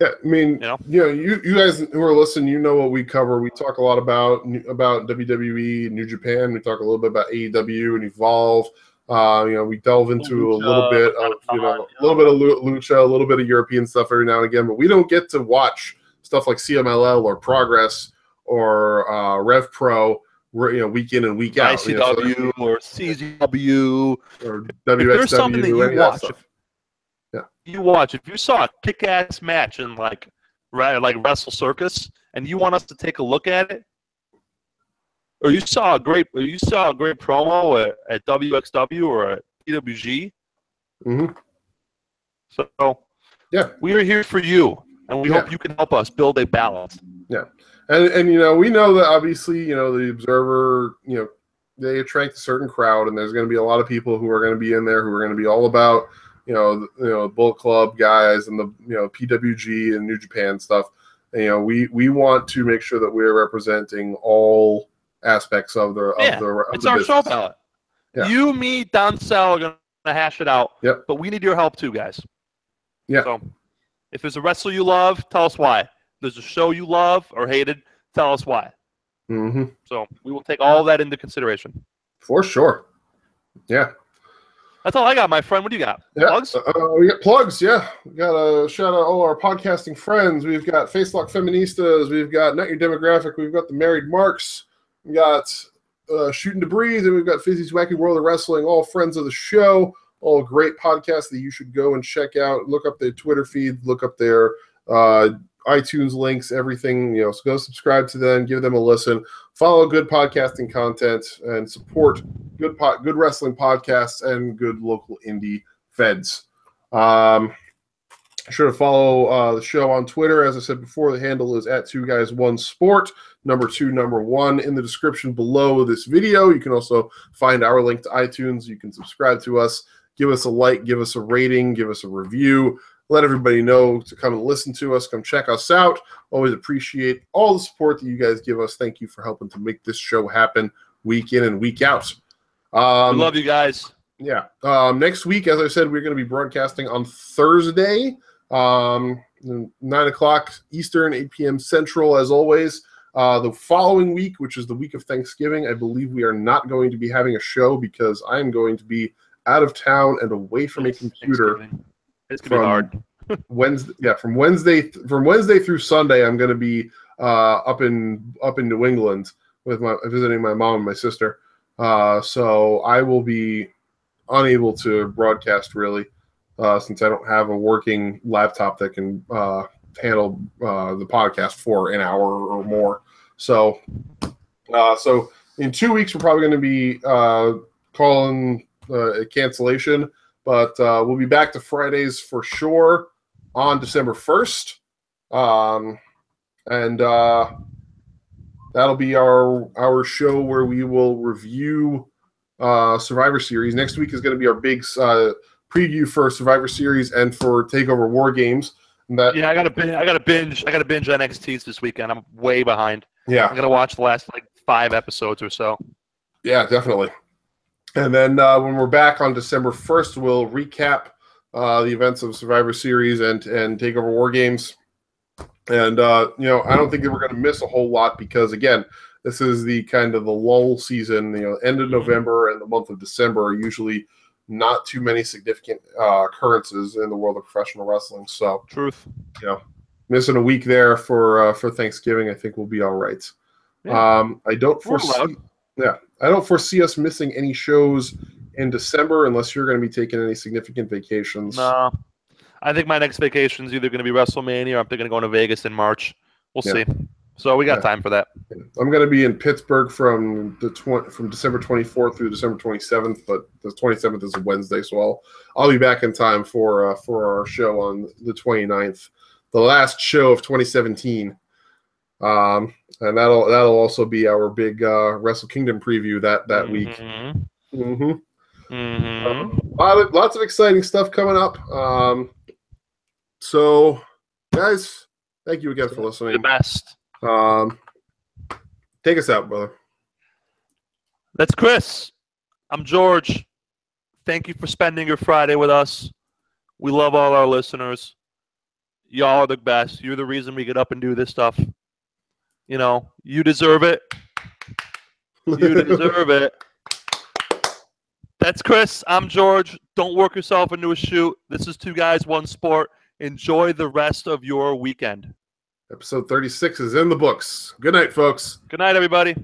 Yeah, I mean, you guys who are listening, you know what we cover. We talk a lot about WWE, New Japan. We talk a little bit about AEW and Evolve. We delve into a little bit of Lucha, a little bit of European stuff every now and again, but we don't get to watch stuff like CMLL or Progress or Rev Pro, week in and week out. ICW or CZW or WXW. If there's something that you watch, if you saw a kick-ass match in like Wrestle Circus and you want us to take a look at it, or you saw a great promo at WXW or at PWG. Mm-hmm. So we are here for you, and we hope you can help us build a balance. Yeah, and we know that obviously the Observer they attract a certain crowd, and there's going to be a lot of people who are going to be in there who are going to be all about Bullet Club guys and the PWG and New Japan stuff. And, we want to make sure that we're representing all aspects of the it's our business. show ballot. Yeah. You, me, Don Sal are gonna hash it out. Yep. But we need your help too, guys. Yeah. So if there's a wrestler you love, tell us why. If there's a show you love or hated, tell us why. Mm-hmm. So we will take all that into consideration. For sure. Yeah. That's all I got, my friend. What do you got? Yeah. Plugs? We got plugs, yeah. We got to shout out all our podcasting friends. We've got Facelock Feministas. We've got Not Your Demographic. We've got The Married Marks. We got Shooting Debris. And we've got Fizzy's Wacky World of Wrestling. All friends of the show. All great podcasts that you should go and check out. Look up their Twitter feed. Look up their iTunes links, everything. So go subscribe to them. Give them a listen. Follow good podcasting content and support good wrestling podcasts and good local indie feds. Sure to follow the show on Twitter. As I said before, the handle is at 2guys1sport, number 2, number 1 in the description below this video. You can also find our link to iTunes. You can subscribe to us, give us a like, give us a rating, give us a review. Let everybody know to come and listen to us. Come check us out. Always appreciate all the support that you guys give us. Thank you for helping to make this show happen week in and week out. We love you guys. Yeah. Next week, as I said, we're going to be broadcasting on Thursday, 9 o'clock Eastern, 8 p.m. Central, as always. The following week, which is the week of Thanksgiving, I believe we are not going to be having a show because I am going to be out of town and away from a computer. It's gonna be hard. From Wednesday through Sunday, I'm going to be up in New England visiting my mom and my sister. So I will be unable to broadcast really, since I don't have a working laptop that can handle the podcast for an hour or more. So in 2 weeks we're probably going to be calling a cancellation, but we'll be back to Fridays for sure on December 1st, and that'll be our show where we will review Survivor Series. Next week is going to be our big preview for Survivor Series and for TakeOver War Games. I got to binge NXTs this weekend. I'm way behind. Yeah, I'm gonna watch the last 5 episodes or so. Yeah, definitely. And then when we're back on December 1st, we'll recap the events of Survivor Series and TakeOver War Games. And I don't think that we're going to miss a whole lot because again, this is the kind of the lull season. End of November and the month of December are usually not too many significant occurrences in the world of professional wrestling. So, truth. Missing a week there for Thanksgiving, I think we'll be all right. Yeah. I don't foresee us missing any shows in December unless you're going to be taking any significant vacations. No, I think my next vacation is either going to be WrestleMania or I'm thinking of going to Vegas in March. We'll see. So we got time for that. I'm going to be in Pittsburgh from December 24th through December 27th, but the 27th is a Wednesday, so I'll be back in time for our show on the 29th, the last show of 2017, and that'll also be our big Wrestle Kingdom preview that week. Lots of exciting stuff coming up. So, guys, thank you again for listening. The best. Take us out, brother. That's Chris. I'm George. Thank you for spending your Friday with us. We love all our listeners. Y'all are the best. You're the reason we get up and do this stuff. You deserve it. You deserve it. That's Chris. I'm George. Don't work yourself into a shoot. This is 2 Guys, 1 Sport. Enjoy the rest of your weekend. Episode 36 is in the books. Good night, folks. Good night, everybody.